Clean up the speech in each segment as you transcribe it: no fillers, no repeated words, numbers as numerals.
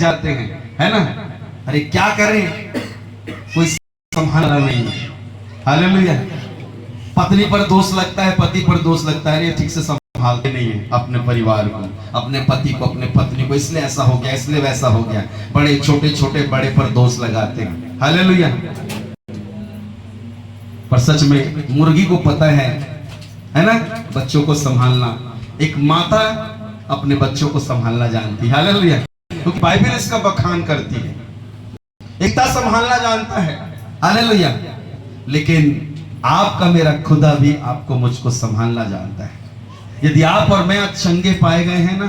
जाते हैं, है ना। अरे क्या करें, कोई संभालना नहीं है। हालेलुया। पत्नी पर दोष लगता है, पति पर दोष लगता है, ये ठीक से संभालते नहीं है अपने परिवार को, अपने पति को, अपने पत्नी को, इसलिए ऐसा हो गया, इसलिए वैसा हो गया। बड़े छोटे छोटे बड़े पर दोष लगाते हैं। हालेलुया। पर सच में मुर्गी को पता है ना, बच्चों को संभालना। एक माता अपने बच्चों को संभालना जानती है। हालेलुया। क्योंकि बाइबल इसका बखान करती है। एकता संभालना जानता है। हालेलुया। लेकिन आपका मेरा खुदा भी आपको मुझको संभालना जानता है। यदि आप और मैं चंगे पाए गए हैं ना,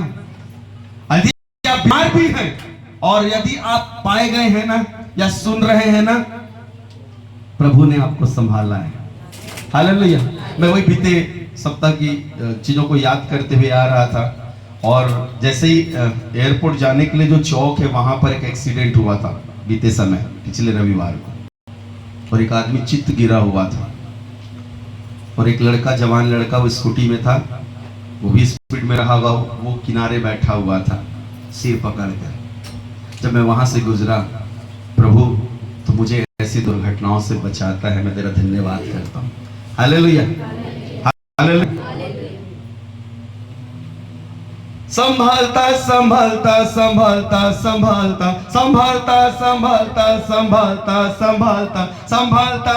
यदि आप बीमार भी हैं, और यदि आप पाए गए हैं ना, या सुन रहे हैं ना, प्रभु ने आपको संभाला है। हालेलुया। मैं वही बीते सप्ताह की चीजों को याद करते हुए आ रहा था, और जैसे ही एयरपोर्ट जाने के लिए जो चौक है, वहां पर एक एक्सीडेंट हुआ था बीते समय, पिछले रविवार को, और एक आदमी चित्त गिरा हुआ था, और एक लड़का, जवान लड़का, वो स्कूटी में था, वो भी स्पीड में रहा हुआ, वो किनारे बैठा हुआ था सिर पकड़कर। जब मैं वहां से गुजरा, प्रभु तो मुझे ऐसी दुर्घटनाओं से बचाता है, मैं तेरा धन्यवाद करता हूँ। हालेलुया। हालेलुया। संभालता संभालता संभालता संभालता संभालता संभालता संभालता संभालता संभालता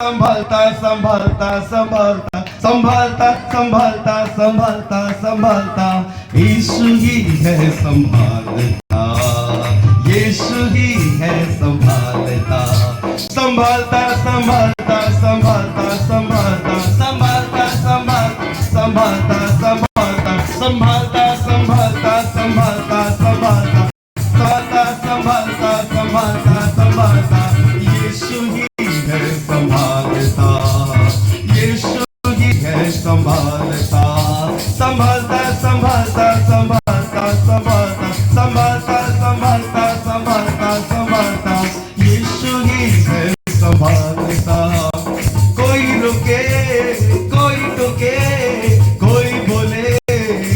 संभालता संभालता संभालता संभालता संभालता संभालता संभालता यीशु ही है संभालता, यीशु ही है संभालता। संभालता संभालता संभालता संभालता संभालता संभालता संभालता संभालता संभालता संभालता संभालता संभालता संभालता संभालता यीशु ही है संभालता, यीशु ही है संभालता। संभालता संभालता संभालता संभालता संभालता संभालता संभालता संभालता यीशु ही है संभालता। कोई रुके, कोई टोके, कोई बोले,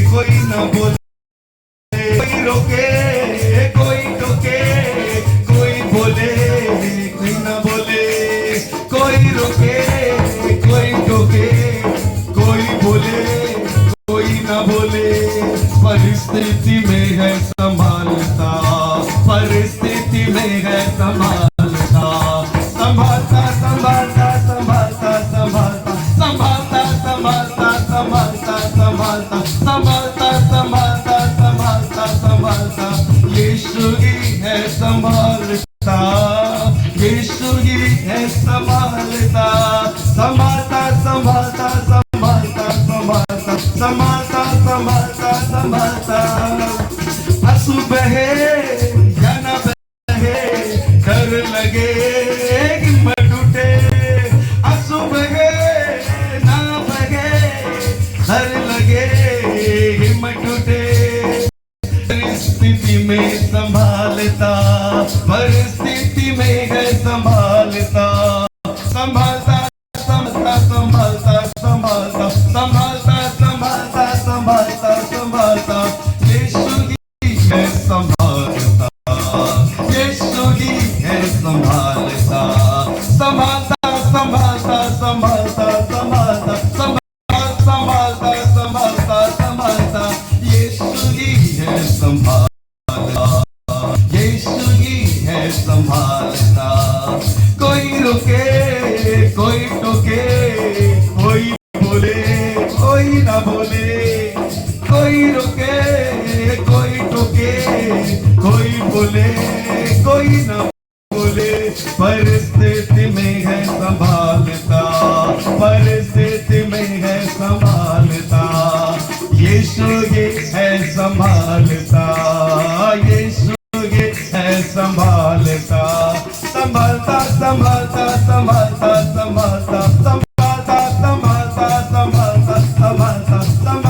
कोई ना बोले, कोई रोके, कोई टोके, कोई बोले, कोई ना बोले, कोई रोके, कोई टोके, कोई बोले, कोई ना बोले। परिस्थिति में है संभालता, परिस्थिति में है संभालता। संभालता संभालता संभालता संभालता संभालता संभालता संभालता संभालता संभालता संभालता संभालता संभालता यीशु ही है संभालता, यीशु ही है संभालता। संभालता संभालता संभालता संभालता संभालता संभालता संभालता। आंसू बहे या ना बहे, डर लगे हिम्मत टूटे, आंसू बहे ना बहे, डर लगे हिम्मत टूटे। परिस्थिति में संभालता, परिस्थिति में है संभालता। संभालता संभालता संभालता संभालता संभालता संभालता संभालता संभालता यीशु ही है संभालता, यीशु ही है संभालता। संभालता संभालता संभालता संभालता संभालता संभालता संभालता यीशु ही है संभालता, यीशु ही है संभालता। कोई रुके, कोई टोके, कोई बोले, कोई ना बोले, कोई रुके, कोई टोके, कोई बोले, कोई ना बोले। परिस्थिति में है संभालता, परिस्थिति में है संभालता। यीशु ये है संभालता, यीशु ये है संभालता। संभालता संभालता संभालता संभालता संभालता संभालता संभालता संभालता संभालता।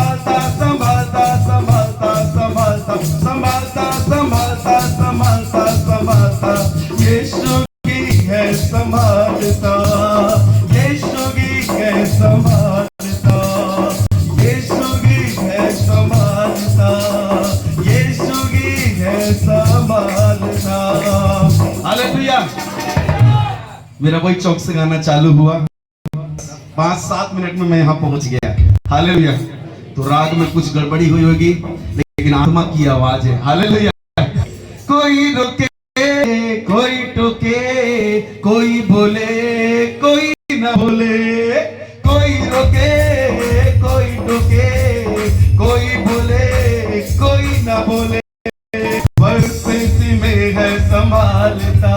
मेरा वही चौक से गाना चालू हुआ, 5-7 मिनट में मैं यहाँ पहुंच गया। हालेलुया। तो राग में कुछ गड़बड़ी हुई होगी, लेकिन आत्मा की आवाज है। हालेलुया। कोई रोके, कोई टोके, कोई बोले, कोई ना बोले, कोई रोके, कोई टोके, कोई बोले, कोई ना बोले, परिस्थिति में है संभालता,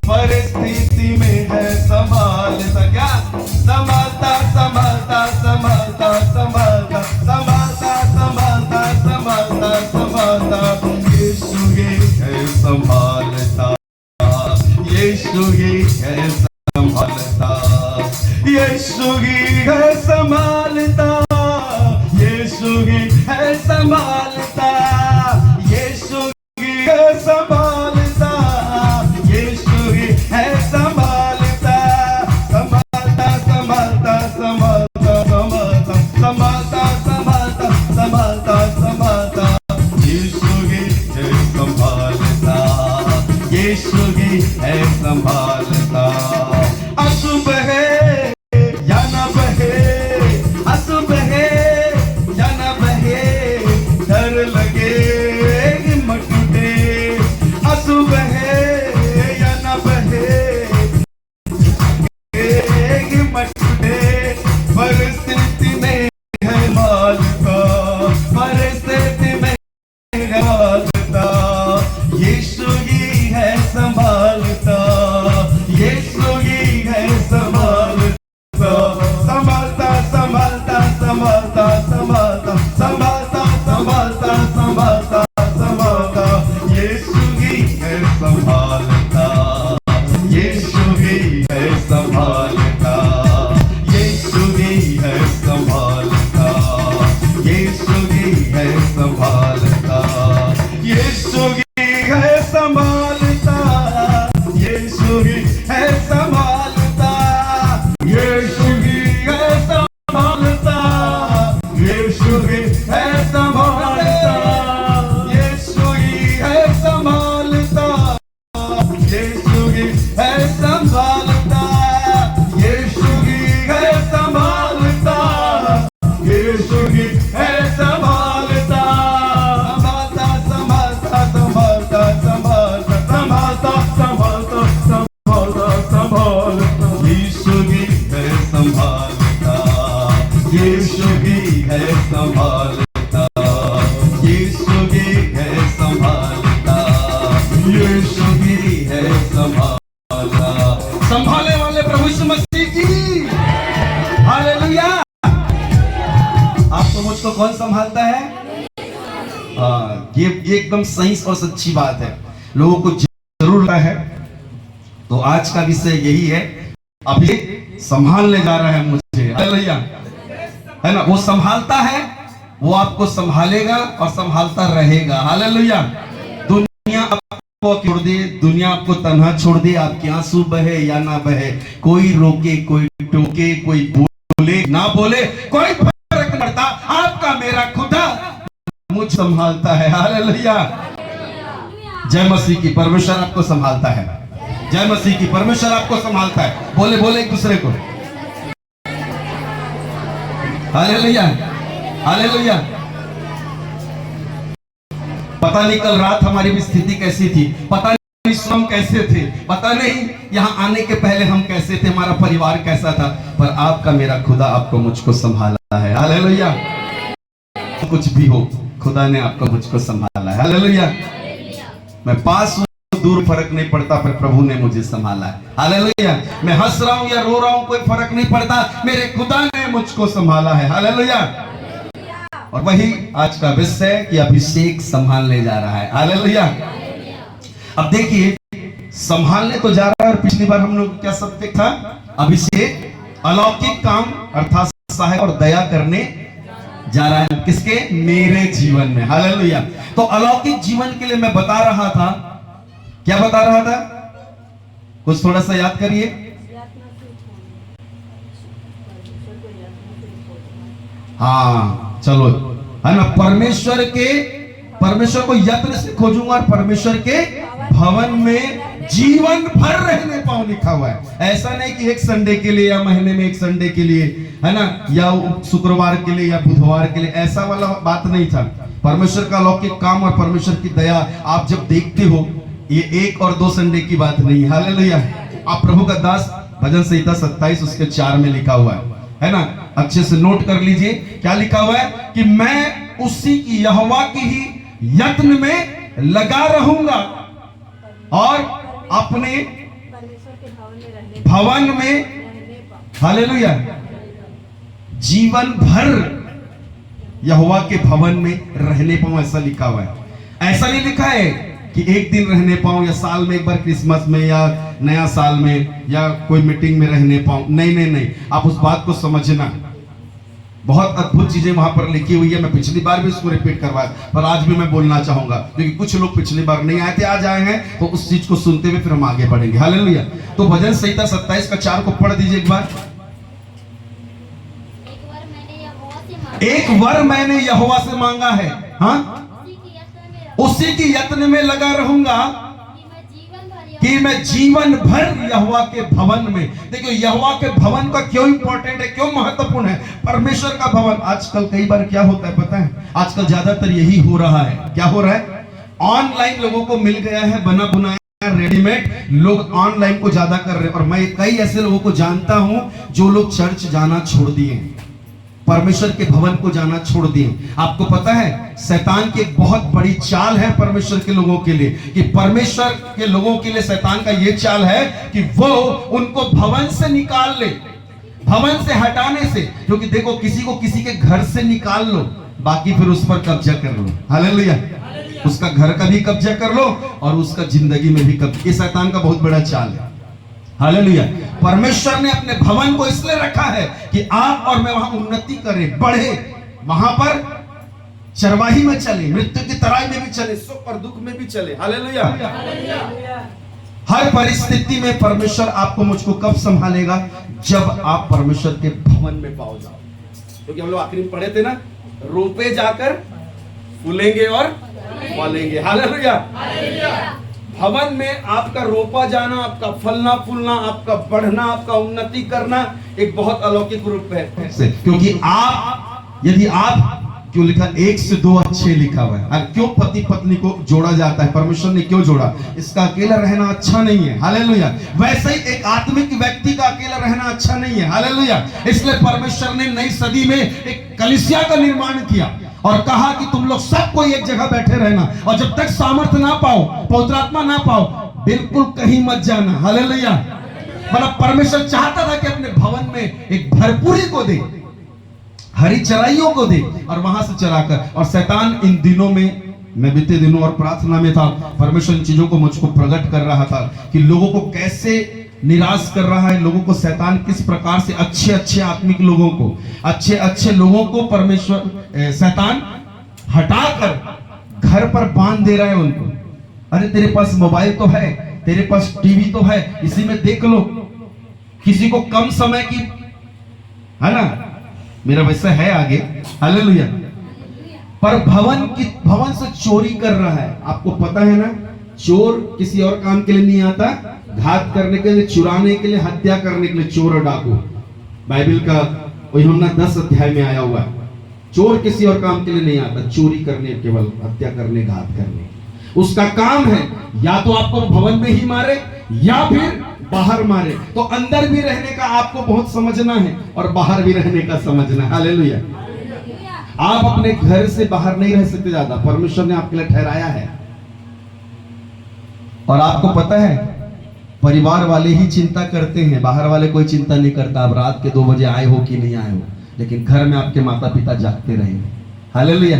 परिस्थिति में है संभालता, क्या संभालता, संभालता, संभालता, संभालता, संभालता, संभालता, संभालता, संभालता, यीशु ही है संभालता, यीशु ही है संभालता, यीशु ही है संभालता, यीशु ही है संभालता, यीशु ही है संभालता, यीशु ही है संभालता, संभालता, संभालता, संभालता, संभालता, संभालता, संभालता, संभालता, संभालता, यीशु ही है संभालता, यीशु ही है संभालता। आंसू बहे या ना बहे, आंसू बहे या ना बहे, डर लगे हिम्मत टूटे, आंसू बहे या ना बहे, हिम्मत टूटे, परिस्थिति में है मालका, परिस्थिति में है मालका, यीशु ही है संभालता, यीशु ही है संभालता, संभालता, संभालता, संभालता, संभालता, संभालता, संभालता, संभालता, संभालता, यीशु ही है संभालता, यीशु ही है संभालता, यीशु ही है संभालता, यीशु ही है संभालता, यीशु ही है संभालता, यीशु ही है संभालता, यीशु ही है संभालता, यीशु ही है संभालता, यीशु ही है संभालता, यीशु ही है संभालता, यीशु ही है संभालता, यीशु ही है संभालता, संभालता, संभालता, संभालता, संभालता, संभालता, संभालता, संभालता, संभालता, यीशु ही है संभालता, यीशु ही है संभालता, यीशु ही है संभालता, यीशु ही है संभालता। संभालने वाले प्रभु यीशु मसीह की हालेलुया। आपको मुझको कौन संभालता है? ये एकदम सही और सच्ची बात है, लोगों को जरूर है। तो आज का विषय यही है, अभी संभालने जा रहा है मुझे, हालेलुया, है ना। वो संभालता है, वो आपको संभालेगा और संभालता रहेगा, हालेलुया। दुनिया आपको छोड़ दे, दुनिया आपको तन्हा छोड़ दे, आपके आंसू बहे या ना बहे, कोई रोके, कोई टोके, कोई बोले ना बोले, कोई फर्क नहीं पड़ता, आपका मेरा खुदा मुझे संभालता है, हालेलुया। जय मसीह की, परमेश्वर आपको संभालता है, जय मसीह की, परमेश्वर आपको संभालता है। बोले बोले एक दूसरे को हालेलुया, हालेलुया। पता नहीं कल रात हमारी भी स्थिति कैसी थी, पता नहीं हम कैसे थे, पता नहीं यहाँ आने के पहले हम कैसे थे, हमारा परिवार कैसा था, पर आपका मेरा खुदा आपको मुझको संभाला है, हालेलुया। कुछ भी हो, खुदा ने आपको मुझको संभाला है, हालेलुया। मैं पास हूं, दूर फर्क नहीं पड़ता, पर प्रभु ने मुझे संभाला है, हालेलुया। मैं हंस रहा हूं या रो रहा हूं, कोई फर्क नहीं पड़ता, मेरे खुदा ने मुझको संभाला है, हालेलुया। और वही आज का विषय है कि अभिषेक संभालने जा रहा है, हालेलुया। अब देखिए, संभालने तो जा रहा है, और पिछली बार हम लोग क्या सब्जेक्ट था? अभिषेक, अलौकिक काम अर्थात सहायता और दया करने जा रहा है, किसके? मेरे जीवन में, हालेलुया। तो अलौकिक जीवन के लिए मैं बता रहा था, क्या बता रहा था? कुछ थोड़ा सा याद करिए। हाँ चलो, है ना। परमेश्वर को यत्न से खोजूंगा और परमेश्वर के भवन में जीवन भर रहने पाओ लिखा हुआ है। ऐसा नहीं कि एक संडे के लिए या महीने में एक संडे के लिए, है ना, या शुक्रवार के लिए या बुधवार के लिए, ऐसा वाला बात नहीं था। परमेश्वर का अलौकिक काम और परमेश्वर की दया आप जब देखते हो, ये 1 और 2 संडे की बात नहीं। हालेलुया। आप प्रभु का दास भजन संहिता 27 उसके 4 में लिखा हुआ है ना, अच्छे से नोट कर लीजिए। क्या लिखा हुआ है कि मैं उसी की यहोवा की ही यत्न में लगा रहूंगा और अपने भवन में, हालेलुया, जीवन भर यहोवा के भवन में रहने पाऊं, ऐसा लिखा हुआ है। ऐसा नहीं लिखा है कि एक दिन रहने पाऊं या साल में एक बार क्रिसमस में या नया साल में या कोई मीटिंग में रहने पाऊं। नहीं नहीं नहीं, आप उस बात को समझना। बहुत अद्भुत चीजें वहां पर लिखी हुई है। मैं पिछली बार भी इसको रिपीट करवाया, पर आज भी मैं बोलना चाहूंगा क्योंकि कुछ लोग पिछली बार नहीं आए थे, आज आए हैं, तो उस चीज को सुनते हुए फिर हम आगे बढ़ेंगे। हालेलुया। तो भजन संहिता 27 का 4 को पढ़ दीजिए एक बार। एक वर मैंने यहोवा से मांगा है, हाँ, उसी की यत्न में लगा रहूंगा कि मैं जीवन भर यहोवा के भवन में। देखिए यहोवा के भवन का क्यों इंपॉर्टेंट है, क्यों महत्वपूर्ण है। परमेश्वर का भवन, आजकल कई बार क्या होता है पता है, आजकल ज्यादातर यही हो रहा है। क्या हो रहा है, ऑनलाइन लोगों को मिल गया है बना बुनाया रेडीमेड, लोग ऑनलाइन को ज्यादा कर रहे हैं। और मैं कई ऐसे लोगों को जानता हूं जो लोग चर्च जाना छोड़ दिए, परमेश्वर के भवन को जाना छोड़ दिए। आपको पता है शैतान की एक बहुत बड़ी चाल है परमेश्वर के लोगों के लिए, कि परमेश्वर के लोगों के लिए शैतान का यह चाल है कि वो उनको भवन से निकाल ले, भवन से हटाने से। क्योंकि देखो किसी को किसी के घर से निकाल लो, बाकी फिर उस पर कब्जा कर लो। हालेलुया। उसका घर का भी कब्जा कर लो और उसका जिंदगी में भी कब्जा। ये शैतान का बहुत बड़ा चाल है। हालेलुया। परमेश्वर ने अपने भवन को इसलिए रखा है कि आप और मैं वहां उन्नति करें, बढ़े, वहां पर चरवाही में चले, मृत्यु की तराई में भी चले, सुख और दुख में भी चले। हालेलुया। हर परिस्थिति में परमेश्वर आपको मुझको कब संभालेगा, जब आप परमेश्वर के भवन में पाओ जाओ। क्योंकि हम लोग आखिरी में पढ़े थे ना, रोपे जाकर फूलेंगे और फलेंगे। हालेलुया। भवन में आपका रोपा जाना, आपका फलना फूलना, आपका बढ़ना, आपका उन्नति करना एक बहुत अलौकिक रूप है। क्योंकि आप, यदि आप, क्यों लिखा 1 से 2 अच्छे लिखा हुआ है। क्यों पति पत्नी को जोड़ा जाता है, परमेश्वर ने क्यों जोड़ा, इसका अकेला रहना अच्छा नहीं है। हालेलुया। वैसे ही एक आत्मिक व्यक्ति का अकेला रहना अच्छा नहीं है। हालेलुया। इसलिए परमेश्वर ने नई सदी में एक कलीसिया का निर्माण किया और कहा कि तुम लोग सब कोई एक जगह बैठे रहना, और जब तक सामर्थ्य ना पाओ, पवित्र आत्मा ना पाओ, बिल्कुल कहीं मत जाना। हालेलुया। मतलब परमेश्वर चाहता था कि अपने भवन में एक भरपूरी को दे, हरी चराइयों को दे और वहां से चराकर। और शैतान इन दिनों में, मैं बीते दिनों और प्रार्थना में था, परमेश्वर इन चीजों को मुझको प्रकट कर रहा था कि लोगों को कैसे निराश कर रहा है, लोगों को शैतान किस प्रकार से अच्छे अच्छे आत्मिक लोगों को, अच्छे अच्छे लोगों को परमेश्वर शैतान हटाकर घर पर बांध दे रहा है उनको। अरे तेरे पास मोबाइल तो है, तेरे पास टीवी तो है, इसी में देख लो। किसी को कम समय की, है ना, मेरा वैसा है आगे। हालेलुया। पर भवन से चोरी कर रहा है। आपको पता है ना, चोर किसी और काम के लिए नहीं आता, घात करने के लिए, चुराने के लिए, हत्या करने के लिए चोर और डाकू। बाइबल का यूहन्ना 10 अध्याय में आया हुआ है। चोर किसी और काम के लिए नहीं आता, चोरी करने, केवल हत्या करने, घात करने। उसका काम है या तो आपको भवन में ही मारे या फिर बाहर मारे। तो अंदर भी रहने का आपको बहुत समझना है और बाहर भी रहने का समझना है। हालेलुया। आप अपने घर से बाहर नहीं रह सकते ज्यादा, परमेश्वर ने आपके लिए ठहराया है। और आपको पता है परिवार वाले ही चिंता करते हैं, बाहर वाले कोई चिंता नहीं करता। आप रात के 2 बजे आए हो कि नहीं आए हो, लेकिन घर में आपके माता पिता जागते रहेंगे। हालेलुया।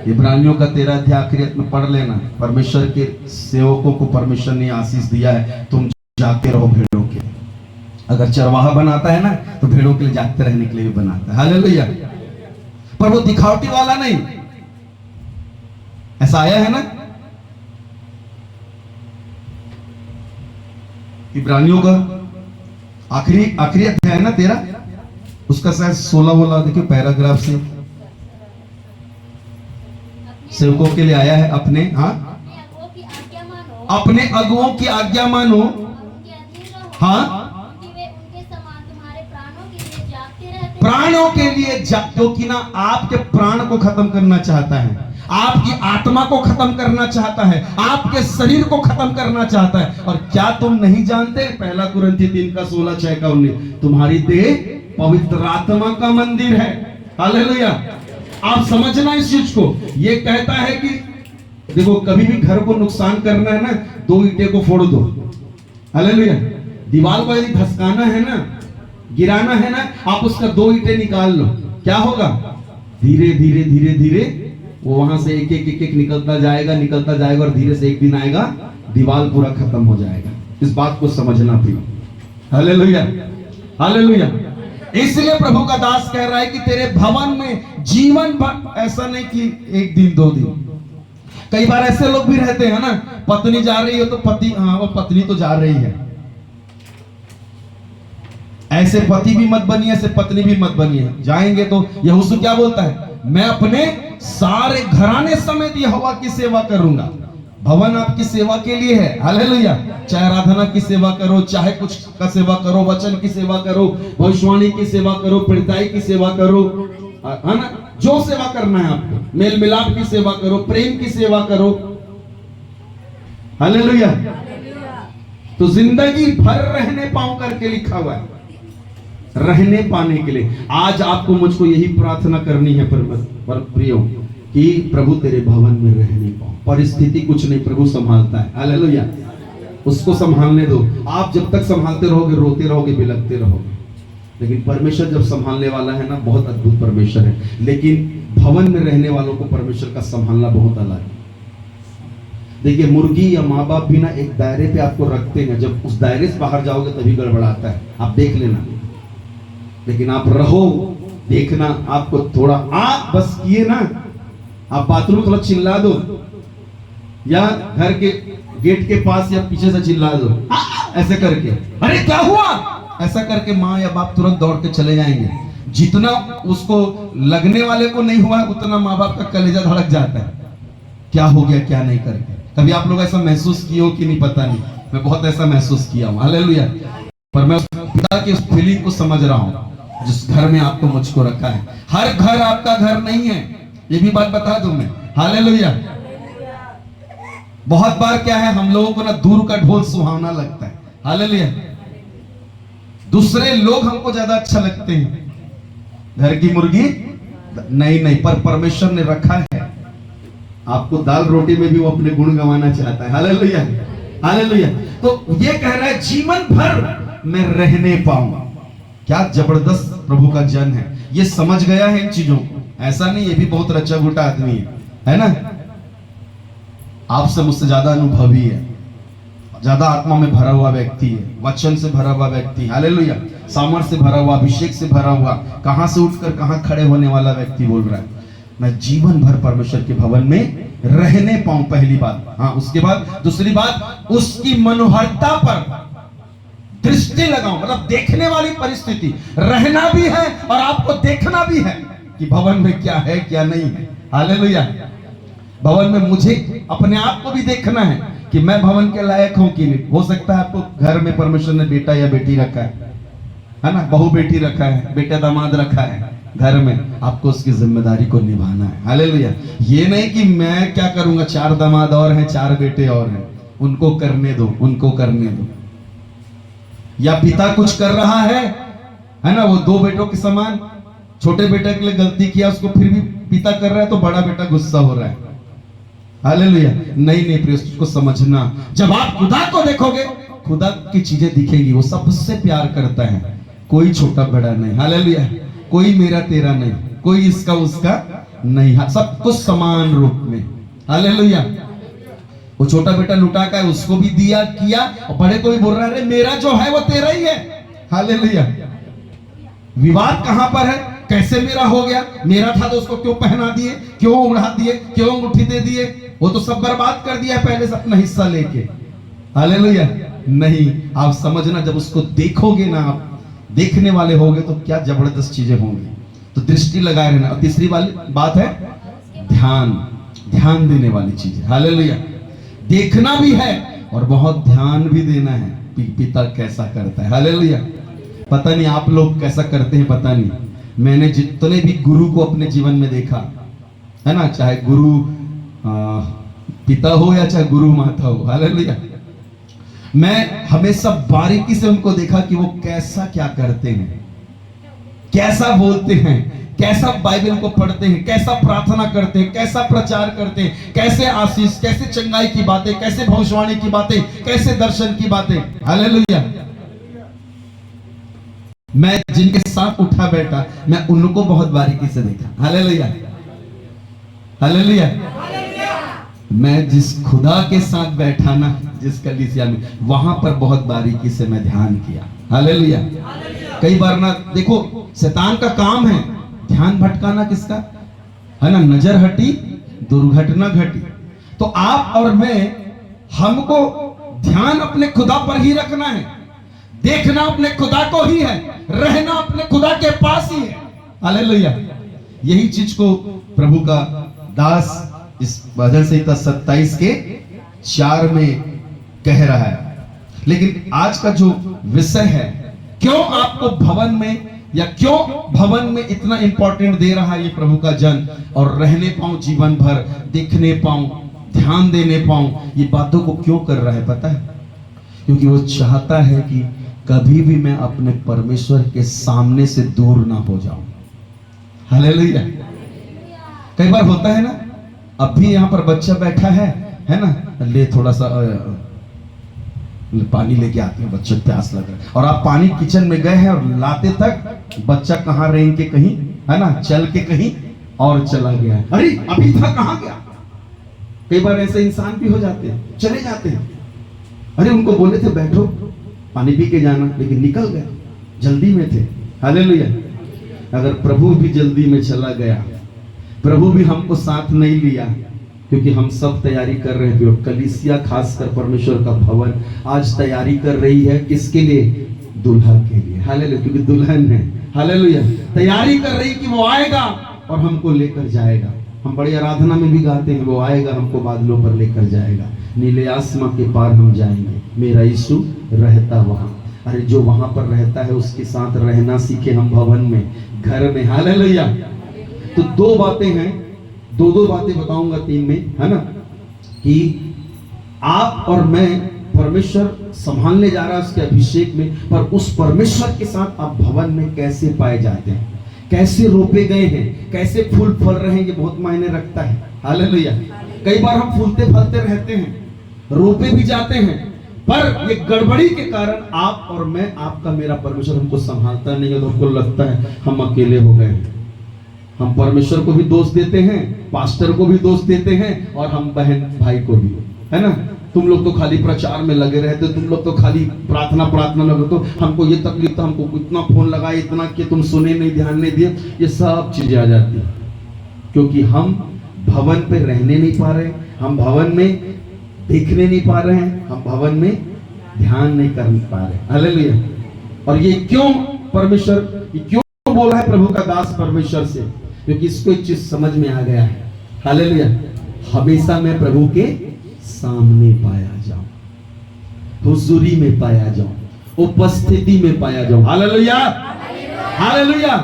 इब्रानियों का 13 अध्याय आखिरियत में पढ़ लेना। परमेश्वर के सेवकों को परमेश्वर ने आशीष दिया है, तुम जागते रहो भेड़ों के। अगर चरवाहा बनाता है ना, तो भेड़ों के लिए जागते रहने के लिए भी बनाता है। हालेलुया। पर वो दिखावटी वाला नहीं। ऐसा आया है ना, इब्रानियों का आखिरी अध्याय है ना 13, उसका शायद 16 देखिए पैराग्राफ से सेवकों के लिए आया है अपने, हाँ, अपने अगुओं की आज्ञा मानो, उनके अधीन रहो, हाँ, क्योंकि वे उनके समान तुम्हारे प्राणों के लिए जागते रहते हैं। प्राणों के लिए क्योंकि ना आपके प्राण को खत्म करना चाहता है, आपकी आत्मा को खत्म करना चाहता है, आपके शरीर को खत्म करना चाहता है। और क्या तुम नहीं जानते, 1 कुरिन्थी 3:16-19, तुम्हारी देह पवित्र आत्मा का मंदिर है। हालेलुया। आप समझना इस चीज को। ये कहता है कि देखो, कभी भी घर को नुकसान करना है ना, 2 ईंटें को फोड़ दो। हालेलुया। दीवार को यदि धसकाना है ना, गिराना है ना, आप उसका 2 ईंटें निकाल लो, क्या होगा? धीरे धीरे धीरे धीरे वो वहां से एक एक निकलता जाएगा और धीरे से एक दिन आएगा, दीवार पूरा खत्म हो जाएगा। इस बात को समझना प्रियो। Hallelujah, hallelujah. इसलिए प्रभु का दास कह रहा है कि तेरे भवन में जीवन भर, ऐसा नहीं कि 1 दिन 2 दिन। कई बार ऐसे लोग भी रहते हैं ना, पत्नी जा रही है तो पति, हाँ वो पत्नी तो जा रही है, ऐसे पति भी मत बनिए, ऐसे पत्नी भी मत बनिए। जाएंगे तो यहोशू क्या बोलता है? मैं अपने सारे घराने समेत यहोवा की सेवा करूंगा। भवन आपकी सेवा के लिए है। हालेलुया। चाहे आराधना की सेवा करो, चाहे कुछ का सेवा करो, वचन की सेवा करो, भविष्यवाणी की सेवा करो, प्रेरिताई की सेवा करो, है ना, जो सेवा करना है आपको, मेल मिलाप की सेवा करो, प्रेम की सेवा करो। हालेलुया। तो जिंदगी भर रहने पाऊं करके लिखा हुआ है, रहने पाने के लिए। आज आपको मुझको यही प्रार्थना करनी है पर प्रियो, कि प्रभु तेरे भवन में रहने पाऊं। परिस्थिति कुछ नहीं, प्रभु संभालता है। हालेलुया। उसको संभालने दो। आप जब तक संभालते रहोगे, रोते रहोगे, बिलखते रहोगे, लेकिन परमेश्वर जब संभालने वाला है ना, बहुत अद्भुत परमेश्वर है। लेकिन भवन में रहने वालों को परमेश्वर का संभालना बहुत अलग है। देखिए, मुर्गी या माँ बाप भी ना एक दायरे पे आपको रखते हैं, जब उस दायरे से बाहर जाओगे तभी गड़बड़ाता है, आप देख लेना। लेकिन आप रहो, देखना, आपको थोड़ा आप बस किए ना, आप बाथरूम थोड़ा चिल्ला दो, या घर के गेट के पास या पीछे से चिल्ला दो, ऐसे करके, अरे क्या हुआ, ऐसा करके माँ या बाप तुरंत दौड़ के चले जाएंगे। जितना उसको लगने वाले को नहीं हुआ है, उतना माँ बाप का कलेजा धड़क जाता है, क्या हो गया, क्या नहीं करके। कभी आप लोग ऐसा महसूस किए हो कि नहीं, पता नहीं, मैं बहुत ऐसा महसूस किया हूं। हालेलुया। पर मैं पिता की उस फीलिंग को समझ रहा हूं जिस घर में आपको मुझको रखा है। हर घर आपका घर नहीं है, ये भी बात बता दूं मैं। हालेलुया। बहुत बार क्या है, हम लोगों को ना दूर का ढोल सुहावना लगता है। हालेलुया। दूसरे लोग हमको ज्यादा अच्छा लगते हैं, घर की मुर्गी नहीं, पर परमेश्वर ने रखा है आपको दाल रोटी में भी वो अपने गुण गंवाना चाहता है। Hallelujah, hallelujah. तो ये कह रहा है जीवन भर मैं रहने पाऊंगा। क्या जबरदस्त प्रभु का जन है, ये समझ गया है इन चीजों को। ऐसा नहीं ये भी बहुत रच्चा गुटा आदमी है ना, आपसे मुझसे ज्यादा अनुभवी है, ज्यादा आत्मा में भरा हुआ व्यक्ति है, वचन से भरा हुआ व्यक्ति। हालेलुया। सामर्थ से भरा हुआ, अभिषेक से भरा हुआ, कहां से उठकर कहां खड़े होने वाला व्यक्ति बोल रहा है मैं जीवन भर परमेश्वर के भवन में रहने पाऊं। पहली बात। हाँ, उसके बाद दूसरी बात, उसकी मनोहरता पर दृष्टि लगाऊं, मतलब देखने वाली परिस्थिति, रहना भी है और आपको देखना भी है कि भवन में क्या है क्या नहीं है। हालेलुया। भवन में मुझे अपने आप को भी देखना है कि मैं भवन के लायक हूं कि नहीं। हो सकता है आपको घर में परमेश्वर ने बेटा या बेटी रखा है ना, बहू बेटी रखा है, बेटा दामाद रखा है घर में, आपको उसकी जिम्मेदारी को निभाना है। हालेलुया। ये नहीं कि मैं क्या करूंगा, 4 दामाद और हैं, 4 बेटे और हैं, उनको करने दो, उनको करने दो। या पिता कुछ कर रहा है ना, वो 2 बेटों के समान, छोटे बेटे के लिए गलती किया, उसको फिर भी पिता कर रहा है तो बड़ा बेटा गुस्सा हो रहा है। हालेलुया। नहीं प्रिय, उसको समझना, जब आप खुदा को देखोगे, खुदा की चीजें दिखेंगी। वो सबसे प्यार करता है, कोई छोटा बड़ा नहीं। हालेलुया। कोई मेरा तेरा नहीं, कोई इसका उसका नहीं, सब कुछ समान रूप में। हालेलुया। वो छोटा बेटा लुटा का है, उसको भी दिया किया, और बड़े को भी बोल रहा है मेरा जो है वो तेरा ही है। हालेलुया। विवाद कहां पर है, कैसे मेरा हो गया, मेरा था तो उसको क्यों पहना दिए, क्यों उड़ा दिए, क्यों अंगूठी दे दिए, वो तो सब बर्बाद कर दिया पहले से अपना हिस्सा लेके। हालेलुया। नहीं, आप समझना, जब उसको देखोगे ना, आप देखने वाले होगे तो क्या जबरदस्त चीजें होंगी। तो दृष्टि लगाए रहना। और तीसरी वाली बात है ध्यान, ध्यान देने वाली चीज। हालेलुया। देखना भी है और बहुत ध्यान भी देना है पिता कैसा करता है। हालेलुया। पता नहीं आप लोग कैसा करते हैं, पता नहीं। मैंने जितने भी गुरु को अपने जीवन में देखा है ना, चाहे गुरु पिता हो या चाहे गुरु माता हो, हालेलुया, मैं हमेशा बारीकी से उनको देखा कि वो कैसा क्या करते हैं, कैसा बोलते हैं, कैसा बाइबल को पढ़ते हैं, कैसा प्रार्थना करते हैं, कैसा प्रचार करते हैं, कैसे आशीष, कैसे चंगाई की बातें, कैसे भविष्यवाणी की बातें, कैसे दर्शन की बातें। हालेलुया। मैं जिनके साथ उठा बैठा मैं उनको बहुत बारीकी से देखा। Hallelujah, hallelujah. मैं जिस खुदा के साथ बैठा ना, जिस कलीसिया में, वहां पर बहुत बारीकी से मैं ध्यान किया। हालेलुया। कई बार ना देखो, शैतान का काम है ध्यान भटकाना किसका, है ना, नजर हटी दुर्घटना घटी। तो आप और मैं, हमको ध्यान अपने खुदा पर ही रखना है, देखना अपने खुदा को ही है, रहना अपने खुदा के पास ही है। हालेलुया। यही चीज को प्रभु का दास इस भजन संहिता 27 के 4 में कह रहा है। लेकिन आज का जो विषय है, क्यों आपको भवन में या क्यों भवन में इतना इंपॉर्टेंट दे रहा है ये प्रभु का जन, और रहने पाऊं जीवन भर, देखने पाऊं, ध्यान देने पाऊं, ये बातों को क्यों कर रहा है पता है? क्योंकि वो चाहता है कि कभी भी मैं अपने परमेश्वर के सामने से दूर ना हो जाऊं। हालेलुया। कई बार होता है ना, अभी यहाँ पर बच्चा बैठा है ना, ले थोड़ा सा पानी लेके आते हैं, बच्चे प्यास लग रहा है, और आप पानी किचन में गए हैं और लाते तक बच्चा कहाँ रेंग के कहीं, है ना, चल के कहीं और चला गया है। अरे अभी था, कहाँ गया? कई बार ऐसे इंसान भी हो जाते हैं, चले जाते हैं। अरे उनको बोले थे बैठो पानी पी के जाना, लेकिन निकल गए, जल्दी में थे। हालेलुया। अगर प्रभु भी जल्दी में चला गया, प्रभु भी हमको साथ नहीं लिया, क्योंकि हम सब तैयारी कर रहे थे, और कलीसिया खासकर परमेश्वर का भवन आज तैयारी कर रही है किसके लिए? दुल्हा के लिए। हालेलुया। क्योंकि दुल्हन है। हालेलुया। तैयारी कर रही कि वो आएगा और हमको लेकर जाएगा। हम बड़ी आराधना में भी गाते हैं, वो आएगा हमको बादलों पर लेकर जाएगा, नीले आसमां के पार हम जाएंगे, मेरा यीशु रहता वहां। अरे जो वहां पर रहता है उसके साथ रहना सीखे हम भवन में, घर में। हालेलुया। तो दो बातें हैं, दो बातें बताऊंगा 3 में, है ना, कि आप और मैं परमेश्वर संभालने जा रहा है उसके अभिषेक में, पर उस परमेश्वर के साथ आप भवन में कैसे पाए जाते हैं, कैसे रोपे गए हैं, कैसे फूल फल रहे हैं, ये बहुत मायने रखता है। हालेलुया। कई बार हम फूलते फलते रहते हैं, रोपे भी जाते हैं, पर ये गड़बड़ी के कारण आप और मैं, आपका मेरा परमेश्वर हमको संभालता नहीं है, तो हमको लगता है हम अकेले हो गए। हम परमेश्वर को भी दोष देते हैं, पास्टर को भी दोष देते हैं, और हम बहन भाई को भी, है ना। तुम लोग तो खाली प्रचार में लगे रहते, तुम लोग तो खाली प्रार्थना लगे, तो हमको ये तकलीफ था, हमको इतना फोन लगाए, इतना कि तुम सुने नहीं, ध्यान नहीं दिए, ये सब चीजें आ जाती है, क्योंकि हम भवन पे रहने नहीं पा रहे, हम भवन में देखने नहीं पा रहे हैं, हम भवन में ध्यान नहीं कर पा रहे। हालेलुया। और ये क्यों परमेश्वर, ये क्यों बोला है प्रभु का दास परमेश्वर से? क्योंकि इसको एक चीज समझ में आ गया है। हालेलुया। हमेशा मैं प्रभु के सामने पाया जाऊं, हुजूरी में पाया जाऊं, उपस्थिति में पाया जाऊं। Hallelujah, hallelujah.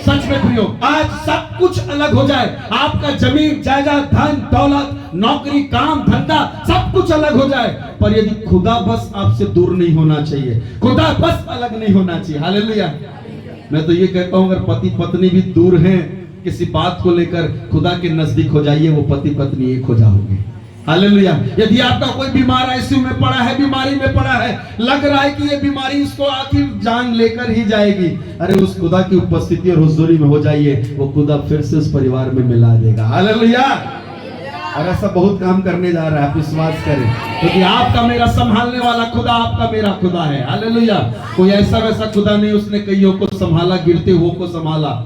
सच में प्रियो, आज सब कुछ अलग हो जाए, आपका जमीन जायदाद, धन दौलत, नौकरी, काम धंधा, सब कुछ अलग हो जाए, पर यदि खुदा बस आपसे दूर नहीं होना चाहिए, खुदा बस अलग नहीं होना चाहिए। हालेलुया। मैं तो ये कहता हूं, अगर पति पत्नी भी दूर हैं किसी बात को लेकर, खुदा के नजदीक हो जाइए, वो पति पत्नी एक हो जाओगे। हालेलुया। यदि आपका कोई बीमार आईसीयू में पड़ा है, बीमारी में पड़ा है, लग रहा है कि ये बीमारी इसको आखिर जान लेकर ही जाएगी, अरे उस खुदा की उपस्थिति और हुजूरी में हो जाइए, वो खुदा फिर से उस परिवार में मिला देगा। हालेलुया। और ऐसा बहुत काम करने जा रहा है, आप विश्वास करें, क्योंकि आपका मेरा संभालने वाला खुदा आपका मेरा खुदा है। हालेलुया। कोई ऐसा वैसा खुदा नहीं, उसने कईयों को संभाला, गिरते हुओं को संभाला,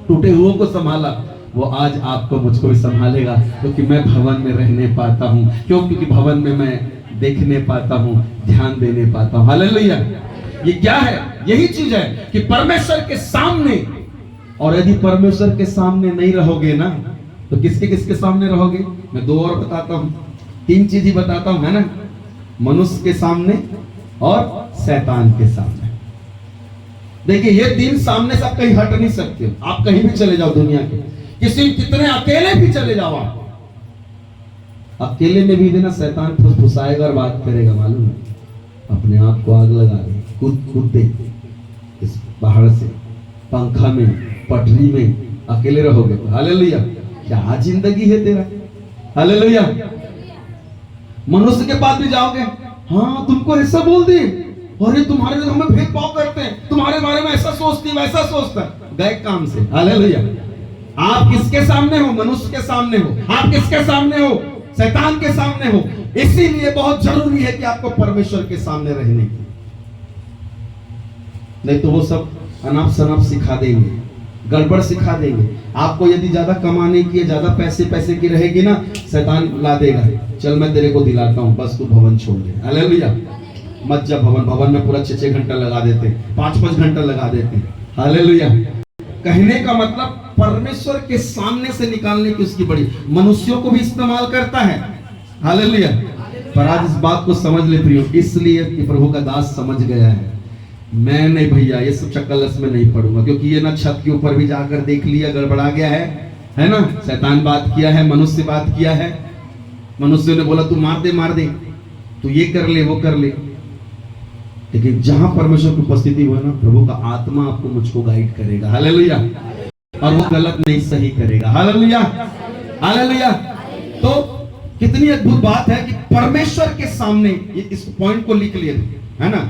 टूटे हुओं को संभाला, वो आज आपको मुझको भी संभालेगा, क्योंकि मैं भवन में रहने पाता हूँ। क्यों? क्योंकि भवन में मैं देखने पाता हूँ, ध्यान देने पाता हूँ। हालेलुया। ये क्या है? यही चीज है कि परमेश्वर के सामने, और यदि परमेश्वर के सामने नहीं रहोगे ना, तो किसके किसके सामने रहोगे? मैं 2 और बताता हूँ, 3 चीज ही बताता हूँ, है ना। मनुष्य के सामने और शैतान के सामने। देखिए ये तीन सामने से आप कहीं हट नहीं सकते हो। आप कहीं भी चले जाओ दुनिया के, किसी कितने अकेले भी चले जाओ, आप अकेले में भी ना शैतान फुसफुसाएगा और बात करेगा, मालूम है? अपने आप को आग लगा दे, कूद दे इस पहाड़ से, पंखा में, पटरी में अकेले रहोगे तो हालेलुया, क्या जिंदगी है तेरा, हालेलुया। मनुष्य के पास भी जाओगे, हाँ तुमको ऐसा बोल दी, अरे तुम्हारे लिए हमें भेदभाव करते हैं, तुम्हारे बारे में ऐसा सोचती वैसा सोचता, गए काम से, हालेलुया। आप किसके सामने हो? मनुष्य के सामने हो। आप किसके सामने हो? शैतान के सामने हो। इसीलिए बहुत जरूरी है कि आपको परमेश्वर के सामने रहने की, नहीं तो वो सब अनाप शनाप सिखा देंगे, गड़बड़ सिखा देंगे आपको। यदि ज्यादा कमाने की, ज्यादा पैसे की रहेगी ना, शैतान ला देगा, चल मैं तेरे को दिलाता हूं, बस तू भवन छोड़ दे, हालेलुया। मत जा भवन में पूरा 6 घंटा लगा देते, 5 घंटा लगा देते, हालेलुया। कहने का मतलब परमेश्वर के सामने से निकालने की उसकी बड़ी, मनुष्यों को भी इस्तेमाल करता है, हालेलुया। पर आज इस बात को समझ ले प्रियो, इसलिए कि प्रभु का दास समझ गया है, मैं नहीं भैया ये सब चक्कलस में नहीं पड़ूंगा, क्योंकि ये ना छत के ऊपर भी जाकर देख लिया, गड़बड़ा गया है ना। शैतान बात किया है, मनुष्य बात किया है, मनुष्य ने बोला तू मार दे, तू ये कर ले वो कर ले। लेकिन जहां परमेश्वर की उपस्थिति हो ना, प्रभु का आत्मा आपको मुझको गाइड करेगा, हालेलुया, और वो गलत नहीं सही करेगा, हालेलुया, हालेलुया। तो कितनी अद्भुत बात है कि परमेश्वर के सामने, इस पॉइंट को लिख लिए है ना,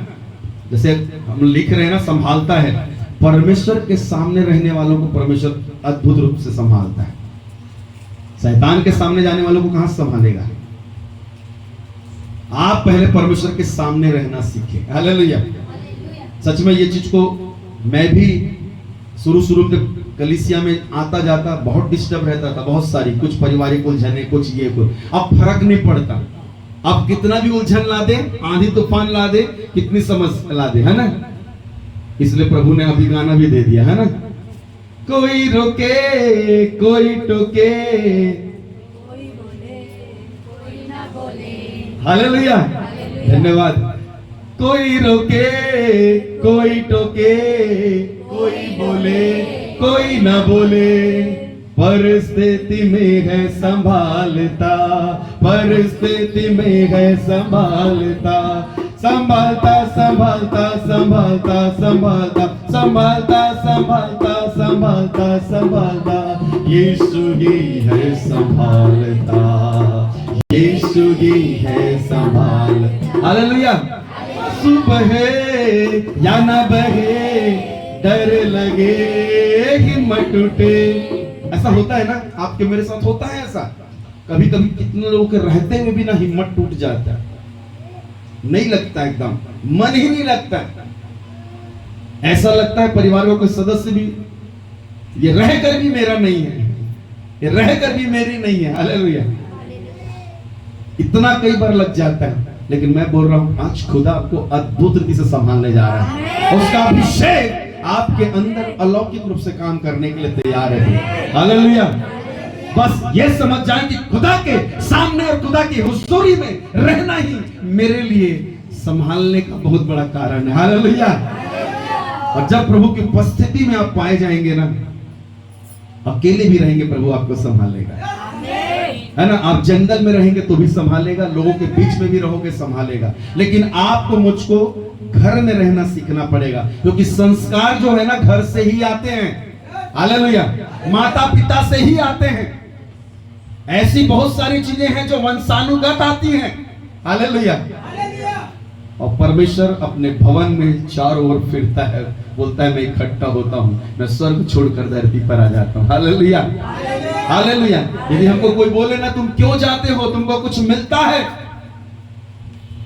जैसे हम लिख रहे हैं ना, संभालता है। परमेश्वर के सामने रहने वालों को परमेश्वर अद्भुत रूप से संभालता है। शैतान के सामने जाने वालों को कहां संभालेगा? आप पहले परमेश्वर के सामने रहना सीखें, हालेलुया। सच में ये चीज को मैं भी शुरू में कलीसिया में आता जाता बहुत डिस्टर्ब रहता था, बहुत सारी, कुछ पारिवारिक उलझने, कुछ ये कुछ। अब फर्क नहीं पड़ता, अब कितना भी उलझन ला दे, आंधी तूफान ला दे, कितनी समस्या ला दे, है ना। इसलिए प्रभु ने अभी गाना भी दे दिया है ना, कोई रोके कोई टोके, कोई बोले कोई ना बोले, हालेलुया, धन्यवाद। कोई रोके कोई टोके, कोई बोले कोई ना बोले, परिस्थिति में है संभालता, परिस्थिति में है संभालता, संभालता संभालता संभालता संभालता संभालता संभालता संभालता संभालता, यीशु ही है संभालता, यीशु ही है संभाल, हालेलुया। सुबह या न बहे, डर लगे हिम्मत टूटे, ऐसा होता है ना, आपके मेरे साथ होता है ऐसा। कभी कभी कितने लोगों के रहते हुए भी ना हिम्मत टूट जाता है, नहीं लगता, एकदम मन ही नहीं लगता। ऐसा लगता है परिवार के सदस्य भी, ये रहकर भी मेरा नहीं है, ये रहकर भी मेरी नहीं है, हालेलुया। इतना कई बार लग जाता है, लेकिन मैं बोल रहा हूं आज खुदा आपको अद्भुत रीति से संभालने जा रहा है। उसका अभिषेक आपके अंदर अलौकिक रूप से काम करने के लिए तैयार है, हालेलुया। बस ये समझ जाए कि खुदा के सामने और खुदा की हुजूरी में रहना ही मेरे लिए संभालने का बहुत बड़ा कारण है, हालेलुया। और जब प्रभु की उपस्थिति में आप पाए जाएंगे ना, अकेले भी रहेंगे प्रभु आपको संभालेगा, है ना। आप जंगल में रहेंगे तो भी संभालेगा, लोगों के बीच में भी रहोगे संभालेगा, लेकिन आपको मुझको घर में रहना सीखना पड़ेगा, क्योंकि संस्कार जो है ना घर से ही आते हैं, हालेलुया, माता पिता से ही आते हैं। ऐसी बहुत सारी चीजें हैं जो वंशानुगत आती हैं, हालेलुया। और परमेश्वर अपने भवन में चारों ओर फिरता है, बोलता है मैं इकट्ठा होता हूं, मैं स्वर्ग छोड़कर धरती पर आ जाता हूं, हालेलुया, हालेलुया। यदि हमको कोई बोले ना तुम क्यों जाते हो, तुमको कुछ मिलता है,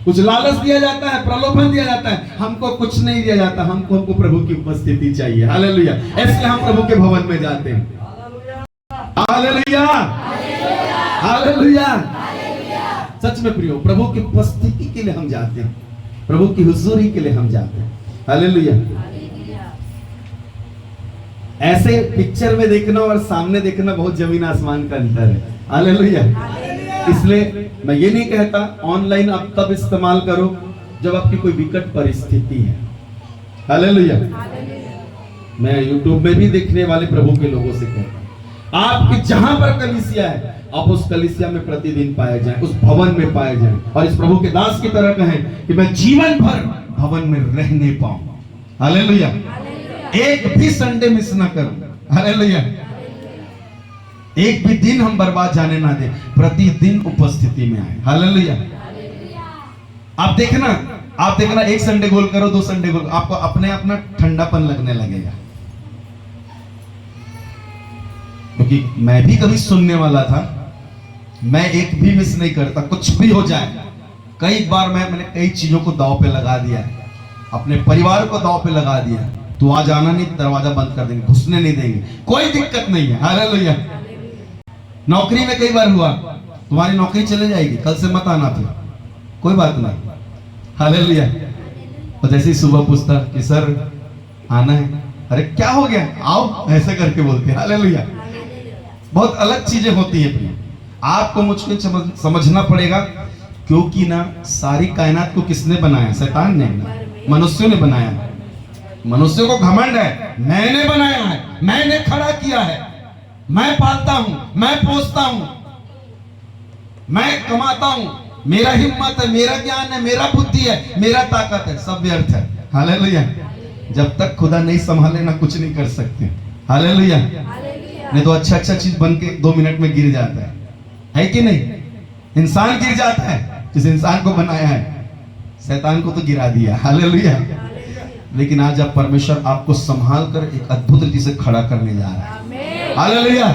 कुछ लालच दिया जाता है, प्रलोभन दिया जाता है, हमको कुछ नहीं दिया जाता, हमको प्रभु की उपस्थिति चाहिए, हालेलुया। इसलिए हम प्रभु के भवन में जाते हैं, हालेलुया, हालेलुया। सच में प्रियो, प्रभु की उपस्थिति के लिए हम जाते हैं, प्रभु की हुजूरी के लिए हम जाते हैं, हालेलुया। ऐसे पिक्चर में देखना और सामने देखना बहुत जमीन आसमान का अंतर है, हालेलुया। इसलिए मैं ये नहीं कहता ऑनलाइन आप तब इस्तेमाल करो जब आपकी कोई विकट परिस्थिति है। हालेलुया। मैं YouTube में भी देखने वाले प्रभु के लोगों से कहता हूं, आपके जहां पर कलीसिया है आप उस कलीसिया में प्रतिदिन पाए जाएं, उस भवन में पाए जाएं, और इस प्रभु के दास की तरह कहें कि मैं जीवन भर भवन में रहने पाऊं। हालेलुया। एक भी संडे मिस ना करूं। हालेलुया। एक भी दिन हम बर्बाद जाने ना दे, प्रतिदिन उपस्थिति में आए। हालेलुया। आप देखना एक संडे गोल करो, 2 संडे गोल, आपको अपने आप ना ठंडापन लगने लगेगा। क्योंकि मैं भी कभी सुनने वाला था, मैं एक भी मिस नहीं करता, कुछ भी हो जाए। कई बार मैंने कई चीजों को दांव पे लगा दिया है, अपने परिवार को दांव पे लगा दिया। तू आ जाना नहीं, दरवाजा बंद कर देंगे, घुसने नहीं देंगे, कोई दिक्कत नहीं है। हालेलुया। नौकरी में कई बार हुआ, तुम्हारी नौकरी चले जाएगी, कल से मत आना, फिर कोई बात नहीं। हालेलुया। और जैसे ही सुबह पूछता कि सर आना है, अरे क्या हो गया, आओ, ऐसे करके बोलते हैं। हालेलुया। बहुत अलग चीजें होती है। आपको मुझको समझना पड़ेगा, क्योंकि ना सारी कायनात को किसने बनाया? शैतान ने, मनुष्यों ने बनाया। मनुष्यों को घमंड है, मैंने बनाया है, मैंने खड़ा किया है, मैं पालता हूं, मैं पोसता हूं, मैं कमाता हूं, मेरा हिम्मत है, मेरा ज्ञान है, मेरा बुद्धि है, मेरा ताकत है। सब व्यर्थ है। हालेलुया। जब तक खुदा नहीं संभाले ना कुछ नहीं कर सकते। हालेलुया। नहीं तो अच्छा चीज बन के 2 मिनट में गिर जाता है कि नहीं? इंसान गिर जाता है, जिस इंसान को बनाया है, शैतान को तो गिरा दिया। हालेलुया। लेकिन आज आप परमेश्वर आपको संभाल कर एक अद्भुत रीति से खड़ा करने जा रहा है। हालेलुया।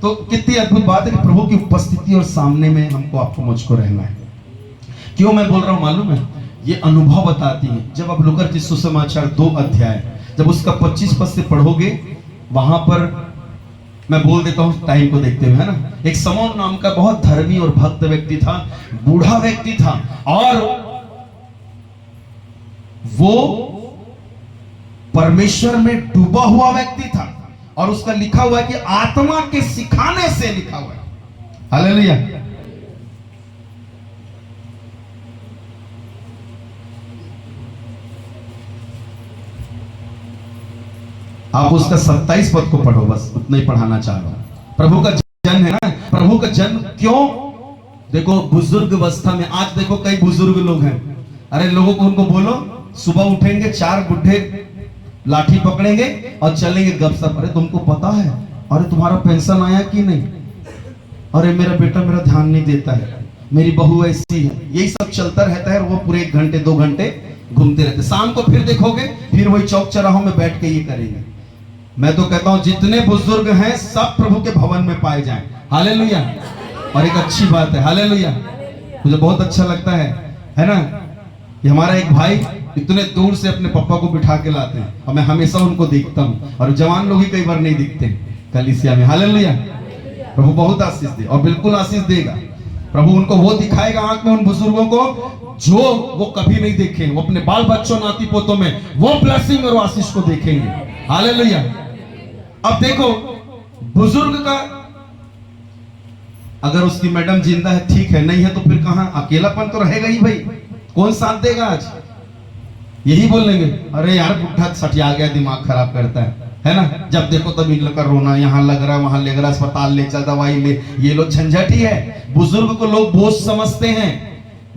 तो कितनी अद्भुत बात है कि प्रभु की उपस्थिति और सामने में हमको आपको मुझको रहना है। क्यों मैं बोल रहा हूं मालूम है? ये अनुभव बताती है। जब आप लूका रचित सुसमाचार 2 अध्याय जब उसका 25 पद से पढ़ोगे, वहां पर मैं बोल देता हूं टाइम को देखते हुए, है ना। एक समौन नाम का बहुत धर्मी और भक्त व्यक्ति था, बूढ़ा व्यक्ति था, और वो परमेश्वर में डूबा हुआ व्यक्ति था, और उसका लिखा हुआ है कि आत्मा के सिखाने से लिखा हुआ है। हालेलुया। आप उसका 27 पद को पढ़ो, बस उतना ही पढ़ाना चाह रहा हूं। प्रभु का जन्म है ना, प्रभु का जन्म क्यों? देखो बुजुर्ग अवस्था में, आज देखो कई बुजुर्ग लोग हैं, अरे लोगों को उनको बोलो, सुबह उठेंगे 4 बुढ़े लाठी पकड़ेंगे और चलेंगे गपशप। अरे तुमको पता है, अरे तुम्हारा पेंशन आया कि नहीं? अरे मेरा बेटा मेरा ध्यान नहीं देता है, मेरी बहू ऐसी है। यही सब चलता रहता है, और वो पूरे 1 घंटे 2 घंटे घूमते रहते। शाम को फिर देखोगे, फिर वही चौक चौराहों में बैठ के ये करेंगे। मैं तो कहता हूं जितने बुजुर्ग हैं सब प्रभु के भवन में पाए जाएं। हालेलुया। और एक अच्छी बात है, हालेलुया, मुझे बहुत अच्छा लगता है ना, कि हमारा एक भाई इतने दूर से अपने पापा को बिठा के लाते हैं, और मैं हमेशा उनको देखता हूं, और जवान लोग ही कई बार नहीं दिखते कलीसिया में। हालेलुया। प्रभु बहुत आशीष दे, और बिल्कुल आशीष देगा। प्रभु उनको वो दिखाएगा आंख में, उन बुजुर्गों को जो वो कभी नहीं देखे, वो अपने बाल बच्चों नाती पोतों में वो ब्लेसिंग और आशीष को देखेंगे। हालेलुया। अब देखो बुजुर्ग का, अगर उसकी मैडम जिंदा है ठीक है, नहीं है तो फिर कहां, अकेलापन तो रहेगा ही भाई, कौन साथ देगा आज? यही बोलेंगे, अरे यार बुढ़ा सटिया गया, दिमाग खराब करता है ना। जब देखो तब इन लोग का रोना, यहाँ लग रहा वहां लग रहा, अस्पताल ले चल, दवाई ले, ये लोग झंझट ही है। बुजुर्ग को लोग बोझ समझते हैं।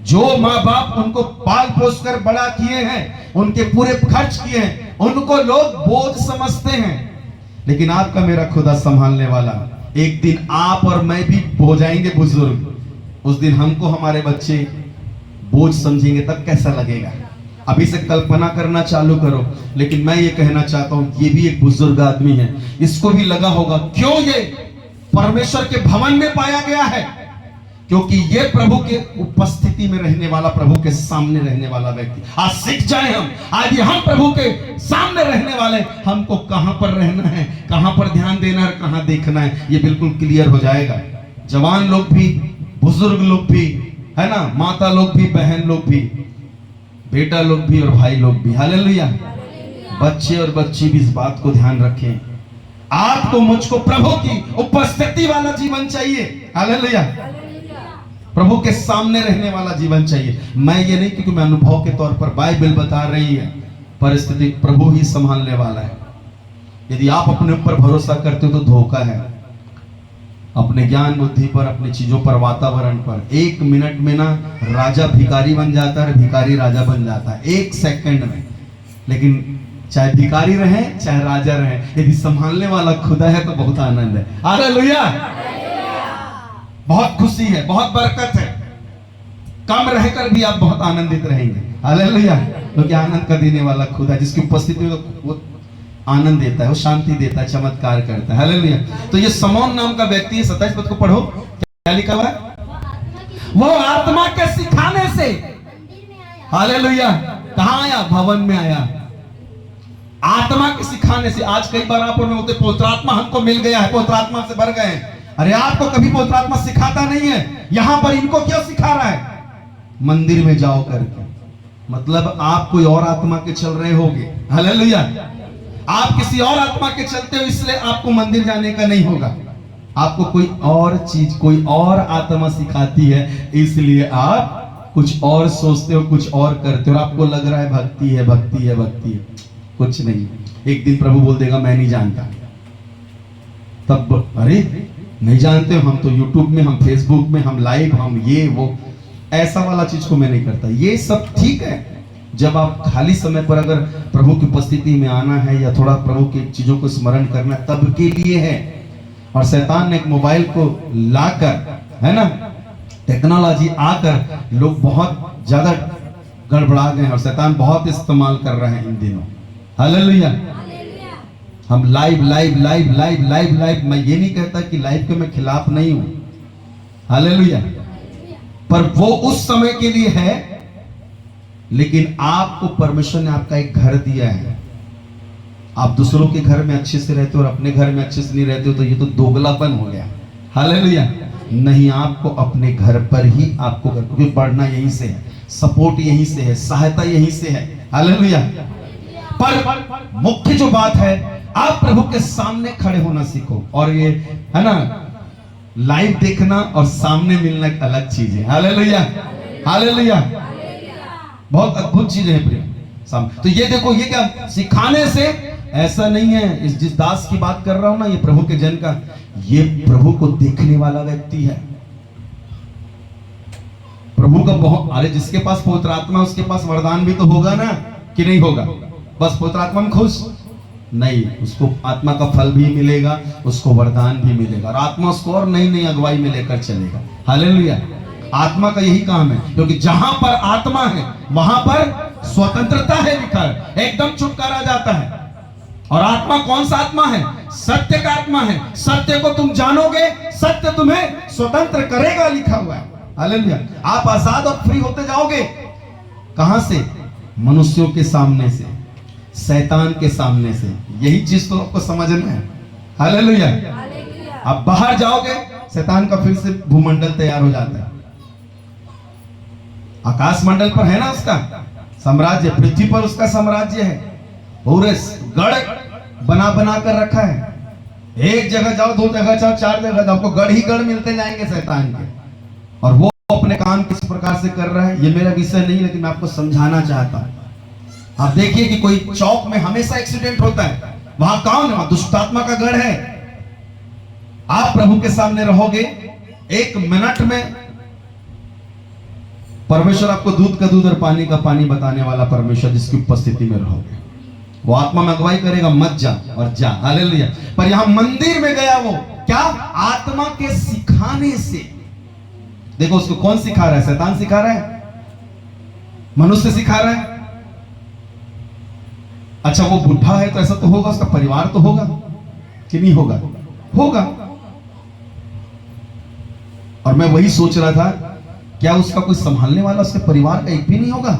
जो माँ बाप उनको पाल पोस कर बड़ा किए हैं, उनके पूरे खर्च किए हैं, उनको लोग बोझ समझते हैं। लेकिन आपका मेरा खुदा संभालने वाला, एक दिन आप और मैं भी हो जाएंगे बुजुर्ग। उस दिन हमको हमारे बच्चे बोझ समझेंगे, तब कैसा लगेगा? अभी से कल्पना करना चालू करो। लेकिन मैं ये कहना चाहता हूं, ये भी एक बुजुर्ग आदमी है, इसको भी लगा होगा क्यों ये परमेश्वर के भवन में पाया गया है, क्योंकि ये प्रभु के उपस्थिति में रहने वाला, प्रभु के सामने रहने वाला व्यक्ति। आज सीख जाए हम, आज हम प्रभु के सामने रहने वाले, हमको कहां पर रहना है, कहां पर ध्यान देना है, कहां देखना है, ये बिल्कुल क्लियर हो जाएगा। जवान लोग भी, बुजुर्ग लोग भी, है ना, माता लोग भी, बहन लोग भी, बेटा लोग भी और भाई लोग भी। हालेलुया। बच्चे और बच्ची भी इस बात को ध्यान रखें, आपको मुझको प्रभु की उपस्थिति वाला जीवन चाहिए। हालेलुया। प्रभु के सामने रहने वाला जीवन चाहिए। मैं ये नहीं क्योंकि मैं अनुभव के तौर पर, बाइबल बता रही है परिस्थिति प्रभु ही संभालने वाला है। यदि आप अपने ऊपर भरोसा करते हो तो धोखा है। अपने ज्ञान बुद्धि पर, अपनी चीजों पर, वातावरण पर, 1 मिनट में ना राजा भिखारी बन जाता है, भिखारी राजा बन जाता है 1 सेकंड में। लेकिन चाहे भिखारी रहे चाहे राजा रहे, यदि संभालने वाला खुदा है तो बहुत आनंद है। हालेलुया, बहुत खुशी है, बहुत बरकत है। कम रहकर भी आप बहुत आनंदित रहेंगे। हालेलुया, क्योंकि आनंद का देने वाला खुदा, जिसकी उपस्थिति में वो आनंद देता है, वो शांति देता है, चमत्कार करता है। हालेलुया। तो ये समौन नाम का व्यक्ति है, 27 पद को पढ़ो, क्या लिखा हुआ है? वो आत्मा के सिखाने से मंदिर में आया। हालेलुया, कहां आया? भवन में आया। आत्मा के सिखाने से। आज कई बार आप में होते, पवित्र आत्मा हमको मिल गया है, पवित्र आत्मा से भर गए हैं। अरे आपको कभी पवित्र आत्मा सिखाता नहीं है, यहां पर इनको क्यों सिखा रहा है? मंदिर में जाओ करके, मतलब आप कोई और आत्मा के चल रहे होगे। हालेलुया, आप किसी और आत्मा के चलते हो, इसलिए आपको मंदिर जाने का नहीं होगा। आपको कोई और चीज, कोई और आत्मा सिखाती है, इसलिए आप कुछ और सोचते हो, कुछ और करते हो, और आपको लग रहा है भक्ति है, भक्ति है, भक्ति है। कुछ नहीं। एक दिन प्रभु बोल देगा मैं नहीं जानता, तब अरे नहीं जानते हो, हम तो यूट्यूब में, हम फेसबुक में, हम लाइव, हम ये वो, ऐसा वाला चीज को मैं नहीं करता। ये सब ठीक है, जब आप खाली समय पर अगर प्रभु की उपस्थिति में आना है या थोड़ा प्रभु की चीजों को स्मरण करना, तब के लिए है। और शैतान ने एक मोबाइल को लाकर, है ना, टेक्नोलॉजी आकर लोग बहुत ज्यादा गड़बड़ा गए हैं, और शैतान बहुत इस्तेमाल कर रहे हैं इन दिनों। हालेलुया, हम live live live live live live, मैं ये नहीं कहता कि लाइव के मैं खिलाफ नहीं हूं। हालेलुया, पर वो उस समय के लिए है, लेकिन आपको परमेश्वर ने आपका एक घर दिया है। आप दूसरों के घर में अच्छे से रहते हो और अपने घर में अच्छे से नहीं रहते हो, तो ये तो दोगलापन हो गया। हालेलुया, नहीं, आपको अपने घर पर ही आपको, क्योंकि बढ़ना यहीं से है, सपोर्ट यहीं से है, सहायता यहीं से है। हालेलुया, पर मुख्य जो बात है, आप प्रभु के सामने खड़े होना सीखो। और ये है ना, लाइव देखना और सामने मिलना एक अलग चीज है। हालेलुया, हालेलुया, बहुत अद्भुत चीज है प्रिय। तो ये देखो, ये क्या सिखाने से, ऐसा नहीं है। इस जिस दास की बात कर रहा हूं ना, ये प्रभु के जन का, ये प्रभु को देखने वाला व्यक्ति है। प्रभु का बहुत, अरे जिसके पास पवित्र आत्मा, उसके पास वरदान भी तो होगा ना, कि नहीं होगा? बस पवित्र आत्मा में खुश नहीं, उसको आत्मा का फल भी मिलेगा, उसको वरदान भी मिलेगा, और आत्मा उसको और नई नई अगुवाई में लेकर चलेगा। हालेलुया, आत्मा का यही काम है, क्योंकि जहां पर आत्मा है वहां पर स्वतंत्रता है, लिखा है, एकदम छुटकारा जाता है। और आत्मा कौन सा आत्मा है? सत्य का आत्मा है। सत्य को तुम जानोगे, सत्य तुम्हें स्वतंत्र करेगा, लिखा हुआ है। हालेलुया, आप आजाद और फ्री होते जाओगे। कहां से? मनुष्यों के सामने से, शैतान के सामने से। यही चीज तो आपको समझना है। हालेलुया, आप बाहर जाओगे, शैतान का फिर से भूमंडल तैयार हो जाता है। आकाश मंडल पर है ना उसका साम्राज्य, पृथ्वी पर उसका साम्राज्य है, पूरे गढ़ बना बना कर रखा है। एक जगह जाओ, 2 जगह जाओ, 4 जगह जाओ, आपको गढ़ ही गढ़ मिलते जाएंगे शैतान के। और वो अपने काम किस प्रकार से कर रहा है, ये मेरा विषय नहीं, लेकिन मैं आपको समझाना चाहता हूं। आप देखिए कि कोई चौक में हमेशा एक्सीडेंट होता है, वहां कौन है? वहां दुष्टात्मा का गढ़ है। आप प्रभु के सामने रहोगे, 1 मिनट में परमेश्वर आपको दूध का दूध और पानी का पानी बताने वाला परमेश्वर, जिसकी उपस्थिति में रहोगे, वो आत्मा में अगुवाई करेगा, मत जा और जा। हालेलुया, पर यहां मंदिर में गया वो क्या? आत्मा के सिखाने से। देखो, उसको कौन सिखा रहा है? शैतान सिखा रहा है, मनुष्य सिखा रहा है। अच्छा, वो बुढ़ा है तो ऐसा तो होगा, उसका परिवार तो होगा कि नहीं होगा? होगा। और मैं वही सोच रहा था, क्या उसका कोई संभालने वाला उसके परिवार का एक भी नहीं होगा?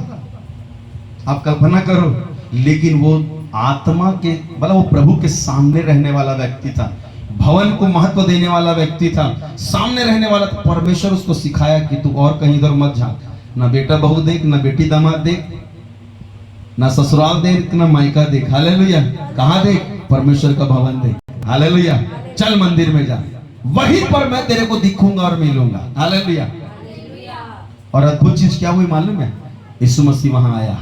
आप कल्पना करो। लेकिन वो आत्मा के, मतलब वो प्रभु के सामने रहने वाला व्यक्ति था, भवन को महत्व देने वाला व्यक्ति था, सामने रहने वाला था। परमेश्वर उसको सिखाया कि तू और कहीं इधर मत झांक, ना बेटा बहू देख, ना बेटी दामाद देख, ना ससुराल देख, ना मायका देख। हालेलुया, कहां देख? परमेश्वर का भवन देख। हालेलुया, चल मंदिर में जा, वहीं पर मैं तेरे को दिखूंगा और मिलूंगा। हालेलुया, और अद्भुत चीज क्या हुई मालूम है? यीशु मसीह वहां आया।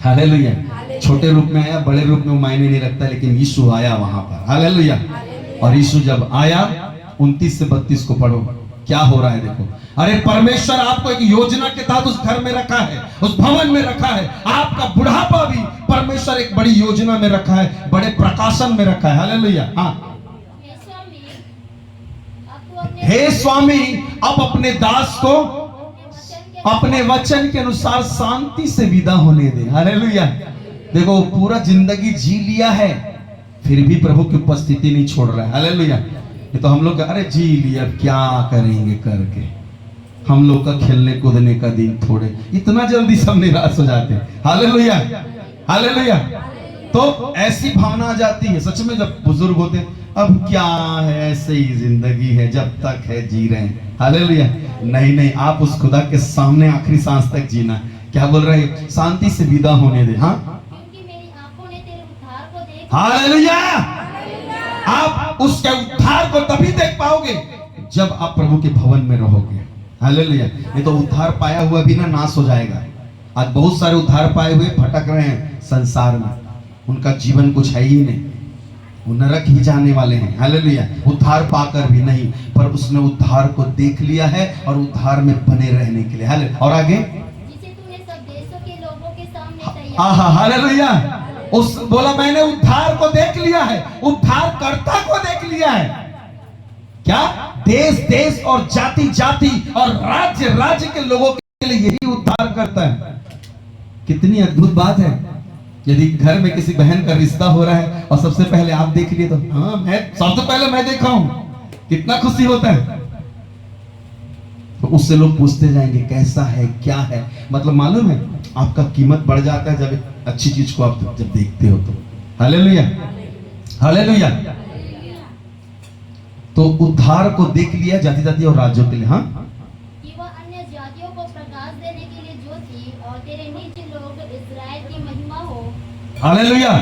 हालेलुया। छोटे रूप में आया, बड़े रूप में वो मायने नहीं रखता, लेकिन यीशु आया वहां पर। हालेलुया। और यीशु जब आया, 29 से 32 को पढ़ो, क्या हो रहा है देखो। अरे परमेश्वर आपको एक योजना के तहत उस घर में रखा है, उस भवन में रखा है। आपका बुढ़ापा भी परमेश्वर एक बड़ी योजना में रखा है, बड़े प्रकाशन में रखा है। हालेलुया। हाँ, हे स्वामी अब अपने दास को अपने वचन के अनुसार शांति से विदा होने दे। हालेलुया। देखो पूरा जिंदगी जी लिया है, फिर भी प्रभु की उपस्थिति नहीं छोड़ रहा है। हालेलुया। ये तो हम लोग अरे जी लिया, अब क्या करेंगे करके, हम लोग का खेलने कूदने का दिन थोड़े, इतना जल्दी सब निराश हो जाते हैं। हालेलुया। हालेलुया। तो ऐसी भावना आ जाती है सच में जब बुजुर्ग होते हैं, अब क्या है, ऐसे ही जिंदगी है, जब तक है जी रहे हैं। हालेलुया। नहीं नहीं, आप उस खुदा के सामने आखिरी सांस तक जीना। क्या बोल रहे हैं? शांति से विदा होने दे। हाँ, क्योंकि मेरी आंखों ने तेरे उद्धार को देखा। हालेलुया। आप उसके उद्धार को तभी देख पाओगे जब आप प्रभु के भवन में रहोगे। हालेलुया। नहीं तो उद्धार पाया हुआ भी ना नाश हो जाएगा। आज बहुत सारे उद्धार पाए हुए भटक रहे हैं संसार में, उनका जीवन कुछ है ही नहीं, वो नरक ही जाने वाले हैं। हालेलुया। उद्धार पाकर भी नहीं, पर उसने उद्धार को देख लिया है और उद्धार में बने रहने के लिए। हालेलुया। और आगे, जिसे तूने सब देशों के लोगों के सामने तैयार। आहा, हालेलुया। उस बोला मैंने उद्धार को देख लिया है, उद्धारकर्ता को देख लिया है। क्या? देश देश और जाति जाति और राज्य राज्य के लोगों के लिए यही उद्धार करता है। कितनी अद्भुत बात है। यदि घर में किसी बहन का रिश्ता हो रहा है और सबसे पहले आप देख लिए तो हाँ, मैं सबसे पहले मैं देखा हूं, कितना खुशी होता है। तो उससे लोग पूछते जाएंगे कैसा है, क्या है। मतलब मालूम है आपका कीमत बढ़ जाता है जब अच्छी चीज को आप जब देखते हो तो। हालेलुया। हालेलुया। तो उद्धार को देख लिया जाति जाति और राज्यों के लिए। हाँ, कि वह अन्य जातियों को प्रकाश देने के लिए ज्योति और तेरे नीच लोग इस्राएल की महिमा हो। हालेलुया।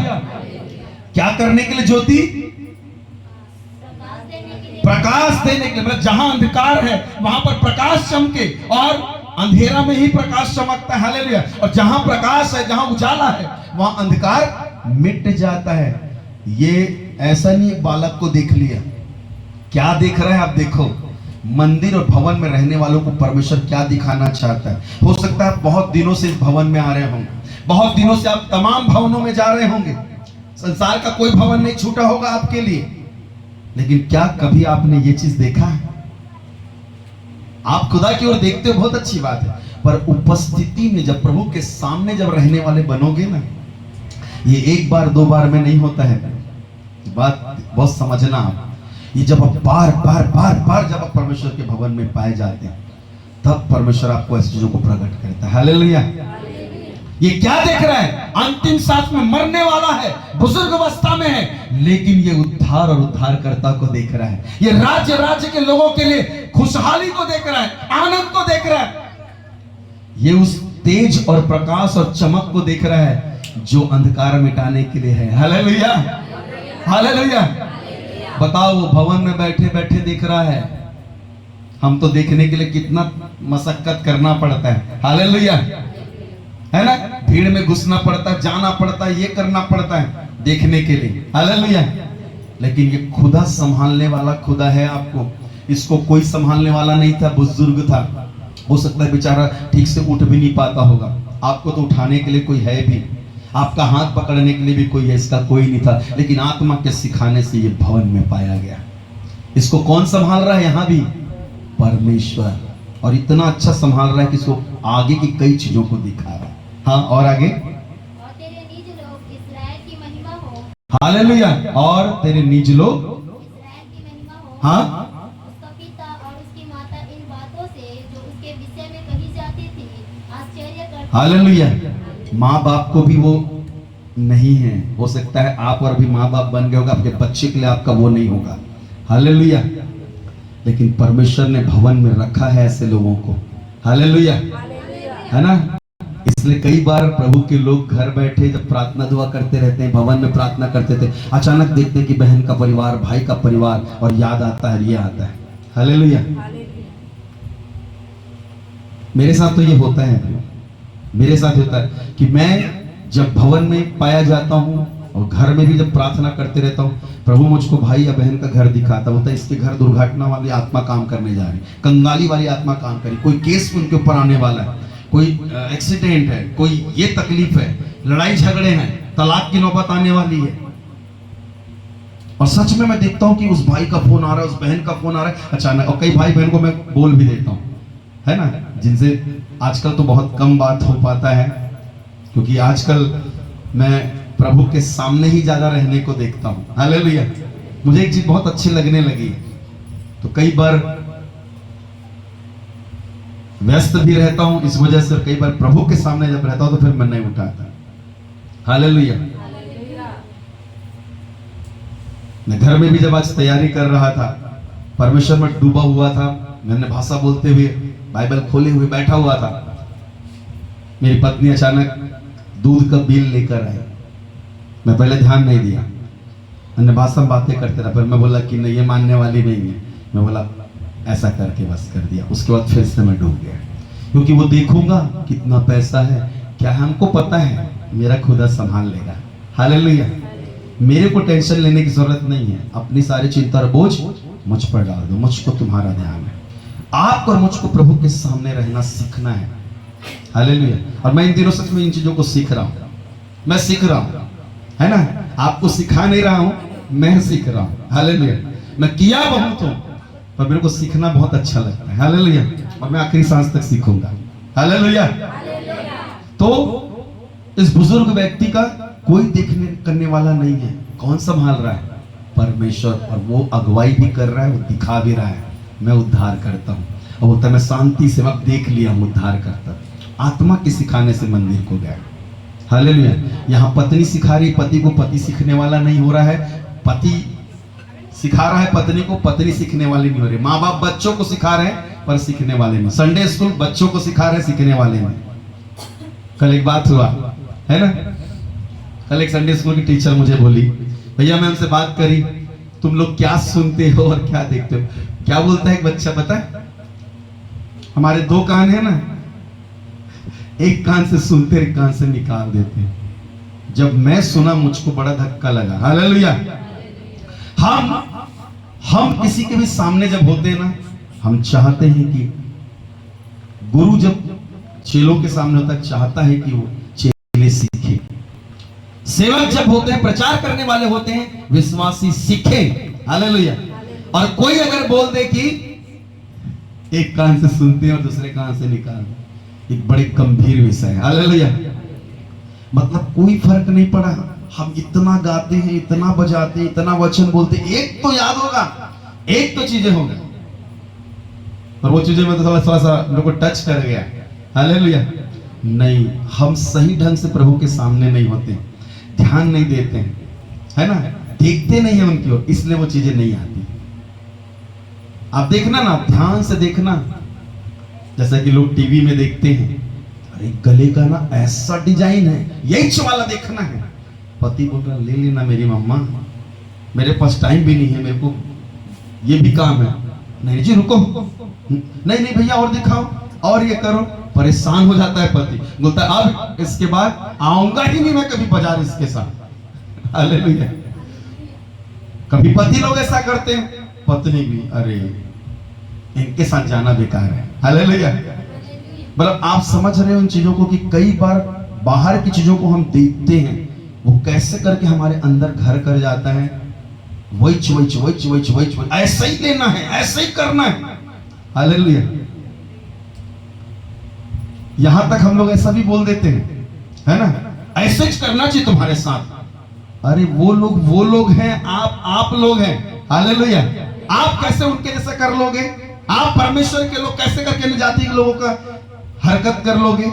क्या करने के लिए ज्योति? प्रकाश देने के लिए। प्रकाश देने के लिए, मतलब जहां अंधकार है वहां पर प्रकाश चमके, और अंधेरा में ही प्रकाश चमकता है। हालेलुया। और जहां प्रकाश है, जहां उजाला है, वहां अंधकार मिट जाता है। ये ऐसा नहीं एक बालक को देख लिया। क्या देख रहा है आप? देखो मंदिर और भवन में रहने वालों को परमेश्वर क्या दिखाना चाहता है। हो सकता है बहुत दिनों से इस भवन में आ रहे होंगे, बहुत दिनों से आप तमाम भवनों में जा रहे होंगे, संसार का कोई भवन नहीं छूटा होगा आपके लिए, लेकिन क्या कभी आपने ये चीज देखा है? आप खुदा की ओर देखते हो, बहुत अच्छी बात है, पर उपस्थिति में जब प्रभु के सामने जब रहने वाले बनोगे ना, ये एक बार दो बार में नहीं होता है। बात बहुत समझना आप। ये जब आप बार बार बार बार जब आप परमेश्वर के भवन में पाए जाते हैं, तब परमेश्वर आपको ऐसी चीजों को प्रकट करता है। हालेलुया। ये क्या देख रहा है? अंतिम सांस में मरने वाला है, बुजुर्ग अवस्था में है, लेकिन ये उद्धार और उद्धारकर्ता को देख रहा है। ये राज्य राज्य के लोगों के लिए खुशहाली को देख रहा है, आनंद को देख रहा है। ये उस तेज और प्रकाश और चमक को देख रहा है जो अंधकार मिटाने के लिए है। हालेलुया। हालेलुया। बताओ, वो भवन में बैठे बैठे देख रहा है। हम तो देखने के लिए कितना मशक्कत करना पड़ता है। हालेलुया। है ना? भीड़ में घुसना पड़ता है, जाना पड़ता है, ये करना पड़ता है देखने के लिए। हालेलुया। लेकिन ये खुदा संभालने वाला खुदा है आपको। इसको कोई संभालने वाला नहीं था, बुजुर्ग था। हो सकता है बेचारा ठीक से उठ भी नहीं पाता होगा, आपको तो उठाने के लिए कोई है भी, आपका हाथ पकड़ने के लिए भी कोई है, इसका कोई नहीं था, लेकिन आत्मा के सिखाने से ये भवन में पाया गया। इसको कौन संभाल रहा है? यहाँ भी परमेश्वर। और इतना अच्छा संभाल रहा है कि इसको आगे की कई चीजों को दिखा रहा है। हाँ, और आगे, और तेरे निज लोग इस्राएल की महिमा हो। हालेलुया। और तेरे निज लोग इस्राएल की महिमा हो। हाँ, उसका पिता और उसकी माता इन बातों से जो उसके विषय में कही जाती थी आश्चर्य करते। हालेलुया। माँ बाप को भी वो नहीं है। हो सकता है आप और भी माँ बाप बन गए होगा, आपके बच्चे के लिए आपका वो नहीं होगा। हालेलुया। लेकिन परमेश्वर ने भवन में रखा है ऐसे लोगों को। हालेलुया। है ना? इसलिए कई बार प्रभु के लोग घर बैठे जब प्रार्थना दुआ करते रहते हैं, भवन में प्रार्थना करते थे, अचानक देखते हैं कि बहन का परिवार, भाई का परिवार, और याद आता है, ये आता है। हालेलुया। मेरे साथ तो ये होता है, मेरे साथ होता है कि मैं जब भवन में पाया जाता हूँ और घर में भी जब प्रार्थना करते रहता हूँ, प्रभु मुझको भाई या बहन का घर दिखाता, होता है इसके घर दुर्घटना वाली आत्मा काम करने जा रही, कंगाली वाली आत्मा काम करी, कोई केस उनके ऊपर आने वाला है, कोई एक्सीडेंट है, कोई ये तकलीफ है, लड़ाई झगड़े हैं, तलाक की नौबत आने वाली है। और सच में मैं देखता हूँ कि उस भाई का फोन आ रहा है, उस बहन का फोन आ रहा है अचानक, और कई भाई बहन को मैं बोल भी देता हूँ, है ना, जिनसे आजकल तो बहुत कम बात हो पाता है, क्योंकि आजकल मैं प्रभु के सामने ही ज्यादा रहने को देखता हूँ। हालेलुया। मुझे एक चीज बहुत अच्छी लगने लगी, तो कई बार व्यस्त भी रहता हूँ इस वजह से, कई बार प्रभु के सामने जब रहता हूँ तो फिर मन नहीं उठाता। हालेलुया। मैं घर में भी जब आज तैयारी कर रहा था, परमेश्वर में डूबा हुआ था, मैंने भाषा बोलते हुए बाइबल खोले हुए बैठा हुआ था, मेरी पत्नी अचानक दूध का बिल लेकर आई। मैं पहले ध्यान नहीं दिया, मैंने भाषा में बातें करते रहा, फिर मैं बोला कि नहीं ये मानने वाली नहीं है, मैं बोला ऐसा करके बस कर दिया। उसके बाद फिर से मैं डूब गया, क्योंकि वो देखूंगा कितना पैसा है, क्या है हमको पता है, मेरा खुदा संभाल लेगा। हालेलुया। मेरे को टेंशन लेने की जरूरत नहीं है, अपनी सारी चिंता और बोझ मुझ पर डाल दो, मुझको तुम्हारा ध्यान है। आपको और मुझको प्रभु के सामने रहना सीखना है। हालेलुया। और मैं इन दिनों सच में इन चीजों को सीख रहा हूँ, मैं सीख रहा हूँ, है ना, आपको सिखा नहीं रहा हूँ, मैं सीख रहा हूँ। हालेलुया। मैं किया बहुत हूँ पर मेरे को सीखना बहुत अच्छा लगता है। हालेलुया। और मैं आखिरी सांस तक सीखूंगा। हालेलुया। तो इस बुजुर्ग व्यक्ति का कोई देखने करने वाला नहीं है, कौन संभाल रहा है? परमेश्वर। और वो अगुवाई भी कर रहा है, वो दिखा भी रहा है, मैं उद्धार करता हूँ। और बोलता मैं शांति से वक्त देख लिया हूँ, उद्धार करता। आत्मा के सिखाने से मंदिर को गया। हालेलुया। यहाँ पत्नी सिखा रही, पति को पति सीखने वाला नहीं हो रहा है, पति सिखा रहा है पत्नी को, पत्नी सीखने वाली नहीं हो रही। माँ बाप बच्चों को सिखा रहे हैं पर सीखने वाले नहीं। संडे स्कूल बच्चों को सिखा रहे, सीखने वाले नहीं। कल एक बात हुआ है ना, कल एक संडे स्कूल की टीचर मुझे बोली, भैया मैं उनसे बात करी, तुम लोग क्या सुनते हो और क्या देखते हो? क्या बोलता है एक बच्चा, पता है, हमारे दो कान है ना, एक कान से सुनते एक कान से निकाल देते हैं। जब मैं सुना मुझको बड़ा धक्का लगा। हालेलुया। हम किसी के भी सामने जब होते हैं ना, हम चाहते हैं कि गुरु जब चेलों के सामने होता है, चाहता है कि वो चेले सीखे। सेवक जब होते हैं, प्रचार करने वाले होते हैं, विश्वासी सीखे। हालेलुया। और कोई अगर बोल दे कि एक कान से सुनते हैं और दूसरे कान से निकाल, एक बड़े गंभीर विषय है। हालेलुया। मतलब कोई फर्क नहीं पड़ा, हम इतना गाते हैं, इतना बजाते हैं, इतना वचन बोलते हैं, एक तो याद होगा, एक तो चीजें होंगी, और वो चीजें में तो थोड़ा सा मेरे को टच कर गया। हालेलुया। नहीं, हम सही ढंग से प्रभु के सामने नहीं होते, ध्यान नहीं देते हैं, है ना, देखते नहीं है उनकी ओर, इसलिए वो चीजें नहीं आती। आप देखना ना, ध्यान से देखना, जैसा कि लोग टीवी में देखते हैं, अरे गले का ना ऐसा डिजाइन है, यही वाला देखना है। पति बोल रहा ले लेना मेरी मम्मा, मेरे पास टाइम भी नहीं है, मेरे को ये भी काम है। नहीं जी रुको, नहीं नहीं भैया और दिखाओ और ये करो। परेशान हो जाता है पति, बोलता है अब इसके बाद आऊंगा ही नहीं मैं कभी बाजार इसके साथ। हालेलुया। कभी पति लोग ऐसा करते हैं, पत्नी भी अरे इनके साथ जाना बेकार है। हालेलुया। मतलब आप समझ रहे हो उन चीजों को कि कई बार बाहर की चीजों को हम देखते हैं, वो कैसे करके हमारे अंदर घर कर जाता है। वही ऐसा ही लेना है, ऐसा ही करना है। हालेलुया। यहां तक हम लोग ऐसा भी बोल देते हैं, है ना, ऐसे ही करना चाहिए तुम्हारे साथ। अरे वो लोग हैं, आप लोग हैं। हालेलुया। आप कैसे उनके जैसा कर लोगे? आप परमेश्वर के लोग कैसे करके अन्य जाति के लोगों का हरकत कर लोगे,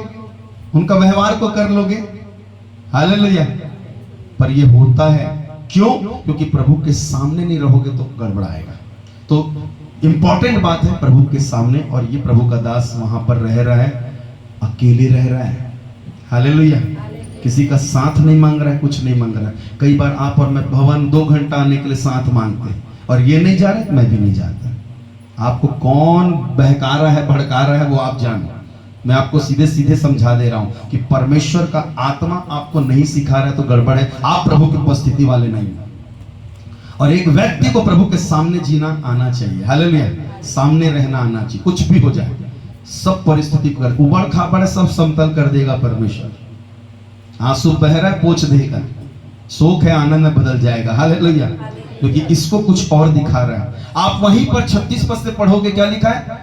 उनका व्यवहार को कर लोगे? हालेलुया। पर ये होता है क्यों? क्योंकि प्रभु के सामने नहीं रहोगे तो गड़बड़ाएगा। तो इंपॉर्टेंट बात है प्रभु के सामने, और ये प्रभु का दास वहां पर रह रहा है, अकेले रह रहा है। हालेलुया। किसी का साथ नहीं मांग रहा है, कुछ नहीं मांग रहा है। कई बार आप और मैं भवन 2 घंटा आने के लिए साथ मांगते हैं, और ये नहीं जा रहा, मैं भी नहीं जाता। आपको कौन बहका रहा है, भड़का रहा है, वो आप जानो। मैं आपको सीधे सीधे समझा दे रहा हूं कि परमेश्वर का आत्मा आपको नहीं सिखा रहा है तो गड़बड़ है, आप प्रभु की उपस्थिति वाले नहीं हैं। और एक व्यक्ति को प्रभु के सामने जीना आना चाहिए, हालेलुया, सामने रहना आना चाहिए। कुछ भी हो जाए, सब परिस्थिति कर उबड़ खाबड़ सब समतल कर देगा परमेश्वर। आंसू बह रहा है, पोंछ देगा, शोक है आनंद में बदल जाएगा, हालेलुया, क्योंकि इसको कुछ और दिखा रहा है। आप वहीं पर 36 पद से पढ़ोगे, क्या लिखा है?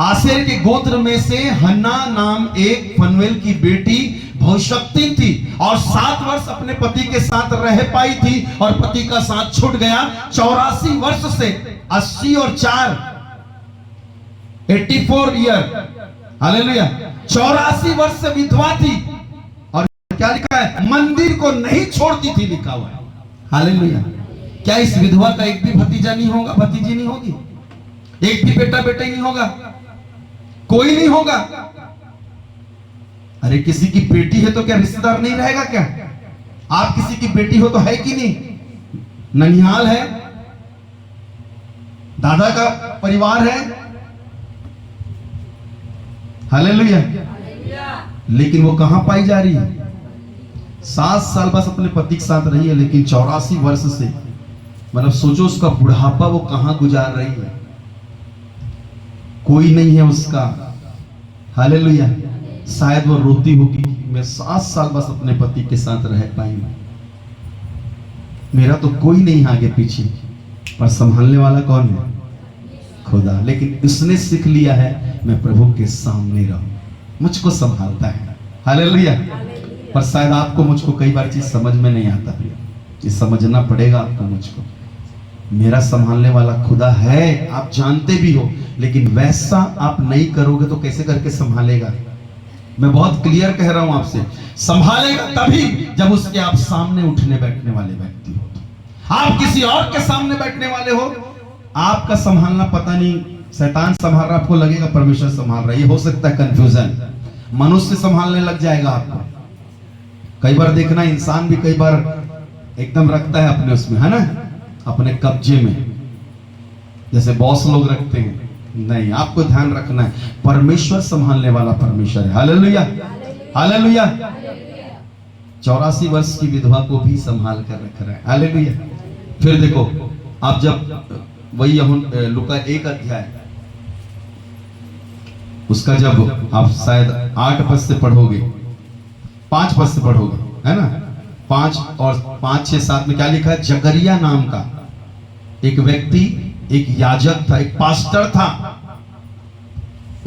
आसेर के गोत्र में से हन्ना नाम एक फनवेल की बेटी भविष्यवक्ता थी और 7 वर्ष अपने पति के साथ रह पाई थी और पति का साथ छूट गया। 84 वर्ष से 80 और 4 84 ईयर, हालेलुया, 84 वर्ष से विधवा थी और क्या लिखा है? मंदिर को नहीं छोड़ती थी, लिखा हुआ है, हालेलुया। क्या इस विधवा का एक भी भतीजा नहीं होगा, भतीजी नहीं होगी, एक भी बेटा बेटा नहीं होगा, कोई नहीं होगा? अरे किसी की बेटी है तो क्या रिश्तेदार नहीं रहेगा क्या? आप किसी की बेटी हो तो है कि नहीं? ननिहाल है, दादा का परिवार है, हालेलुया। लेकिन वो कहां पाई जा रही है? 7 साल बस अपने पति के साथ रही है, लेकिन 84 वर्ष से, मतलब सोचो उसका बुढ़ापा वो कहां गुजार रही है, कोई नहीं है उसका, हालेलुया। शायद वो रोती होगी, मैं 7 साल बस अपने पति के साथ रह पाई, मेरा तो कोई नहीं आगे पीछे, पर संभालने वाला कौन है? खुदा। लेकिन उसने सीख लिया है मैं प्रभु के सामने रहूं, मुझको संभालता है, हालेलुया। पर शायद आपको मुझको कई बार चीज समझ में नहीं आता, ये समझना पड़ेगा आपको मुझको। मेरा संभालने वाला खुदा है, आप जानते भी हो, लेकिन वैसा आप नहीं करोगे तो कैसे करके संभालेगा? मैं बहुत क्लियर कह रहा हूं आपसे, संभालेगा तभी जब उसके आप सामने उठने बैठने वाले व्यक्ति हो। आप किसी और के सामने बैठने वाले हो, आपका संभालना पता नहीं, शैतान संभाल रहा, आपको लगेगा परमेश्वर संभाल रहा है, ये हो सकता है कंफ्यूजन, मनुष्य संभालने लग जाएगा आपको। कई बार देखना, इंसान भी कई बार एकदम रखता है अपने उसमें, है ना, अपने कब्जे में, जैसे बॉस लोग रखते हैं। नहीं, आपको ध्यान रखना है, परमेश्वर संभालने वाला परमेश्वर है, हालेलुया, हालेलुया। 84 वर्ष की विधवा को भी संभाल कर रख रहा है, हालेलुया। फिर देखो, आप जब वही लुका 1 अध्याय, उसका जब आप शायद 8 पद से पढ़ोगे, 5 पद से पढ़ोगे, है ना, 5 और 5, 6, 7 में क्या लिखा है? जकरिया नाम का एक व्यक्ति, एक याजक था, एक पास्टर था।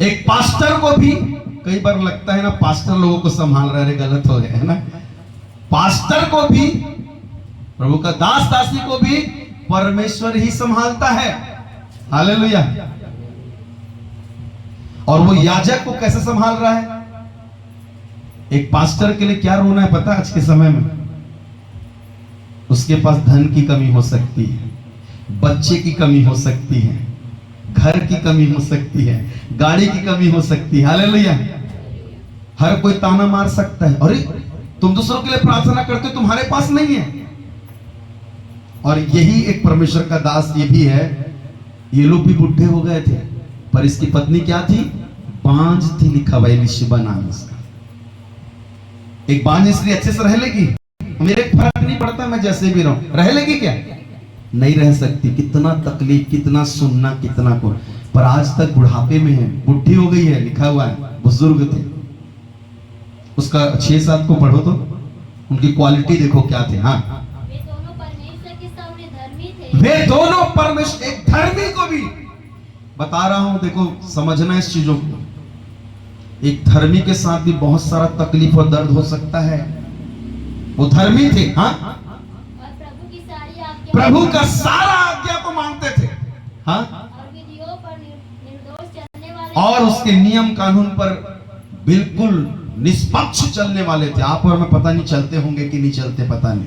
एक पास्टर को भी कई बार लगता है ना, पास्टर लोगों को संभाल रहे हैं, गलत हो गया है ना। पास्टर को भी, प्रभु का दास दासी को भी परमेश्वर ही संभालता है, हालेलुया। और वो याजक को कैसे संभाल रहा है? एक पास्टर के लिए क्या रोना है पता? आज के समय में उसके पास धन की कमी हो सकती है, बच्चे की कमी हो सकती है, घर की कमी हो सकती है, गाड़ी की कमी हो सकती है, हालेलुया। हर कोई ताना मार सकता है, अरे तुम दूसरों के लिए प्रार्थना करते हो, तुम्हारे पास नहीं है। और यही एक परमेश्वर का दास ये भी है, ये लोग भी बुढ़े हो गए थे, पर इसकी पत्नी क्या थी? बांझ थी, लिखा हुआ एलिशबा नाम उसका। एक बांझ स्त्री अच्छे से रह लेगी? मेरे फर्क नहीं पड़ता, मैं जैसे भी रहूं, रह लेगी क्या? नहीं रह सकती। कितना तकलीफ, कितना सुनना, कितना को, पर आज तक बुढ़ापे में है, बुढ़ी हो गई है, लिखा हुआ है, बुजुर्ग थे। उसका 6-7 को पढ़ो तो उनकी क्वालिटी देखो क्या थे। हाँ, वे दोनों परमेश्वर के सामने धर्मी थे। वे दोनों परमेश्वर, एक धर्मी को भी बता रहा हूं, देखो समझना इस चीजों को। एक धर्मी के साथ भी बहुत सारा तकलीफ और दर्द हो सकता है। वो धर्मी थे, हाँ, और प्रभु का सारा आज्ञा को मानते थे, हाँ, और विधियों पर निर्दोष चलने वाले, और उसके नियम कानून पर बिल्कुल निष्पक्ष चलने वाले थे। आप और मैं पता नहीं चलते होंगे कि नहीं चलते, पता नहीं,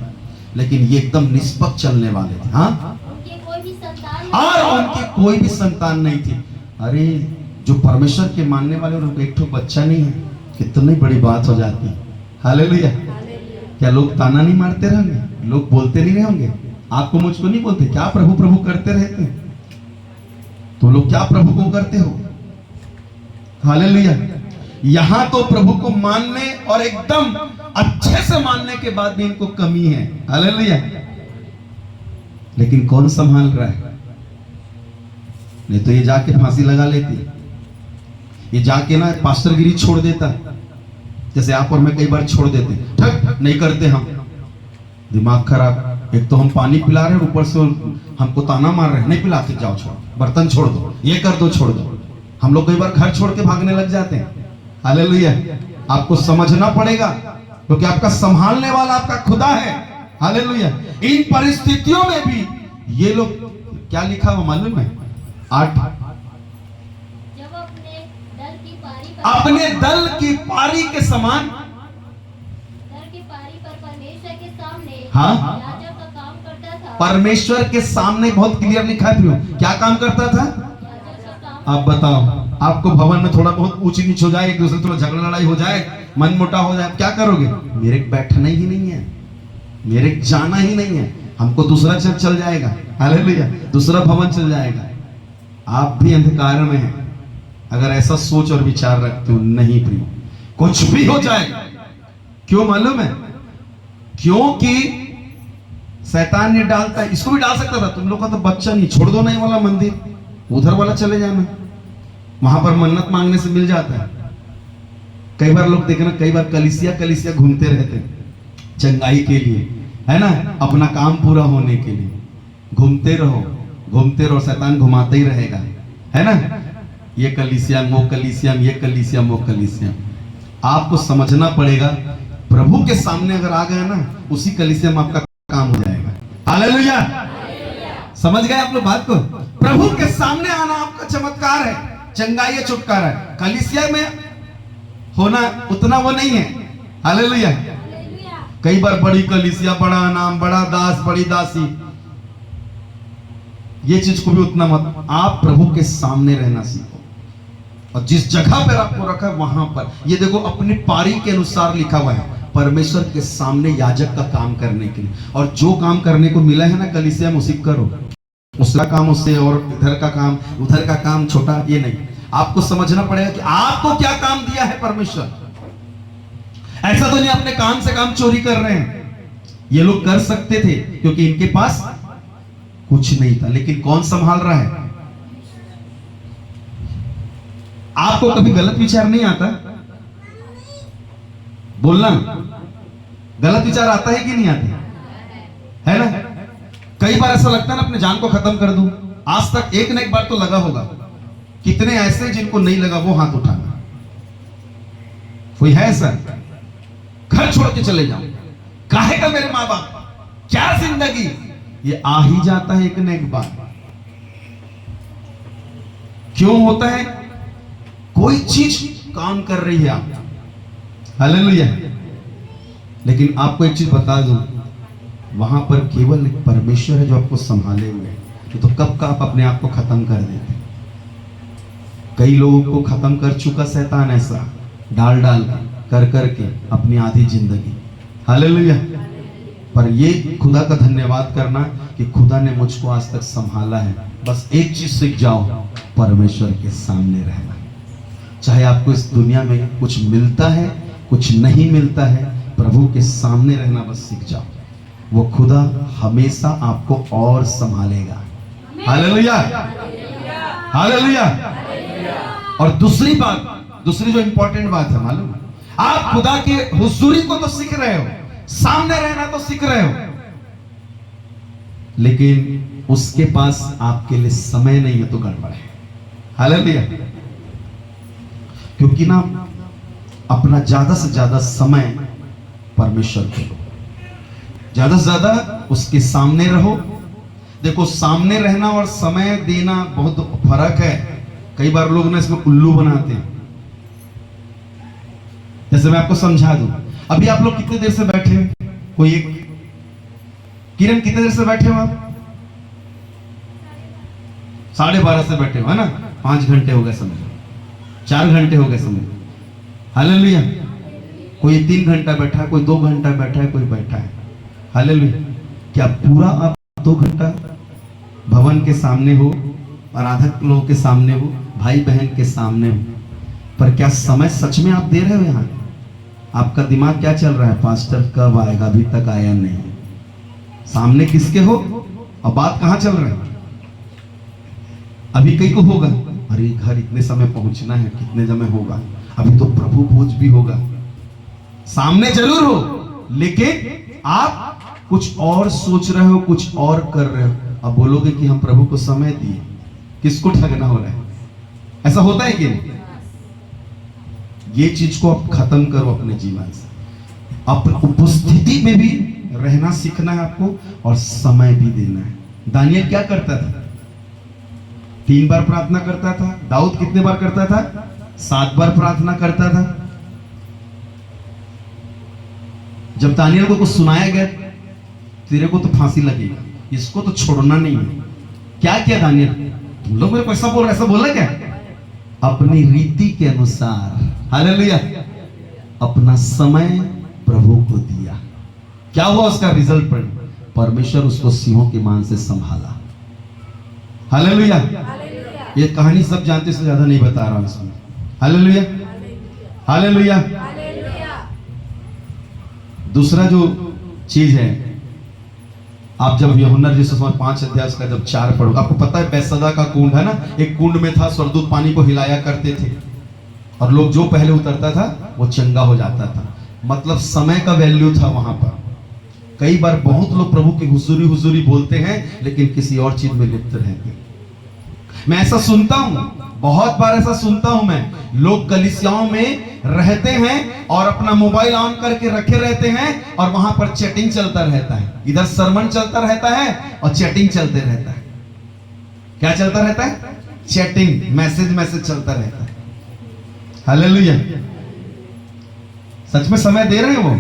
लेकिन ये एकदम निष्पक्ष चलने वाले थे, हाँ, उनके कोई भी संतान और उनकी कोई भी संतान नहीं थी। अरे जो परमेश्वर के मानने वाले, उनको एक ठो बच्चा नहीं है, कितनी बड़ी बात हो जाती है, हालेलुया। क्या लोग ताना नहीं मारते रहेंगे? लोग बोलते नहीं रहेंगे? आपको मुझको नहीं बोलते क्या प्रभु प्रभु करते रहते? तो लोग क्या प्रभु को करते हो? हालेलुया। यहां तो प्रभु को मानने और एकदम अच्छे से मानने के बाद भी इनको कमी है। हालेलुया। लेकिन कौन संभाल रहा है? नहीं तो ये जाके फांसी लगा लेती, ये जाके ना पास्टरगिरी छोड़ देता, जैसे आप और मैं कई बार छोड़ देते। ठक नहीं करते हम, दिमाग खराब। एक तो हम पानी पिला रहे हैं, ऊपर से हमको ताना मार रहे हैं, नहीं पिलाते, जाओ छोड़ो, बर्तन छोड़ दो, ये कर दो, छोड़ दो। हम लोग कई बार घर छोड़ के भागने लग जाते हैं। हालेलुया। आपको समझना पड़ेगा, क्योंकि आपका संभालने वाला आपका खुदा है। हालेलुया। इन परिस्थितियों में भी ये लोग क्या लिखा हुआ मालूम है? 8, जब अपने दल की पारी के समान दल की पारी पर परमेश्वर के सामने हाँ याजक का काम करता था। परमेश्वर के सामने बहुत क्लियर लिखा है। क्या काम करता था? याजक का काम। आप बताओ, आपको भवन में थोड़ा बहुत ऊंच नीच हो जाए, एक दूसरे थोड़ा झगड़ा लड़ाई हो जाए, मन मोटा हो जाए, क्या करोगे? मेरे बैठना ही नहीं है, मेरे जाना ही नहीं है, हमको दूसरा चर्च चल जाएगा। हालेलुया। दूसरा भवन चल जाएगा। आप भी अंधकार में हैं अगर ऐसा सोच और विचार रखते हो। नहीं प्रियो, कुछ भी हो जाए। क्यों मालूम है? क्योंकि शैतान ने डालता है, इसको भी डाल सकता था। तुम लोग का तो बच्चा नहीं, छोड़ दो नहीं वाला मंदिर, उधर वाला चले जाना, वहां पर मन्नत मांगने से मिल जाता है। कई बार लोग देखना, कई बार कलीसिया घूमते रहते हैं चंगाई के लिए, है ना, अपना काम पूरा होने के लिए। घूमते रहो, शैतान घुमाता ही रहेगा, है ना। ये कलीसिया वो कलीसिया, ये कलीसिया वो कलीसिया। आपको समझना पड़ेगा, प्रभु के सामने अगर आ गया ना, उसी कलीसिया में आपका काम हो जाएगा। हालेलुया। समझ गए आप लोग बात को? प्रभु के सामने आना आपका चमत्कार है, चंगाई है, छुटकारा है। कलीसिया में होना उतना वो नहीं है। हालेलुया। कई बार बड़ी कलीसिया, बड़ा नाम, बड़ा दास, बड़ी दासी, ये चीज को भी उतना मत। आप प्रभु के सामने रहना सीखो, और जिस जगह पर आपको रखा है वहां पर, ये देखो अपनी पारी के अनुसार लिखा हुआ है, परमेश्वर के सामने याजक का काम करने के लिए। और जो काम करने को मिला है ना कलीसिया में, उसी करो। उसका काम उससे, और इधर का काम उधर का काम छोटा, ये नहीं। आपको समझना पड़ेगा कि आपको क्या काम दिया है परमेश्वर। ऐसा तो नहीं अपने काम से काम चोरी कर रहे हैं। ये लोग कर सकते थे क्योंकि इनके पास कुछ नहीं था, लेकिन कौन संभाल रहा है? आपको कभी गलत विचार नहीं आता? बोलना, गलत विचार आता है कि नहीं आता? है ना। कई बार ऐसा लगता है ना, अपने जान को खत्म कर दूं। आज तक एक न एक बार तो लगा होगा। कितने ऐसे जिनको नहीं लगा, वो हाथ उठाना। कोई है ऐसा? घर छोड़ के चले जाओ, काहे का मेरे माँ बाप, क्या जिंदगी, ये आ ही जाता है एक न एक बार। क्यों होता है? कोई चीज काम कर रही है आप। हालेलुया। लेकिन आपको एक चीज बता दूं, वहां पर केवल एक परमेश्वर है जो आपको संभाले हुए है। तो कब का आप अपने आप को खत्म कर देते। कई लोगों को खत्म कर चुका शैतान, ऐसा डाल कर करके अपनी आधी जिंदगी। हालेलुया। पर ये खुदा का धन्यवाद करना कि खुदा ने मुझको आज तक संभाला है। बस एक चीज सीख जाओ, परमेश्वर के सामने रहना। चाहे आपको इस दुनिया में कुछ मिलता है, कुछ नहीं मिलता है, प्रभु के सामने रहना बस सीख जाओ। वो खुदा हमेशा आपको और संभालेगा। हालेलुया। हालेलुया। और दूसरी जो इंपॉर्टेंट बात है मालूम है, आप खुदा के हुजूरी को तो सीख रहे हो, सामने रहना तो सीख रहे हो, लेकिन उसके पास आपके लिए समय नहीं है तो गड़बड़ है। हालेलुया। क्योंकि ना अपना ज्यादा से ज्यादा समय परमेश्वर को दो, ज्यादा से ज्यादा उसके सामने रहो। देखो, सामने रहना और समय देना बहुत फर्क है। कई बार लोग ना इसमें उल्लू बनाते हैं। जैसे मैं आपको समझा दूं, अभी आप लोग कितने देर से बैठे हो? कोई एक किरण, कितने देर से बैठे हो आप? 12:30 से बैठे हो, है ना। 5 घंटे हो गए समझो, 4 घंटे हो गए समझो। हालेलुया। कोई 3 घंटा बैठा है, कोई 2 घंटा बैठा है, कोई बैठा है। हालेलुया। क्या पूरा आप 2 घंटा भवन के सामने हो, आराधक लोगों के सामने हो, भाई बहन के सामने हो, पर क्या समय सच में आप दे रहे हो? यहाँ आपका दिमाग क्या चल रहा है? पास्टर कब आएगा, अभी तक आया नहीं। सामने किसके हो और बात कहां चल रहा है? अभी कहीं को होगा, अरे घर इतने समय पहुंचना है, कितने समय होगा, अभी तो प्रभु भोज भी होगा। सामने जरूर हो, लेकिन आप कुछ और सोच रहे हो, कुछ और कर रहे हो। अब बोलोगे कि हम प्रभु को समय दिए, किसको ठगना हो रहा है? ऐसा होता है कि नहीं? ये चीज को आप खत्म करो अपने जीवन से। अपनी उपस्थिति में भी रहना सीखना है आपको और समय भी देना है। दानियल क्या करता था? 3 बार प्रार्थना करता था। दाऊद कितने बार करता था? 7 बार प्रार्थना करता था। जब दानियल को कुछ सुनाया गया, तेरे को तो फांसी लगेगा, इसको तो छोड़ना नहीं है, क्या किया दानियल? तुम लोग मेरे को ऐसा बोला क्या? अपनी रीति के अनुसार, हालेलुया, अपना समय प्रभु को दिया। क्या हुआ उसका रिजल्ट? पर परमेश्वर उसको सिंहों के मान से संभाला। हालेलुया। ये कहानी सब जानते, इससे ज्यादा नहीं बता रहा हूं इसमें। Hallelujah, hallelujah. दूसरा जो चीज है, आप जब यूहन्ना जैसे 5 अध्याय का जब 4 पढ़ो, आपको पता है बैसदा का कुंड है ना, एक कुंड में था, स्वर्गदूत पानी को हिलाया करते थे और लोग जो पहले उतरता था वो चंगा हो जाता था। मतलब समय का वैल्यू था वहां पर। कई बार बहुत लोग प्रभु की हुजूरी हुजूरी बोलते हैं, लेकिन किसी और चीज में लिप्त रहते हैं। मैं ऐसा सुनता हूं, बहुत बार ऐसा सुनता हूं मैं, लोग कलीसियाओं में रहते हैं और अपना मोबाइल ऑन करके रखे रहते हैं और वहां पर चैटिंग चलता रहता है। इधर सरमन चलता रहता है और चैटिंग चलते रहता है। क्या चलता रहता है? चैटिंग, मैसेज चलता रहता है। हालेलुया। सच में समय दे रहे हैं वो?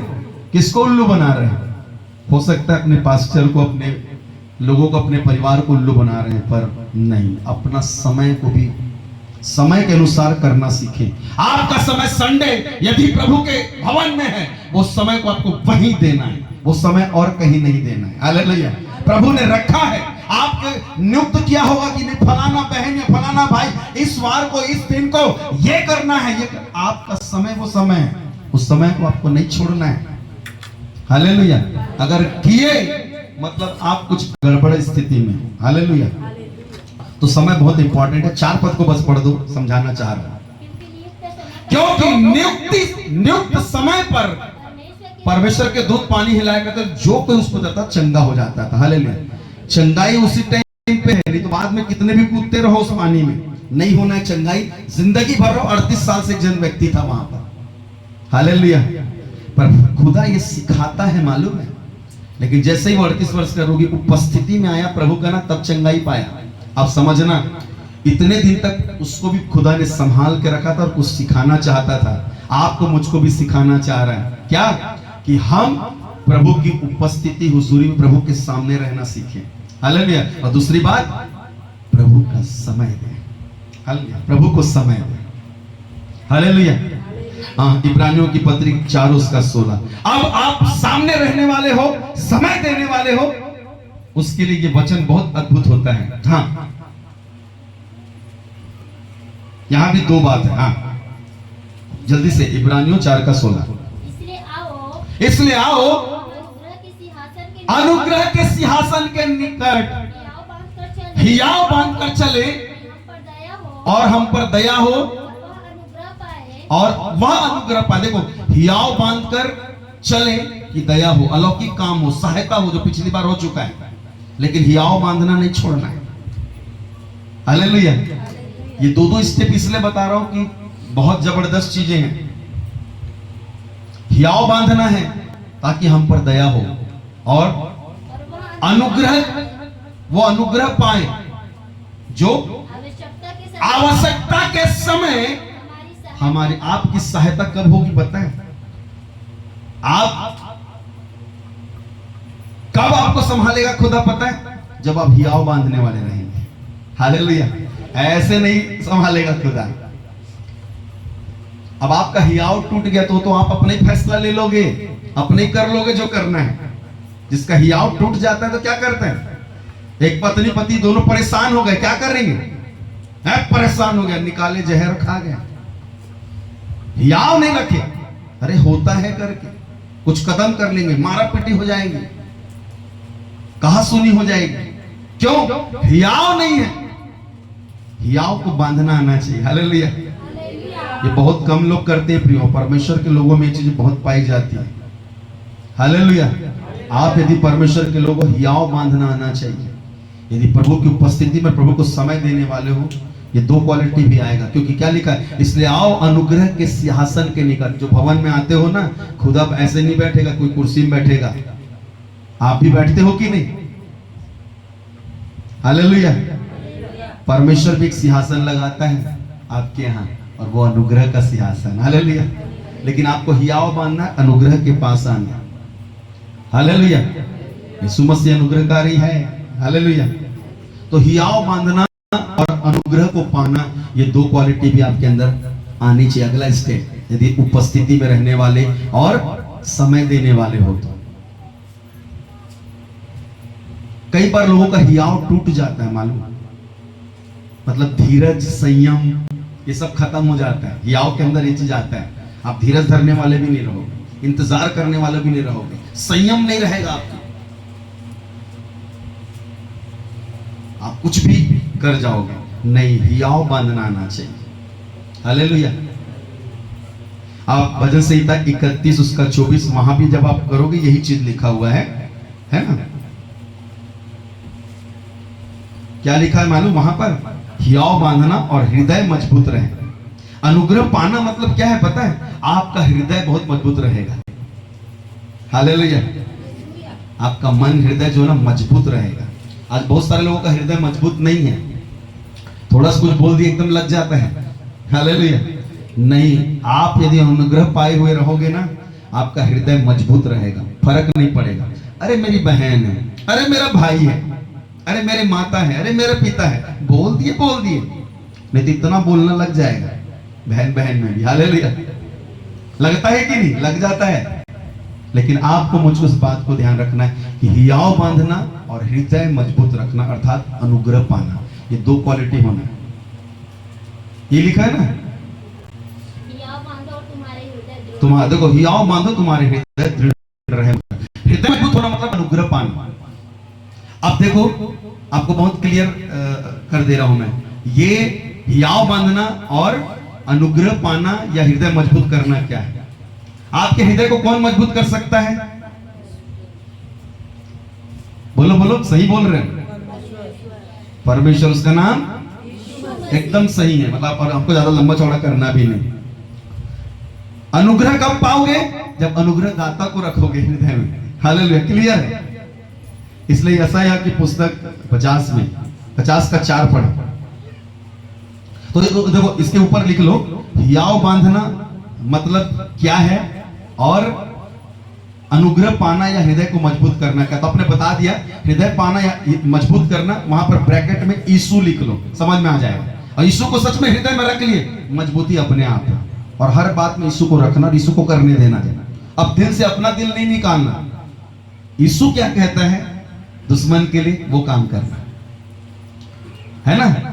किसको उल्लू बना रहे हैं? हो सकता है अपने पास्टर को, अपने लोगों को, अपने परिवार को उल्लू बना रहे हैं, पर नहीं, अपना समय को भी समय के अनुसार करना सीखें। आपका समय संडे यदि प्रभु के भवन में है, वो समय को आपको वहीं देना है, वो समय और कहीं नहीं देना है। हालेलुया। प्रभु ने रखा है, आपके नियुक्त किया होगा कि नहीं, फलाना बहन या फलाना भाई इस वार को, इस दिन को ये करना है, ये आपका समय वो समय है, उस समय को आपको नहीं छोड़ना है। हालेलुया। अगर किए मतलब आप कुछ गड़बड़ स्थिति में। हालेलुया। तो समय बहुत इंपॉर्टेंट है। 4 पद को बस पढ़ दो, समझाना चाह रहा हूं। क्योंकि नियुक्त समय पर परमेश्वर के दूत पानी हिलाया करते, जो कोई उस पर जाता चंगा हो जाता था। हालेलुया। चंगाई उसी टाइम पे है, नहीं तो बाद में कितने भी कूदते रहो उस पानी में, नहीं होना है चंगाई। जिंदगी भर 38 साल से एक जन व्यक्ति था वहां पर। हालेलुया। पर खुदा ये सिखाता है, मालूम है, लेकिन जैसे ही वो 38 वर्ष का रोगी उपस्थिति में आया प्रभु का ना, तब चंगाई पाया। आप समझना, इतने दिन तक उसको भी खुदा ने संभाल के रखा था और कुछ सिखाना चाहता था। आपको मुझको भी सिखाना चाह रहा है क्या? कि हम प्रभु की उपस्थिति, हुजूरी में, प्रभु के सामने रहना सीखें। हालेलुया। और दूसरी बात, प्रभु का समय दें। हालेलुया। प्रभु को समय दें। हालेलुया। इब्रानियों की पत्री 4:16। अब आप सामने रहने वाले हो, समय देने वाले हो, उसके लिए ये वचन बहुत अद्भुत होता है। हाँ, यहां भी 2 बात है। हाँ, जल्दी से, इब्रानियों 4:16। इसलिए आओ अनुग्रह के सिंहासन के निकट हियाव बांधकर चले और हम पर दया हो और वह अनुग्रह पाए। देखो, हियाव बांधकर चले कि दया हो, अलौकिक काम हो, सहायता हो, जो पिछली बार हो चुका है, लेकिन हियाव बांधना नहीं छोड़ना है। हालेलुया। ये 2 स्टेप इसलिए बता रहा हूं कि बहुत जबरदस्त चीजें हैं। हियाव बांधना है ताकि हम पर दया हो और अनुग्रह, वो अनुग्रह पाए जो आवश्यकता के समय हमारी, आपकी सहायता कब होगी बताएं? आप कब आपको संभालेगा खुदा पता है? जब आप हियाव बांधने वाले रहेंगे। हालेलुया। ऐसे नहीं संभालेगा खुदा। अब आपका हियाव टूट गया तो आप अपने ही फैसला ले लोगे, अपने ही कर लोगे जो करना है। जिसका हियाव टूट जाता है तो क्या करते हैं? एक पत्नी पति दोनों परेशान हो गए, क्या करेंगे? परेशान हो गया, निकाले जहर खा गया। हियाव नहीं रखे। अरे होता है करके कुछ कदम कर लेंगे, मारा पिटी हो जाएंगे, कहा सुनी हो जाएगी। क्यों? हियाव नहीं है। हियाव को बांधना आना चाहिए। हालेलुया। ये बहुत कम लोग करते हैं प्रियो। परमेश्वर के लोगों में ये चीज बहुत पाई जाती है। हालेलुया। आप यदि परमेश्वर के लोगों हियाव बांधना आना चाहिए, यदि प्रभु की उपस्थिति में प्रभु को समय देने वाले हो, ये दो क्वालिटी भी आएगा। क्योंकि क्या लिखा है? इसलिए आओ अनुग्रह के सिंहासन के निकट। जो भवन में आते हो ना, खुदा ऐसे नहीं बैठेगा, कोई कुर्सी में बैठेगा। आप भी बैठते हो कि नहीं? हालेलुया। परमेश्वर भी एक सिंहासन लगाता है आपके यहाँ, और वो अनुग्रह का सिंहासन। हालेलुया। लेकिन आपको हियाव बांधना, अनुग्रह के पास आना। हालेलुया। यीशु मसीह अनुग्रहकारी है। हालेलुया। तो हियाव बांधना और अनुग्रह को पाना, ये दो क्वालिटी भी आपके अंदर आनी चाहिए। अगला स्टेप, यदि उपस्थिति में रहने वाले और समय देने वाले हो तो। कई बार लोगों का हियाव टूट जाता है, मालूम? मतलब धीरज, संयम, ये सब खत्म हो जाता है। हियाव के अंदर ये चीज आता है। आप धीरज धरने वाले भी नहीं रहोगे, इंतजार करने वाले भी नहीं रहोगे, संयम नहीं रहेगा आपका, आप कुछ भी कर जाओगे। नहीं, हियाव बांधना आना चाहिए। हालेलुया। आप भजन संहिता 31 उसका 24, वहां भी जब आप करोगे यही चीज लिखा हुआ है ना? क्या लिखा है मालूम? वहां पर हियाव बांधना और हृदय मजबूत रहे। अनुग्रह पाना मतलब क्या है पता है? आपका हृदय बहुत मजबूत रहेगा। हालेलुया। आपका मन, हृदय जो ना मजबूत रहेगा। आज बहुत सारे लोगों का हृदय मजबूत नहीं है, थोड़ा सा कुछ बोल दिया एकदम लग जाता है। हालेलुया। नहीं, आप यदि अनुग्रह पाए हुए रहोगे ना, आपका हृदय मजबूत रहेगा, फर्क नहीं पड़ेगा। अरे मेरी बहन है, अरे मेरा भाई है, अरे मेरे माता है, अरे मेरे पिता है, बोल दिए नहीं तो इतना बोलना लग जाएगा बहन बहन में भी। हालेलुया। लगता है कि नहीं? लग जाता है। लेकिन आपको मुझको इस बात को ध्यान रखना है कि हियाव बांधना और हृदय मजबूत रखना, अर्थात अनुग्रह पाना, ये दो क्वालिटी होना है। ये लिखा है ना, तुम्हारा देखो, हियाव बांधो तुम्हारे हृदय दृढ़ रहे। हृदय मजबूत होना मतलब अनुग्रह पाना। अब देखो, आपको बहुत क्लियर कर दे रहा हूं मैं, ये हियाव बांधना और अनुग्रह पाना या हृदय मजबूत करना क्या है? आपके हृदय को कौन मजबूत कर सकता है? बोलो बोलो, सही बोल रहे हैं। परमेश्वर, उसका नाम एकदम सही है। मतलब और आपको ज्यादा लंबा चौड़ा करना भी नहीं। अनुग्रह कब पाओगे? जब अनुग्रह दाता को रखोगे हृदय में। हालेलुया। क्लियर है? इसलिए यशायाह की पुस्तक 50 का 4 पढ़ो तो देखो, इसके ऊपर लिख लो, हियाव बांधना मतलब क्या है और अनुग्रह पाना या हृदय को मजबूत करना क्या। तो आपने बता दिया, हृदय पाना या मजबूत करना, वहां पर ब्रैकेट में यीशु लिख लो, समझ में आ जाएगा। और यीशु को सच में हृदय में रख लिए, मजबूती अपने आप है। और हर बात में यीशु को रखना, यीशु को करने देना। अब दिल से अपना दिल नहीं निकालना। यीशु क्या कहता है दुश्मन के लिए, वो काम करना है ना।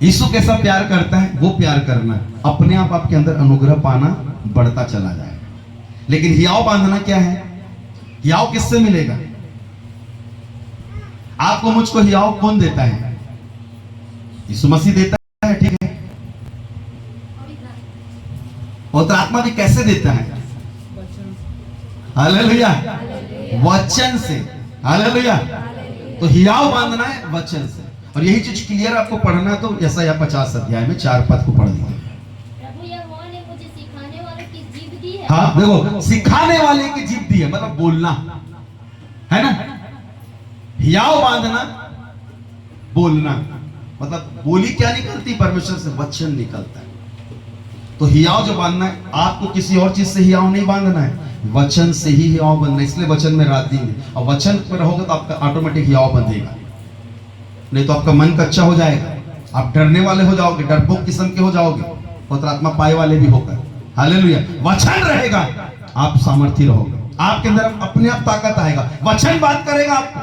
यीशु कैसा प्यार करता है, वो प्यार करना। अपने आप आपके अंदर अनुग्रह पाना बढ़ता चला जाएगा। लेकिन हियाव बांधना क्या है? हियाव किससे मिलेगा? आपको मुझको हियाव कौन देता है? यीशु मसीह देता है, ठीक है। और आत्मा भी कैसे देता है? हालेलुया। वचन से। हालेलुया। तो हियाव बांधना है वचन से। और यही चीज क्लियर आपको पढ़ना, तो यशायाह 50 अध्याय में 4 पद को पढ़ दीजिए। प्रभु यहोवा ने मुझे सिखाने वाले की जीभ दी है। हाँ देखो, सिखाने वाले की जीभ दी है, मतलब बोलना है ना। हियाव बांधना, बोलना, मतलब बोली क्या निकलती? परमेश्वर से वचन निकलता है। तो हियाव जो बांधना है, आपको किसी और चीज से हियाव नहीं बांधना है, वचन से ही हियाव बंधना है। इसलिए वचन में रात दिन, और वचन पर रहोगे तो आपका ऑटोमेटिक हियाव बंधेगा। नहीं तो आपका मन कच्चा हो जाएगा, आप डरने वाले हो जाओगे, डरपोक किस्म के हो जाओगे, पवित्र आत्मा पाए वाले भी होकर। हालेलुया। वचन रहेगा, आप सामर्थ्य रहोगे, आपके अंदर अपने आप ताकत आएगा। वचन बात करेगा आपको।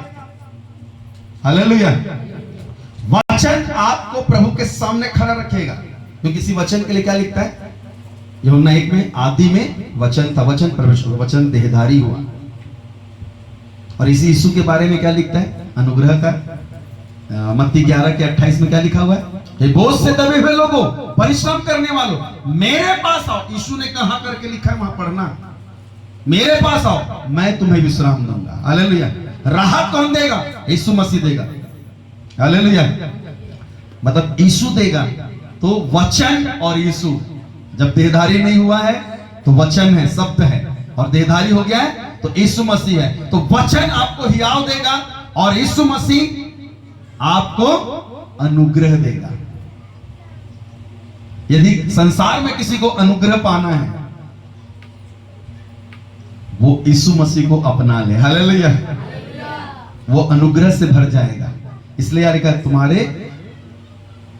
हालेलुया। वचन आपको प्रभु के सामने खड़ा रखेगा। तो किसी वचन के लिए क्या लिखता है? यूहन्ना 1 में आदि में वचन था, वचन परमेश्वर, वचन देहधारी हुआ। और इसी यीशु के बारे में क्या लिखता है अनुग्रह का? मत्ती 11 के 28 में क्या लिखा हुआ है? ये बोझ से दबे हुए लोगों, परिश्रम करने वालों, मेरे पास आओ। यीशु ने कहां करके लिखा है वहां पढ़ना, मेरे पास आओ मैं तुम्हें विश्राम दूंगा। हालेलुया। राहत कौन देगा? यीशु मसीह देगा। हालेलुया। मतलब यीशु देगा। तो वचन और यीशु जब देहधारी नहीं हुआ है तो वचन है, शब्द है, और देहधारी हो गया है तो यीशु मसीह है। तो वचन आपको हियाव देगा और यीशु मसीह आपको अनुग्रह देगा। यदि संसार में किसी को अनुग्रह पाना है वो यीशु मसीह को अपना ले। हालेलुया। वो अनुग्रह से भर जाएगा। इसलिए यार कहा तुम्हारे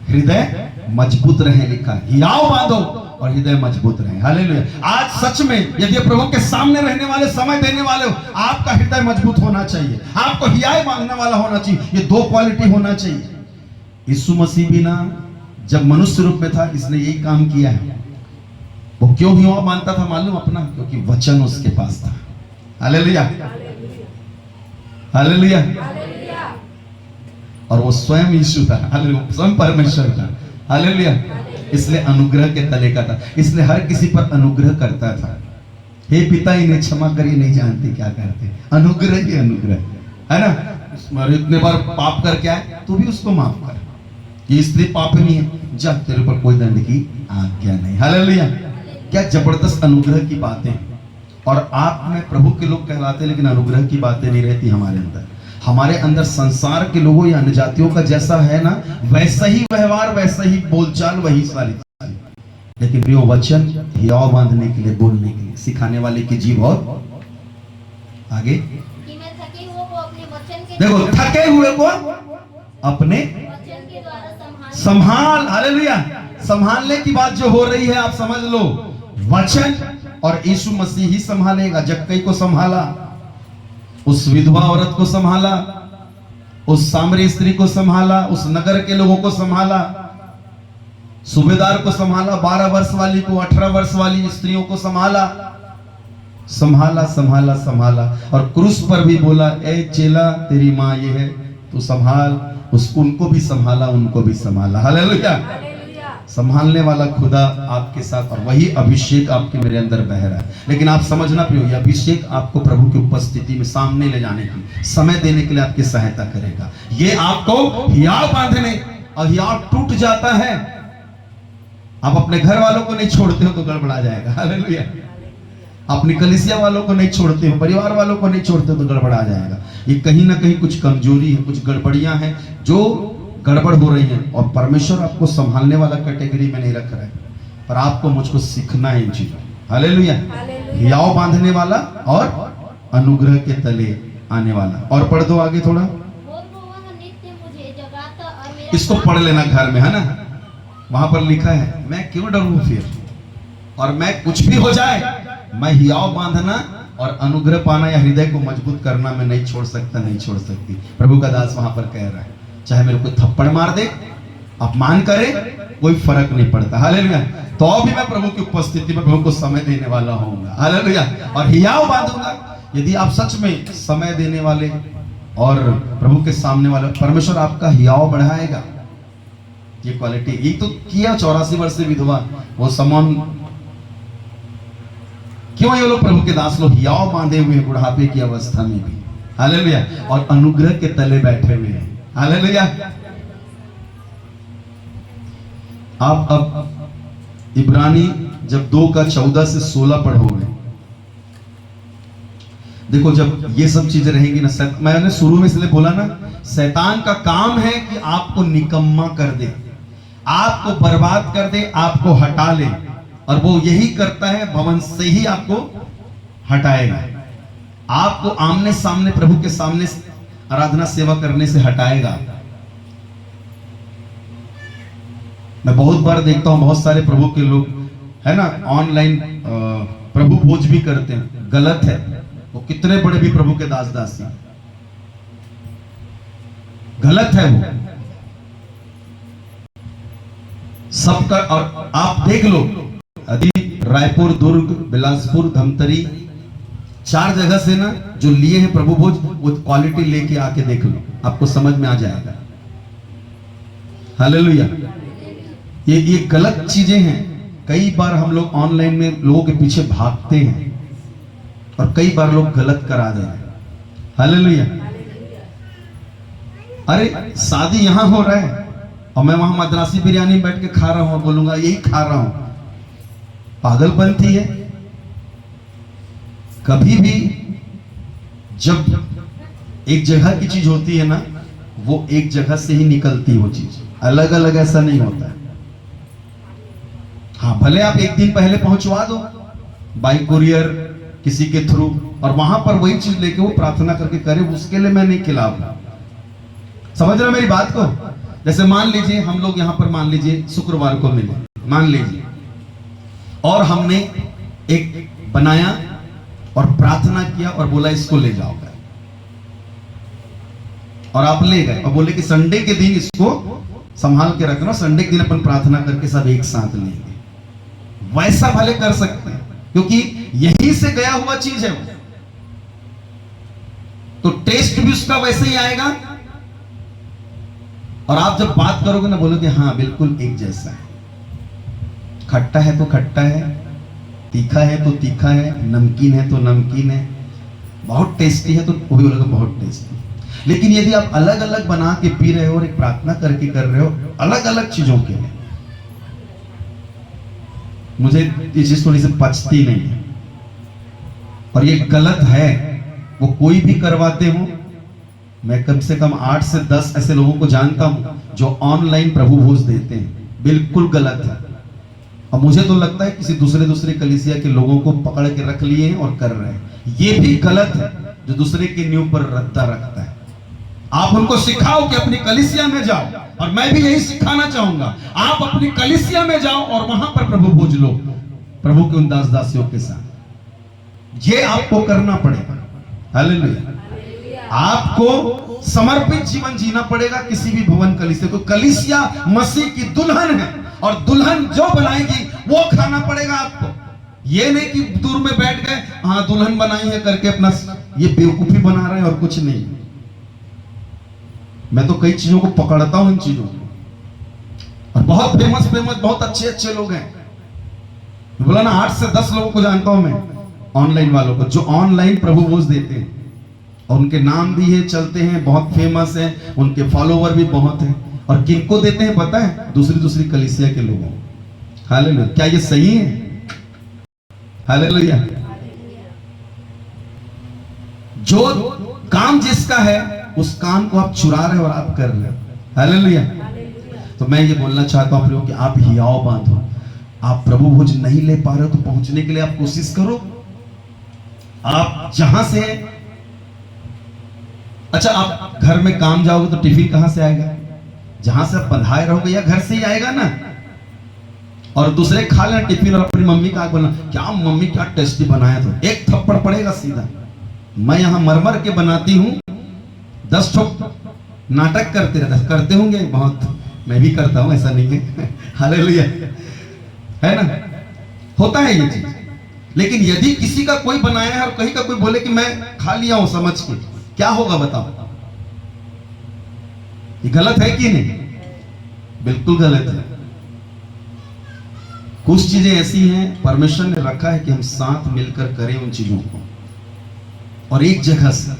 हृदय मजबूत रहे, लिखा हियाव बांधो और हृदय मजबूत रहे। हालेलुया। आज सच में यदि प्रभु के सामने रहने वाले, समय देने वाले हो, आपका हृदय मजबूत होना चाहिए, आपको हियाव बांधने वाला होना चाहिए। ये दो क्वालिटी होना चाहिए। यीशु मसीह भी ना जब मनुष्य रूप में था इसने यही काम किया है। वो क्यों हियाव बांधता था मालूम अपना? क्योंकि वचन उसके पास था। हालेलुया। हालेलुया। और वो स्वयं यीशु था। हालेलुया। स्वयं परमेश्वर था। हालेलुया। इसलिए अनुग्रह के तले का था, इसलिए हर किसी पर अनुग्रह करता था। हे पिता इन्हें क्षमा करिए, नहीं जानते क्या करते। अनुग्रह ही अनुग्रह है ना। इतने बार पाप करके आए तो भी उसको माफ कर। ये स्त्री पापनी है, जा तेरे पर कोई दंड की आज्ञा नहीं। हालेलुया। क्या जबरदस्त अनुग्रह की बातें। और आप में प्रभु के लोग कहलाते लेकिन अनुग्रह की बातें नहीं रहती हमारे अंदर। हमारे अंदर संसार के लोगों या अन्य जातियों का जैसा है ना, वैसा ही व्यवहार, वैसा ही बोलचाल, वही सारी। लेकिन प्रियो वचन हियाव बांधने के लिए, बोलने के लिए, सिखाने वाले की जीभ और आगे कि मैं थके हुए को अपने वचन के देखो, थके हुए को अपने वचन के द्वारा संभाल। हालेलुया। संभालने की बात जो हो रही है आप समझ लो, वचन और यीशु मसीह ही संभालेगा। जक्कई को संभाला, उस विधवा औरत को संभाला, उस सामरी स्त्री को संभाला, उस नगर के लोगों को संभाला, सूबेदार को संभाला, 12 वर्ष वाली को, 18 वर्ष वाली स्त्रियों को संभाला, संभाला संभाला संभाला। और क्रूस पर भी बोला, ए चेला तेरी माँ ये है, तू संभाल। उसको, उनको भी संभाला, उनको भी संभाला। हालेलुया। संभालने वाला खुदा आपके साथ, और वही अभिषेक आपके मेरे अंदर बह रहा है। लेकिन आप समझना प्रियो, ये अभिषेक आपको प्रभु की उपस्थिति में सामने ले जाने की, समय देने के लिए आपकी सहायता करेगा। ये आपको हियाव बांधने, और हियाव टूट जाता है, आप अपने घर वालों को नहीं छोड़ते हो तो गड़बड़ा जाएगा। हालेलुया। अपनी कलीसिया वालों को नहीं छोड़ते हो, परिवार वालों को नहीं छोड़ते हो तो गड़बड़ा जाएगा। ये कहीं ना कहीं कुछ कमजोरी है, कुछ गड़बड़ियां हैं जो गड़बड़ हो रही है। और परमेश्वर आपको संभालने वाला कैटेगरी में नहीं रख रहा है, पर आपको मुझको सीखना है इन चीजों। हालेलुया। हियाव बांधने वाला और अनुग्रह के तले आने वाला। और पढ़ दो आगे थोड़ा, नित्य मुझे जगाता और मेरा इसको पढ़ लेना घर में, है ना। वहां पर लिखा है, मैं क्यों डरूं फिर, और मैं कुछ भी हो जाए, मैं हियाव बांधना और अनुग्रह पाना या हृदय को मजबूत करना मैं नहीं छोड़ सकता, नहीं छोड़ सकती। प्रभु का दास वहां पर कह रहा है, चाहे मेरे को थप्पड़ मार दे, अपमान करे, कोई फर्क नहीं पड़ता। हालेलुया। तो भी मैं प्रभु की उपस्थिति में प्रभु को समय देने वाला होऊंगा। हालेलुया। और हियाव बांधूंगा। यदि आप सच में समय देने वाले और प्रभु के सामने वाले, परमेश्वर आपका हियाव बढ़ाएगा। ये क्वालिटी ये तो किया 84 वर्ष से विधवा, वो समान क्यों ये लोग प्रभु के दास लोग हियाव बांधे हुए हैं बुढ़ापे की अवस्था में भी। हालेलुया। और अनुग्रह के तले बैठे हुए हैं। हालेलुया। आप अब इब्रानी जब 2 का 14 से 16 पढ़ोगे, देखो जब ये सब चीजें रहेंगी ना, मैंने शुरू में इसलिए बोला ना, शैतान का काम है कि आपको निकम्मा कर दे, आपको बर्बाद कर दे, आपको हटा ले। और वो यही करता है, भवन से ही आपको हटाएगा, आपको आमने सामने प्रभु के सामने आराधना सेवा करने से हटाएगा। मैं बहुत बार देखता हूं, बहुत सारे प्रभु के लोग है ना ऑनलाइन प्रभु भोज भी करते हैं, गलत है। वो कितने बड़े भी प्रभु के दास दासी, गलत है वो सबका। और आप देख लो, यदि रायपुर, दुर्ग, बिलासपुर, धमतरी, 4 जगह से ना जो लिए हैं प्रभु भोज, वो क्वालिटी लेके आके देख लो, आपको समझ में आ जाएगा। हालेलुया। ये गलत चीजें हैं। कई बार हम लोग ऑनलाइन में लोगों के पीछे भागते हैं और कई बार लोग गलत करा दे रहे हैं। हालेलुया। अरे शादी यहां हो रहा है और मैं वहां मद्रासी बिरयानी बैठ के खा रहा हूं और बोलूंगा यही खा रहा हूं, पागलपंती है। कभी भी जब एक जगह की चीज होती है ना, वो एक जगह से ही निकलती है, वो चीज अलग अलग ऐसा नहीं होता है। हाँ, भले आप एक दिन पहले पहुंचवा दो बाई कुरियर किसी के थ्रू, और वहां पर वही चीज लेके वो प्रार्थना करके करे, उसके लिए मैं नहीं खिलाफ। समझ रहे मेरी बात को? जैसे मान लीजिए हम लोग यहां पर मान लीजिए शुक्रवार को मिले, मान लीजिए, और हमने एक बनाया और प्रार्थना किया और बोला इसको ले जाओगे, और आप ले गए और बोले कि संडे के दिन इसको संभाल के रखना, संडे के दिन अपन प्रार्थना करके सब एक साथ लेंगे। वैसा भले कर सकते हैं क्योंकि यहीं से गया हुआ चीज है वो, तो टेस्ट भी उसका वैसे ही आएगा, और आप जब बात करोगे ना बोलोगे हाँ बिल्कुल एक जैसा है। खट्टा है तो खट्टा है, तीखा है तो तीखा है, नमकीन है तो नमकीन है, बहुत टेस्टी है तो वो भी बोलोगे बहुत टेस्टी। लेकिन यदि आप अलग अलग बना के पी रहे हो और एक प्रार्थना करके कर रहे हो अलग अलग चीजों के लिए, मुझे ये चीज थोड़ी सी पचती नहीं है और ये गलत है। वो कोई भी करवाते हो, मैं कम से कम 8 से 10 ऐसे लोगों को जानता हूं जो ऑनलाइन प्रभु भोज देते हैं, बिल्कुल गलत है। और मुझे तो लगता है किसी दूसरे कलीसिया के लोगों को पकड़ के रख लिए हैं और कर रहे हैं, ये भी गलत है जो दूसरे के नींव पर रद्दा रखता है। आप उनको सिखाओ कि अपनी कलीसिया में जाओ, और मैं भी यही सिखाना चाहूंगा, आप अपनी कलीसिया में जाओ और वहां पर प्रभु भोज लो प्रभु के उन दास दासियों के साथ। ये आपको करना पड़ेगा। हालेलुया। आपको समर्पित जीवन जीना पड़ेगा किसी भी भवन कलीसिया को। कलीसिया मसीह की दुल्हन है और दुल्हन जो बनाएगी वो खाना पड़ेगा आपको। ये नहीं कि दूर में बैठ गए हाँ दुल्हन बनाई है करके अपना ये बेवकूफी बना रहे हैं और कुछ नहीं। मैं तो कई चीजों को पकड़ता हूं, इन चीजों को, और बहुत फेमस बहुत अच्छे लोग हैं। बोला ना 8 से 10 लोगों को जानता हूं मैं, ऑनलाइन वालों को, जो ऑनलाइन प्रभु भोज देते हैं, और उनके नाम भी है, चलते हैं, बहुत फेमस है, उनके फॉलोवर भी बहुत हैं। और किनको देते हैं पता है? दूसरी कलीसिया के लोगों। हालेलुया। क्या ये सही है? हालेलुया। जो काम जिसका है उस काम को आप चुरा रहे हो और आप कर रहे हो। हालेलुया। तो मैं ये बोलना चाहता हूं कि आप हियाव बांधो। आप प्रभु भोज नहीं ले पा रहे हो तो पहुंचने के लिए आप कोशिश करो। आप जहां से, अच्छा आप घर में काम जाओगे तो टिफिन कहां से आएगा? जहां से आप बंधाए रहोगे या घर से ही आएगा ना। और दूसरे खा लेना टिफिन और अपनी मम्मी का बोलना क्या मम्मी क्या टेस्टी बनाया, तो एक थप्पड़ पड़ेगा सीधा। मैं यहां मरमर के बनाती हूं, 10 ठोक नाटक करते होंगे बहुत, मैं भी करता हूं, ऐसा नहीं है। हालेलुया। है ना, होता है ये चीज। लेकिन यदि किसी का कोई बनाया है और कहीं का कोई बोले कि मैं खा लिया हूं समझ के, क्या होगा बताओ? ये गलत है कि नहीं? बिल्कुल गलत है। कुछ चीजें ऐसी हैं परमेश्वर ने रखा है कि हम साथ मिलकर करें उन चीजों को, और एक जगह से।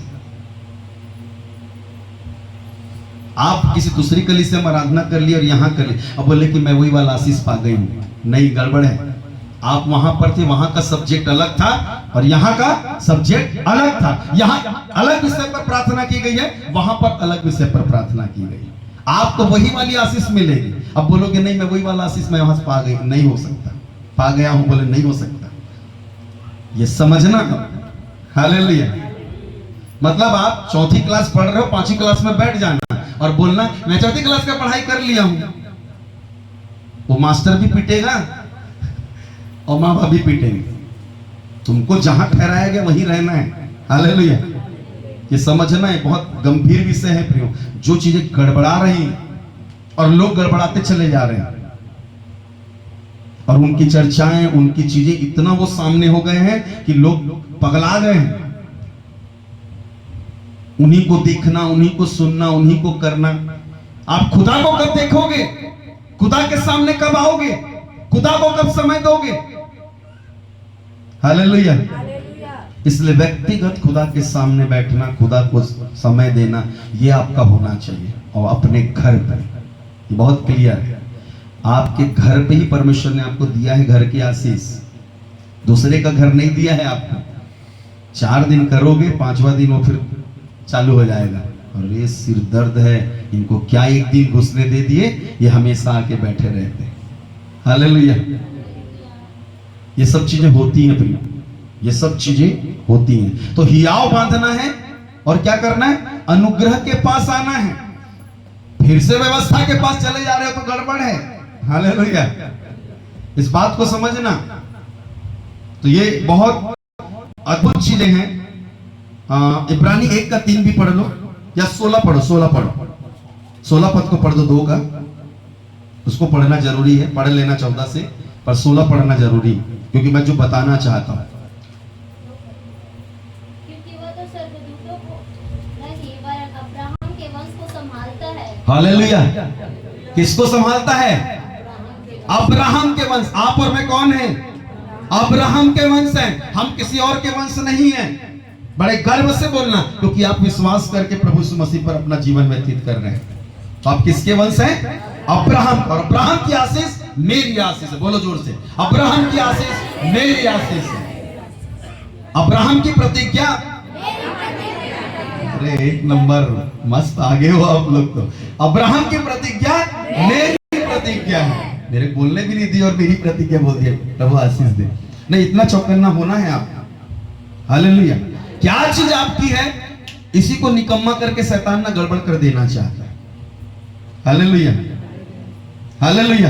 आप किसी दूसरी कलीसिया में आराधना कर ली और यहां कर ली, अब बोले कि मैं वही वाला आशीष पा गई हूं, नहीं, गड़बड़ है। आप वहां पर थे, वहां का सब्जेक्ट अलग था और यहाँ का सब्जेक्ट अलग था। यहाँ अलग विषय पर प्रार्थना की गई है, वहां पर अलग विषय पर प्रार्थना की गई। आपको वही वाली आशीष मिलेगी। अब बोलोगे नहीं मैं वही वाला आशीष मैं वहां से पा गई, नहीं हो सकता। पा गया हूं, बोले नहीं हो सकता। ये समझना। हालेलुया। मतलब आप 4th क्लास पढ़ रहे हो, 5वीं क्लास में बैठ जाना और बोलना मैं 4th क्लास का पढ़ाई कर लिया हूं। वो मास्टर भी पीटेगा और माँ बाप भी पीटेंगे। तुमको जहां ठहराया गया वहीं रहना है। हालेलुया। ये समझना है, बहुत गंभीर विषय है प्रियो। जो चीजें गड़बड़ा रही और लोग गड़बड़ाते चले जा रहे हैं, और उनकी चर्चाएं, उनकी चीजें इतना वो सामने हो गए हैं कि लोग पगला गए हैं। उन्हीं को देखना, उन्हीं को सुनना, उन्हीं को करना। आप खुदा को कब देखोगे? खुदा के सामने कब आओगे? खुदा को कब समय दोगे? हालेलुया। इसलिए व्यक्तिगत खुदा के सामने बैठना, खुदा को समय देना, ये आपका होना चाहिए। और अपने घर पर, ये बहुत क्लियर है, आपके घर पे ही परमेश्वर ने आपको दिया है घर की आशीष। दूसरे का घर नहीं दिया है आपको। 4 दिन करोगे, 5वां दिन वो फिर चालू हो जाएगा, और ये सिर दर्द है, इनको क्या एक दिन घुसने दे दिए, ये हमेशा आके बैठे रहते हैं। हालेलुया। ये सब चीजें होती हैं प्रिय, ये सब चीजें होती हैं। तो हियाव बांधना है और क्या करना है? अनुग्रह के पास आना है। फिर से व्यवस्था के पास चले जा रहे हो तो गड़बड़ है। हालेलुया। इस बात को समझना। तो ये बहुत अद्भुत चीजें हैं। इब्रानी 1:3 भी पढ़ लो, या 16 पढ़ो, 16 पढ़ो, 16 पद को पढ़ दो, 2 का उसको पढ़ना जरूरी है। पढ़ लेना 14 से, पर 16 पढ़ना जरूरी, क्योंकि मैं जो बताना चाहता हूं। क्योंकि वह तो स्वर्गदूतों को नहीं, वरन अब्राहम के वंश को संभालता है। हालेलुया। किसको संभालता है? अब्राहम के वंश। आप और मैं कौन है? अब्राहम के वंश हैं। हम किसी और के वंश नहीं हैं। बड़े गर्व से बोलना, क्योंकि आप विश्वास करके प्रभु यीशु मसीह पर अपना जीवन व्यतीत कर रहे हैं। तो आप किसके वंश हैं? अब्राहम। और अब्राहम की आशीष मेरी आशीष है। बोलो जोर से, अब्राहम की आशीष मेरी आशीष है। अब्राहम की प्रतिज्ञा, अरे 1 नंबर, मस्त आगे हो आप लोग। तो अब्राहम की प्रतिज्ञा मेरी प्रतिज्ञा है। मेरे बोलने भी नहीं दी और मेरी प्रतिज्ञा बोल दिया। प्रभु आशीष दे। नहीं, इतना चौकन्ना होना है आप। हालेलुया। क्या चीज आपकी है, इसी को निकम्मा करके शैतान ना गड़बड़ कर देना चाहता है। हालेलुया। हालेलुया।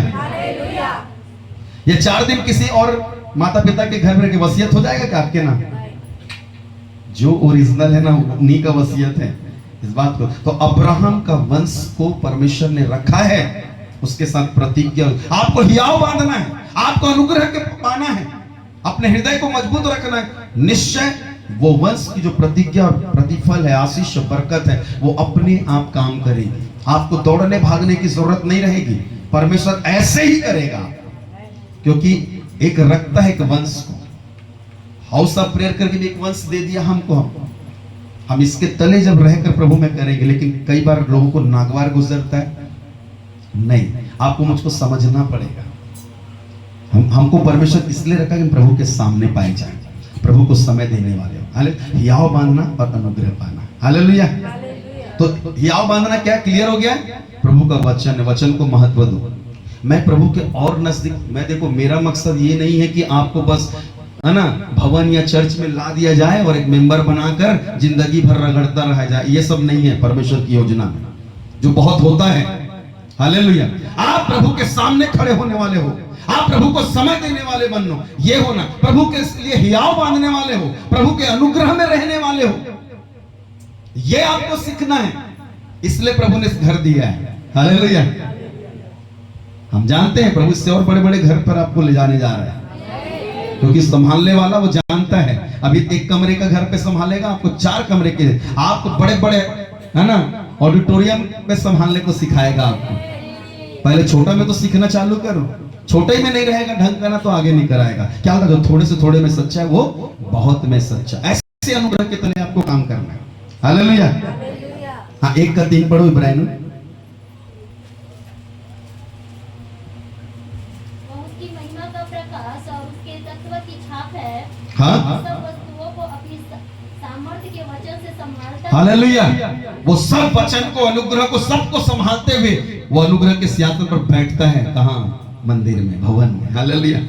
ये 4 दिन किसी और माता पिता के घर में वसीयत हो जाएगा क्या आपके नाम? जो ओरिजिनल है ना, उन्हीं का वसीयत है। इस बात को तो अब्राहम का वंश को परमेश्वर ने रखा है, उसके साथ प्रतिज्ञा। आपको हियाव बांधना है, आपको अनुग्रह के पाना है, अपने हृदय को मजबूत रखना है। निश्चय वो वंश की जो प्रतिज्ञा और प्रतिफल है, आशीष बरकत है, वो अपने आप काम करेगी। आपको दौड़ने भागने की जरूरत नहीं रहेगी। परमेश्वर ऐसे ही करेगा, क्योंकि एक रखता है एक वंश को। हाउस ऑफ प्रेयर करके भी एक वंश दे दिया हमको। हम इसके तले जब रहकर प्रभु में करेंगे। लेकिन कई बार लोगों को नागवार गुजरता है। नहीं, आपको मुझको समझना पड़ेगा। हमको परमेश्वर इसलिए रखा कि प्रभु के सामने पाए जाए, प्रभु को समय देने वाले हो। हियाव बांधना और अनुग्रह पाना। हालेलुया। तो हियाव बांधना क्या क्लियर हो गया? प्रभु का वचन है, वचन को महत्व दो। मैं प्रभु के और नजदीक, मैं देखो, मेरा मकसद ये नहीं है कि आपको बस है ना भवन या चर्च में ला दिया जाए और एक मेंबर बनाकर जिंदगी भर रगड़ता रह जाए। ये सब नहीं है परमेश्वर की योजना में, जो बहुत होता है। हालेलुया। आप प्रभु के सामने खड़े होने वाले हो, आप प्रभु को समय देने वाले बनो, ये होना। प्रभु के लिए हियाव बांधने वाले हो, प्रभु के अनुग्रह में रहने वाले हो, ये आपको सीखना है। इसलिए प्रभु ने घर दिया है। हालेलुया। हम जानते हैं प्रभु इससे और बड़े बड़े घर पर आपको ले जाने जा रहा है, क्योंकि संभालने वाला वो जानता है। अभी 1 कमरे का घर पे संभालेगा, आपको 4 कमरे के, आपको बड़े बड़े है ना ऑडिटोरियम में संभालने को सिखाएगा आपको। पहले छोटा में तो सीखना चालू करो। छोटे में नहीं रहेगा ढंग का ना, तो आगे नहीं कराएगा। क्या होगा? जो थोड़े से थोड़े में सच्चा है, वो बहुत में सच्चा। ऐसे अनुग्रह के तले आपको काम करना है। हालेलुया। हाँ, 1:3 पढ़ो इब्राहिम। उसकी महिमा का प्रकाश और उसके तत्व की छाप है। हाँ, सब वस्तुओं को अपनी सामर्थ्य के वचन से संभालता। हालेलुया। वो सब वचन को, अनुग्रह को, सबको संभालते हुए वो अनुग्रह के सिंहासन पर बैठता है। कहाँ? मंदिर में, भवन में। हालेलुया।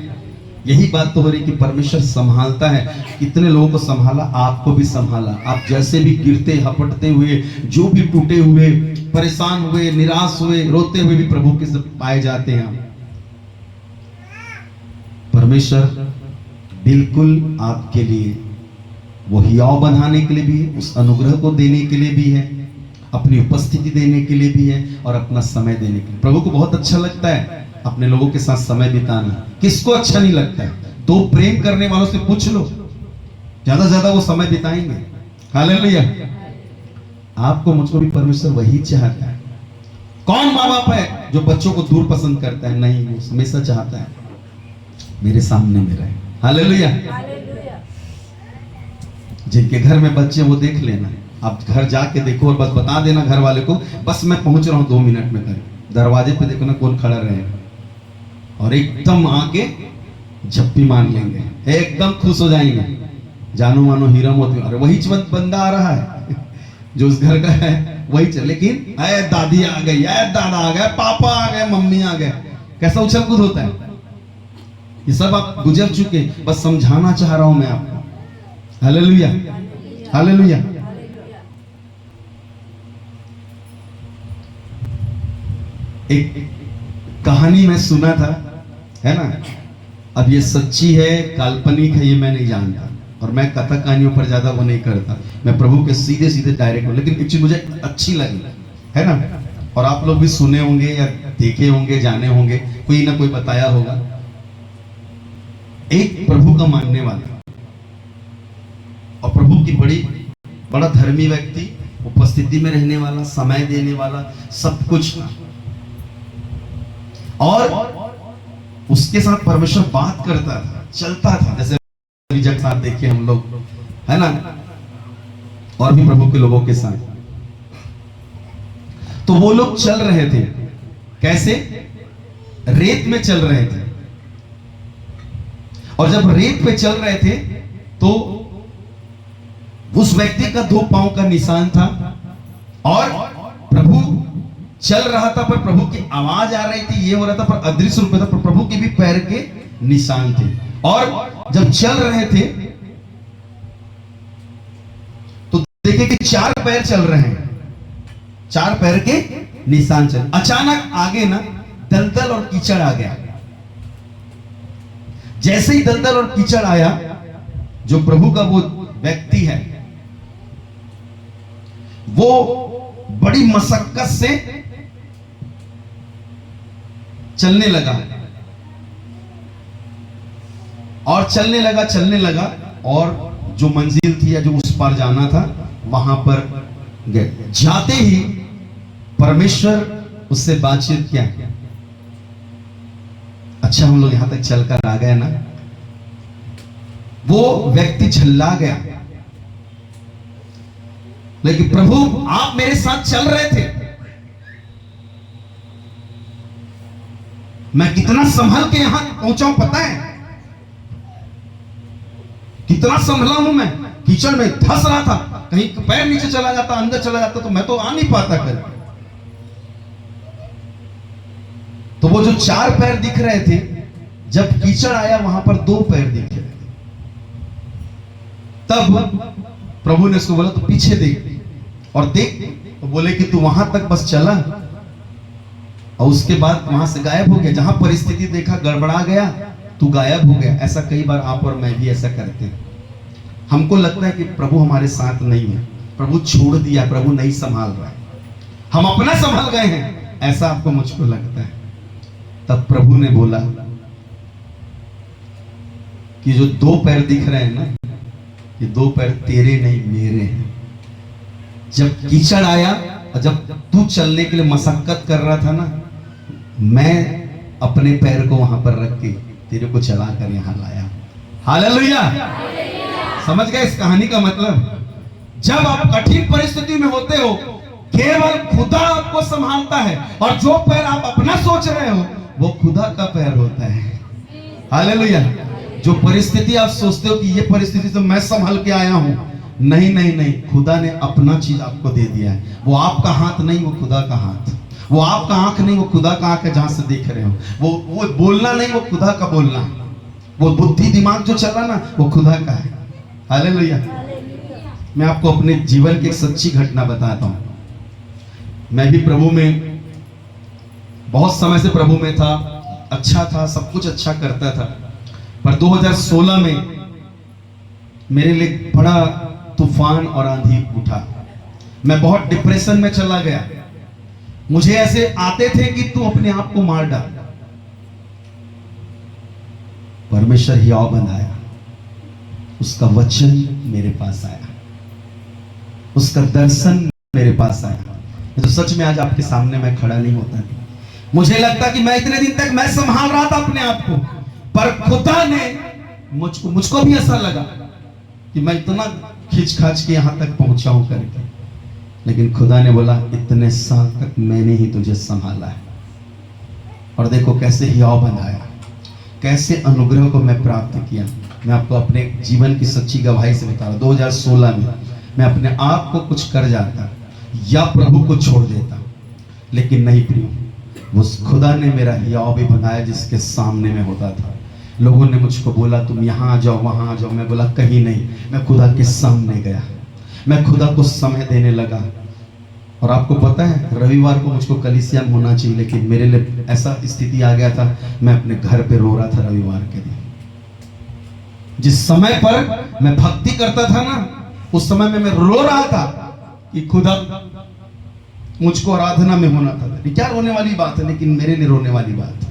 यही बात तो हो रही कि परमेश्वर संभालता है। कितने लोगों को संभाला, आपको भी संभाला। आप जैसे भी गिरते हपटते हुए, जो भी टूटे हुए, परेशान हुए, निराश हुए, रोते हुए भी प्रभु के साथ पाए जाते हैं। परमेश्वर बिल्कुल आपके लिए वो हियाव बंधाने के लिए भी है, उस अनुग्रह को देने के लिए भी है, अपनी उपस्थिति देने के लिए भी है, और अपना समय देने के लिए। प्रभु को बहुत अच्छा लगता है अपने लोगों के साथ समय बिताना। किसको अच्छा नहीं लगता है? दो प्रेम करने वालों से पूछ लो, ज्यादा से ज्यादा वो समय बिताएंगे। हालेलुया। आपको मुझको भी परमेश्वर वही चाहता है। कौन माँ बाप है जो बच्चों को दूर पसंद करता है? नहीं, वो हमेशा चाहता है मेरे सामने में रहे। हालेलुया। जिनके घर में बच्चे वो देख लेना, आप घर जाके देखो और बस बता देना घर वाले को, बस मैं पहुंच रहा हूं 2 मिनट में। घर दरवाजे पे देखो ना कौन खड़ा रहे, और एकदम आके झप्पी मान लेंगे, एकदम खुश हो जाएंगे, जानो मानो हीरा मोती। अरे वही बंदा आ रहा है जो उस घर का है, वही चल। लेकिन अरे दादी आ गई, अरे दादा आ गए, पापा आ गए, मम्मी आ गए, कैसा उछल कूद होता है। ये सब आप गुजर चुके, बस समझाना चाह रहा हूं मैं आपको। Hallelujah, hallelujah. एक कहानी मैं सुना था, है ना, अब ये सच्ची है काल्पनिक है ये मैं नहीं जानता, और मैं कथा कहानियों पर ज्यादा वो नहीं करता, मैं प्रभु के सीधे सीधे डायरेक्ट हूं। लेकिन एक चीज मुझे अच्छी लगी, है ना, और आप लोग भी सुने होंगे या देखे होंगे, जाने होंगे, कोई ना कोई बताया होगा। एक प्रभु का मानने वाला और प्रभु की बड़ा धर्मी व्यक्ति, उपस्थिति में रहने वाला, समय देने वाला, सब कुछ, और उसके साथ परमेश्वर बात करता था, चलता था, जैसे के साथ देखे हम लोग, है ना, और भी प्रभु के लोगों के साथ। तो वो लोग चल रहे थे, कैसे? रेत में चल रहे थे, और जब रेत पे चल रहे थे तो उस व्यक्ति का 2 पांव का निशान था, और प्रभु चल रहा था, पर प्रभु की आवाज आ रही थी, ये हो रहा था, पर अदृश्य रूप में था, पर प्रभु के भी पैर के निशान थे। और जब चल रहे थे तो देखे कि 4 पैर चल रहे हैं, 4 पैर के निशान चल। अचानक आगे ना दलदल और कीचड़ आ गया। जैसे ही दलदल और कीचड़ आया, जो प्रभु का वो व्यक्ति है, वो बड़ी मशक्कत से चलने लगा, और चलने लगा, और जो मंजिल थी या जो उस पार जाना था वहां पर गए। जाते ही परमेश्वर उससे बातचीत किया। अच्छा, हम लोग यहां तक चलकर आ गए ना। वो व्यक्ति झल्ला गया, लेकिन प्रभु आप मेरे साथ चल रहे थे, मैं कितना संभल के यहां पहुंचा हूं पता है? कितना संभला हूं मैं, कीचड़ में धंस रहा था, कहीं पैर नीचे चला जाता, अंदर चला जाता तो मैं तो आ नहीं पाता कर। तो वो जो 4 पैर दिख रहे थे, जब कीचड़ आया वहां पर 2 पैर दिख रहे थे। तब प्रभु ने उसको बोला, तो पीछे देख, और देख, तो बोले कि तू वहां तक बस चला, और उसके बाद वहां से गायब हो गया। जहां परिस्थिति देखा गड़बड़ा गया, तू गायब हो गया। ऐसा कई बार आप और मैं भी ऐसा करते हैं। हमको लगता है कि प्रभु हमारे साथ नहीं है, प्रभु छोड़ दिया, प्रभु नहीं संभाल रहा है, हम अपना संभाल गए हैं, ऐसा आपको मुझको लगता है। तब प्रभु ने बोला कि जो 2 पैर दिख रहे हैं ना, ये 2 पैर तेरे नहीं मेरे हैं। जब कीचड़ आया और जब तू चलने के लिए मशक्कत कर रहा था ना, मैं अपने पैर को वहां पर रख के तेरे को चला कर यहां लाया। हालेलुया। समझ गए इस कहानी का मतलब? जब आप कठिन परिस्थिति में होते हो, केवल खुदा आपको संभालता है, और जो पैर आप अपना सोच रहे हो वो खुदा का पैर होता है। हालेलुया। जो परिस्थिति आप सोचते हो कि ये परिस्थिति तो मैं संभाल के आया हूं, नहीं नहीं नहीं, खुदा ने अपना चीज आपको दे दिया है। वो आपका हाथ नहीं, वो खुदा का हाथ। वो आपका आंख नहीं, वो खुदा का आंख है जहां से देख रहे हो। वो बोलना नहीं, वो खुदा का बोलना है। वो बुद्धि दिमाग जो चला ना, वो खुदा का है। हालेलुया। मैं आपको अपने जीवन की एक सच्ची घटना बताता हूं। मैं भी प्रभु में बहुत समय से प्रभु में था, अच्छा था, सब कुछ अच्छा करता था, पर 2016 में मेरे लिए बड़ा तूफान और आंधी उठा। मैं बहुत डिप्रेशन में चला गया। मुझे ऐसे आते थे कि तू अपने आप को मार डाल, परमेश्वर हियाव बनाया, उसका वचन मेरे पास आया, उसका दर्शन मेरे पास आया। तो सच में आज आपके सामने मैं खड़ा नहीं होता। मुझे लगता कि मैं इतने दिन तक मैं संभाल रहा था अपने आप को, पर खुदा ने मुझको भी ऐसा लगा कि मैं इतना खींच खाच के यहां तक पहुंचा हूं करके, लेकिन खुदा ने बोला इतने साल तक मैंने ही तुझे संभाला है। और देखो कैसे हियाव बनाया, कैसे अनुग्रह को मैं प्राप्त किया। मैं आपको अपने जीवन की सच्ची गवाही से बता रहा हूं। 2016 में मैं अपने आप को कुछ कर जाता या प्रभु को छोड़ देता, लेकिन नहीं प्रियो, वो खुदा ने मेरा हियाव भी बनाया जिसके सामने में होता था। लोगों ने मुझको बोला तुम यहाँ आ जाओ, वहां आ जाओ, मैं बोला कहीं नहीं, मैं खुदा के सामने गया, मैं खुदा को समय देने लगा। और आपको पता है रविवार को मुझको कलीसिया में होना चाहिए, लेकिन मेरे लिए ऐसा स्थिति आ गया था, मैं अपने घर पे रो रहा था रविवार के दिन। जिस समय पर मैं भक्ति करता था ना, उस समय में मैं रो रहा था कि खुदा मुझको आराधना में होना था। क्या रोने वाली बात है, लेकिन मेरे लिए रोने वाली बात है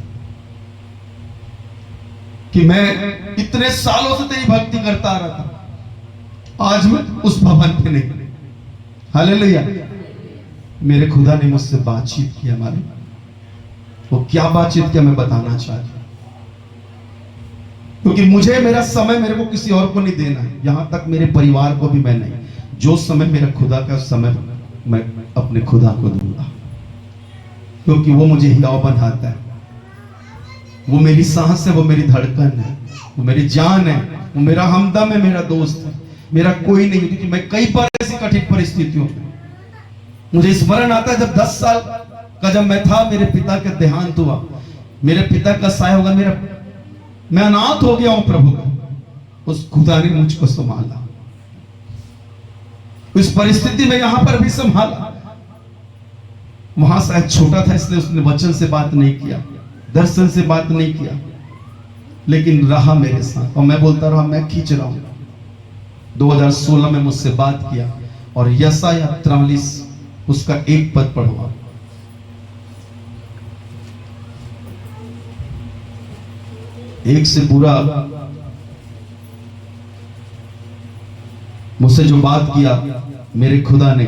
कि मैं इतने सालों से तेरी भक्ति करता आ रहा था, आज मैं उस भवन पे नहीं। हालेलुया। मेरे खुदा ने मुझसे बातचीत किया। मालूम वो क्या बातचीत किया मैं बताना चाहता हूं, क्योंकि मुझे मेरा समय मेरे को किसी और को नहीं देना है, यहां तक मेरे परिवार को भी मैं नहीं। जो समय मेरा खुदा का समय मैं अपने खुदा को दूंगा, क्योंकि वो मुझे हियाव बनाता है। वो मेरी सांस है, वो मेरी धड़कन है, वो मेरी जान है, वो मेरा हमदम है, मेरा दोस्त है, मेरा कोई नहीं। क्योंकि मैं कई बार ऐसी कठिन परिस्थितियों में, मुझे स्मरण आता है जब 10 साल का जब मैं था, मेरे पिता का देहांत हुआ, मेरे पिता का साया होगा, मैं अनाथ हो गया हूं प्रभु का। उस खुदा ने मुझको संभाला, इस परिस्थिति में यहां पर भी संभाला। वहां शायद छोटा था इसलिए उसने वचन से बात नहीं किया, दर्शन से बात नहीं किया, लेकिन रहा मेरे साथ। और मैं बोलता रहा, मैं खींच रहा हूं। 2016 में मुझसे बात किया और यशायाह 43 उसका 1 पद पढ़वा। एक से पूरा मुझसे जो बात किया मेरे खुदा ने,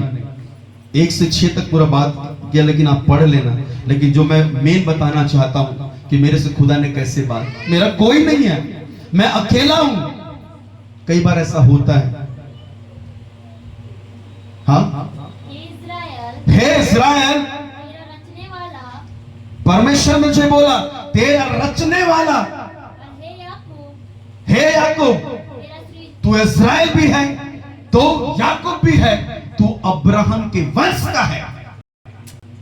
1 से 6 तक पूरा बात किया, लेकिन आप पढ़ लेना। लेकिन जो मैं मेन बताना चाहता हूं कि मेरे से खुदा ने कैसे बात, मेरा कोई नहीं है, मैं अकेला हूं। कई बार ऐसा होता है। हाँ, हे इस्राएल, रचने वाला परमेश्वर मुझे बोला तेरा रचने वाला, हे याकूब, तू इस्राएल भी है तो याकूब भी है, तू अब्राहम के वंश का है।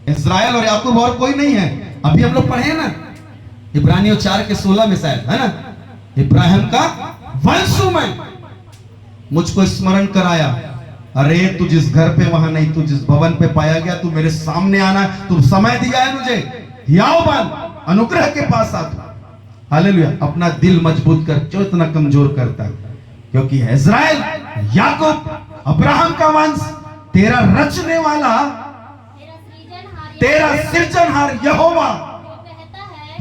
इस्राएल और याकूब और कोई नहीं है। अभी हम लोग पढ़े ना इब्रानियों 4 के 16 में शायद, है ना, इब्राहिम का वंश हूं मैं। मुझको स्मरण कराया, अरे तू जिस घर पे वहां नहीं, तू जिस भवन पे पाया गया, तू मेरे सामने आना, तू समय दिया है मुझे, हियाव बन, अनुग्रह के पास आ। हालेलुया। अपना दिल मजबूत कर, जो इतना कमजोर करता है, क्योंकि इस्राएल, याकूब, अब्राहम का वंश, तेरा रचने वाला, तेरा सृजनहार यहोवा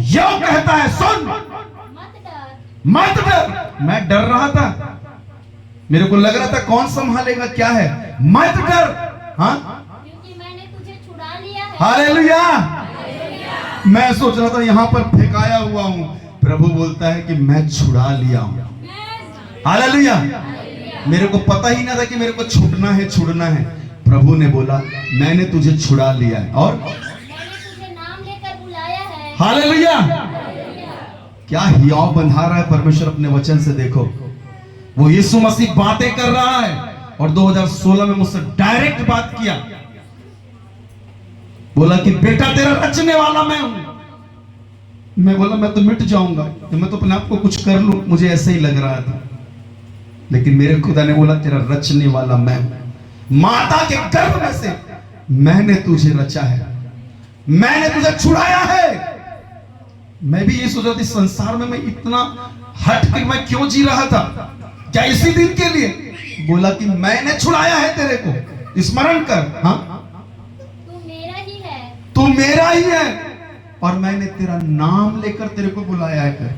यो कहता है, सुन मत डर। मैं डर रहा था, मेरे को लग रहा था कौन संभालेगा, क्या है, मत डर। हाँ, क्योंकि मैंने तुझे छुड़ा लिया है। हालेलुया। मैं सोच रहा था यहां पर फेंकाया हुआ हूं, प्रभु बोलता है कि मैं छुड़ा लिया हूं। हालेलुया। मेरे को पता ही ना था कि मेरे को छूटना है, छुड़ना है। प्रभु ने बोला मैंने तुझे छुड़ा लिया है और मैंने तुझे नाम लेकर बुलाया है। हालेलुया। क्या हियाव बंधा रहा है परमेश्वर अपने वचन से। देखो वो यीशु मसीह बातें कर रहा है और 2016 में मुझसे डायरेक्ट बात किया, बोला कि बेटा तेरा रचने वाला मैं हूं। मैं बोला मैं तो मिट जाऊंगा, मैं तो अपने आप को कुछ कर लूं, मुझे ऐसे ही लग रहा था। लेकिन मेरे खुदा ने बोला तेरा रचने वाला मैं हूं, माता के गर्भ में से मैंने तुझे रचा है, मैंने तुझे छुड़ाया है। मैं भी ये सोच रहा था संसार में मैं इतना हट के मैं क्यों जी रहा था, क्या इसी दिन के लिए। बोला कि मैंने छुड़ाया है तेरे को, स्मरण कर। हाँ, तू मेरा ही है, तू मेरा ही है और मैंने तेरा नाम लेकर तेरे को बुलाया है।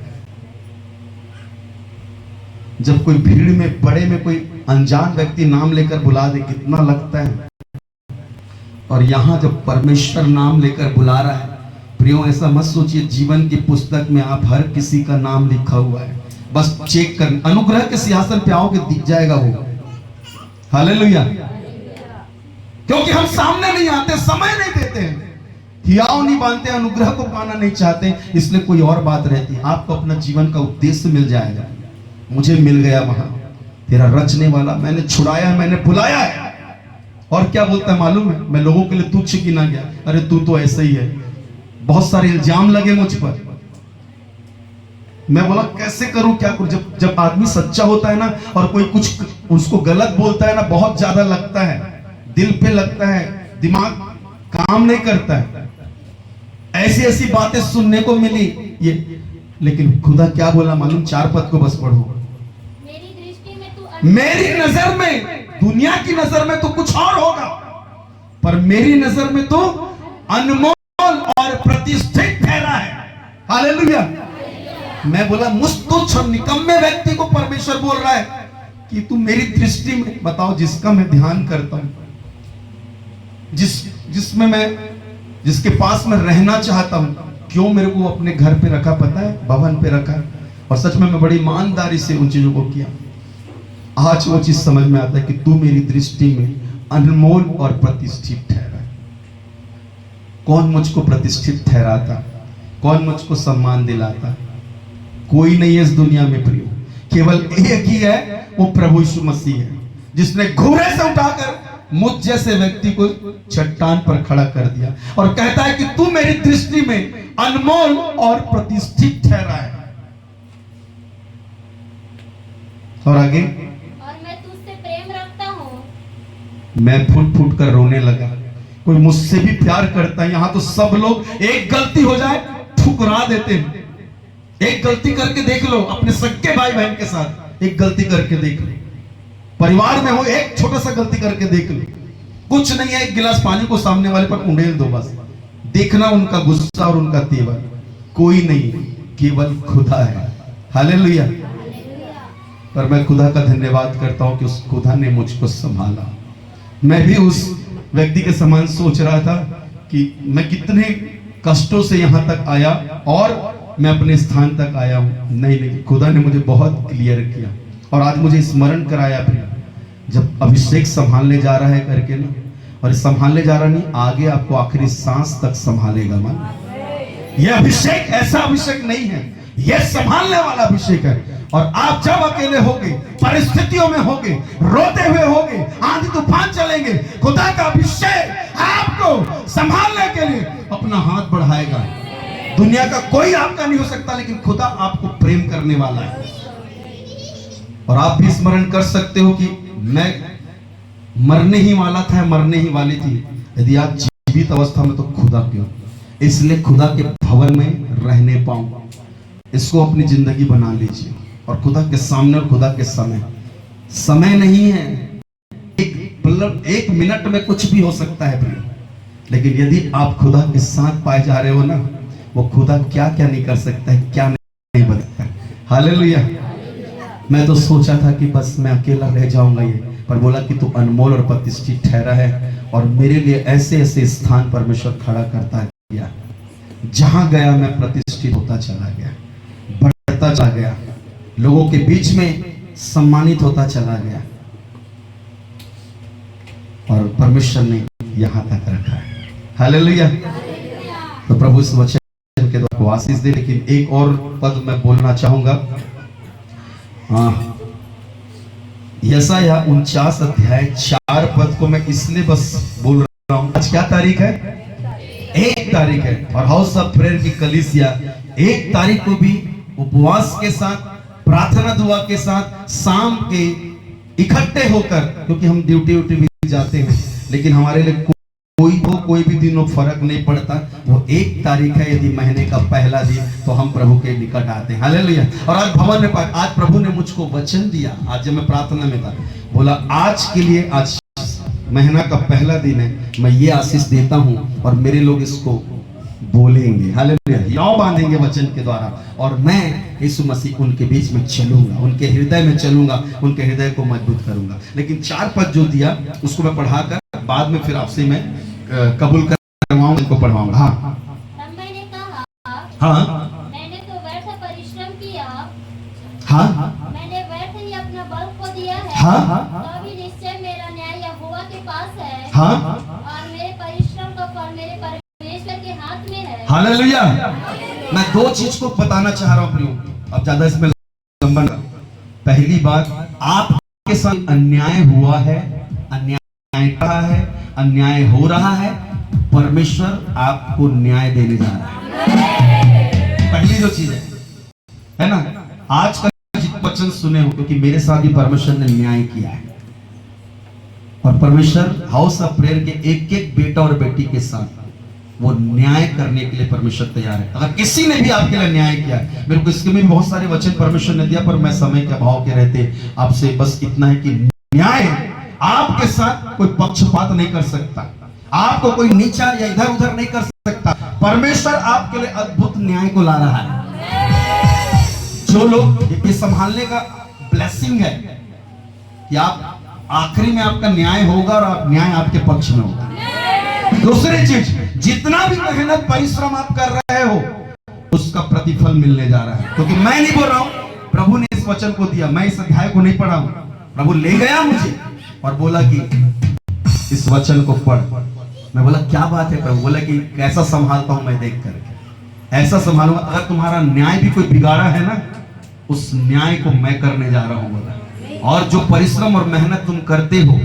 जब कोई भीड़ में बड़े में कोई अनजान व्यक्ति नाम लेकर बुला दे कितना लगता है, और यहां जब परमेश्वर नाम लेकर बुला रहा है, प्रियो ऐसा मत सोचिए जीवन की पुस्तक में आप हर किसी का नाम लिखा हुआ है, बस चेक कर, अनुग्रह के सिंहासन पे आओगे दिख जाएगा वो। हालेलुया। क्योंकि हम सामने नहीं आते, समय नहीं देते हैं, हियाव नहीं बांधते, अनुग्रह को पाना नहीं चाहते, इसलिए कोई और बात रहती है। आपको अपना जीवन का उद्देश्य मिल जाएगा। मुझे मिल गया वहां, तेरा रचने वाला, मैंने छुड़ाया, मैंने बुलाया है। और क्या बोलता है मालूम है, मैं लोगों के लिए तुच्छ गिना गया, अरे तू तो ऐसे ही है, बहुत सारे इल्जाम लगे मुझ पर। मैं बोला कैसे करूं, क्या करूं। जब आदमी सच्चा होता है ना, और कोई कुछ उसको गलत बोलता है ना, बहुत ज्यादा लगता है, दिल पे लगता है, दिमाग काम नहीं करता है। ऐसी ऐसी बातें सुनने को मिली ये, लेकिन खुदा क्या बोला मालूम, 4 पद को बस पढ़ो। मेरी दृष्टि में तू, मेरी नजर में, दुनिया की नजर में तो कुछ और होगा, पर मेरी नजर में तो अनमोल और प्रतिष्ठित ठहरा है। हालेलुया। मैं बोला मुझ तुच्छ और निकम्मे व्यक्ति को परमेश्वर बोल रहा है कि तू मेरी दृष्टि में, बताओ जिसका मैं ध्यान करता हूं, जिसमें मैं, जिसके पास मैं रहना चाहता हूं, क्यों मेरे को अपने घर पे रखा, पता है, भवन पे रखा। और सच में मैं बड़ी ईमानदारी से उन चीजों को किया। आज वो चीज समझ में आता है कि तू मेरी दृष्टि में अनमोल और प्रतिष्ठित ठहरा है। कौन मुझको प्रतिष्ठित ठहराता, कौन मुझको सम्मान दिलाता? कोई नहीं है इस दुनिया में प्रियो, केवल एक ही है, वो प्रभु यीशु मसीह है, जिसने घूरे से उठाकर मुझ जैसे व्यक्ति को चट्टान पर खड़ा कर दिया और कहता है कि तू मेरी दृष्टि में अनमोल और प्रतिष्ठित ठहरा है। और आगे, और मैं तुझसे प्रेम रखता हूं। मैं फूट फूट कर रोने लगा। कोई मुझसे भी प्यार करता है। यहां तो सब लोग एक गलती हो जाए ठुकरा देते हैं। एक गलती करके देख लो, अपने सक्के भाई बहन के साथ एक गलती करके देख लो, परिवार में हो एक छोटा सा गलती करके देख लो, कुछ नहीं है, एक गिलास पानी को सामने वाले पर उंडेल दो, बस देखना उनका गुस्सा और उनका तेवर। कोई नहीं, केवल खुदा है। हालेलुया। पर मैं खुदा का धन्यवाद करता हूं कि उस खुदा ने मुझको संभाला। मैं भी उस व्यक्ति के समान सोच रहा था कि मैं कितने कष्टों से यहां तक आया और मैं अपने स्थान तक आया हूं। नहीं, खुदा ने मुझे बहुत क्लियर किया और आज मुझे स्मरण कराया अपने, जब अभिषेक संभालने जा रहा है करके ना, और संभालने जा रहा नहीं, आगे आपको आखिरी सांस तक संभालेगा। मन, यह अभिषेक ऐसा अभिषेक नहीं है, यह संभालने वाला अभिषेक है। और आप जब अकेले होगे, परिस्थितियों में होगे, रोते हुए होगे, आंधी तूफान चलेंगे, खुदा का अभिषेक आपको संभालने के लिए अपना हाथ बढ़ाएगा। दुनिया का कोई आपका नहीं हो सकता, लेकिन खुदा आपको प्रेम करने वाला है। और आप भी स्मरण कर सकते हो कि मैं मरने ही वाला था, मरने ही वाली थी, यदि आप जीवित अवस्था में तो खुदा क्यों, इसलिए खुदा के भवन में रहने पाऊं, इसको अपनी जिंदगी बना लीजिए। और खुदा के सामने और खुदा के समय नहीं है, एक मिनट में कुछ भी हो सकता है प्रिय, लेकिन यदि आप खुदा के साथ पाए जा रहे हो ना, वो खुदा क्या क्या नहीं कर सकता है, क्या नहीं बदलता है। हालेलुया। मैं तो सोचा था कि बस मैं अकेला रह जाऊंगा ये, पर बोला कि तू अनमोल और प्रतिष्ठित ठहरा है और मेरे लिए ऐसे ऐसे स्थान परमेश्वर खड़ा करता गया, जहां गया मैं प्रतिष्ठित होता चला गया, बढ़ता चला गया, लोगों के बीच में सम्मानित होता चला गया, और परमेश्वर ने यहां तक रखा है। हालेलुया। तो प्रभु इस वचन के द्वारा आशीष दे। लेकिन एक और पद मैं बोलना चाहूंगा, यशायाह 49 अध्याय 4 पद को मैं इसलिए बस बोल रहा हूं, आज क्या तारीख है? 1 तारीख है, और हाउस ऑफ प्रेयर की कलीसिया 1 तारीख को भी उपवास के साथ, प्रार्थना दुआ के साथ, शाम के इकट्ठे होकर, क्योंकि हम ड्यूटी भी जाते हैं, लेकिन हमारे लिए कोई भी दिनों फर्क नहीं पड़ता, वो 1 तारीख है। यदि महीने का पहला दिन, तो हम प्रभु के निकट आते हैं। हालेलुया। और आज भवन में आज प्रभु ने मुझको वचन दिया, आज जब मैं प्रार्थना में था, बोला आज के लिए, आज महीना का पहला दिन है, मैं ये आशीष देता हूं और मेरे लोग इसको बोलेंगे, हालेलुया, हियाव बांधेंगे वचन के द्वारा, और मैं यीशु मसीह उनके बीच में चलूंगा, उनके हृदय में चलूंगा, उनके हृदय को मजबूत करूंगा। लेकिन 4 पद जो दिया उसको मैं पढ़ाकर बाद में फिर आपसे मैं कबूल करवाऊंगा, उनको पढ़वाऊंगा। हाँ तब मैंने कहा, हाँ मैंने तो व्यर्थ परिश्रम किया, हाँ मैंने व्यर्थ ही अपना बल खो दिया है, हाँ तो अभी निश्चय मेरा न्याय यहोवा के पास है, हाँ, और मेरे परिश्रम का फल मेरे परमेश्वर के हाथ में है। हालेलुया। मैं 2 चीज को बताना चाह रहा हूं प्रियो, अब ज्यादा इसमें लंबा ना। पहली बात, आपके साथ अन्याय हुआ है, अन्याय रहा है, अन्याय हो रहा है, परमेश्वर आपको न्याय देने जा रहा है। पहली जो चीज है ना, आज का वचन सुने हो, क्योंकि मेरे साथ ही परमेश्वर ने न्याय किया है, और परमेश्वर हाउस ऑफ प्रेयर के एक एक बेटा और बेटी के साथ वो न्याय करने के लिए परमेश्वर तैयार है। अगर किसी ने भी आपके लिए न्याय किया, मेरे को इसके में भी बहुत सारे वचन परमेश्वर ने दिया, पर मैं समय के अभाव के रहते आपसे बस इतना है कि न्याय आपके साथ कोई पक्षपात नहीं कर सकता, आपको कोई नीचा या इधर उधर नहीं कर सकता। परमेश्वर आपके लिए अद्भुत न्याय को ला रहा है। जो लोग ये संभालने का ब्लेसिंग है कि आप आखिरी में आपका न्याय होगा और आप न्याय आपके पक्ष में होगा। दूसरी चीज, जितना भी मेहनत परिश्रम आप कर रहे हो उसका प्रतिफल मिलने जा रहा है, क्योंकि मैं नहीं बोल रहा हूं, प्रभु ने इस वचन को दिया, मैं इस अध्याय को नहीं पढ़ा हूं, प्रभु ले गया मुझे और बोला कि इस वचन को पढ़। मैं बोला क्या बात है प्रभु? बोला कि कैसा संभालता हूं मैं, देख करके ऐसा संभालूंगा, अगर तुम्हारा न्याय भी कोई बिगाड़ा है ना, उस न्याय को मैं करने जा रहा हूं बोला, और जो परिश्रम और मेहनत तुम करते हो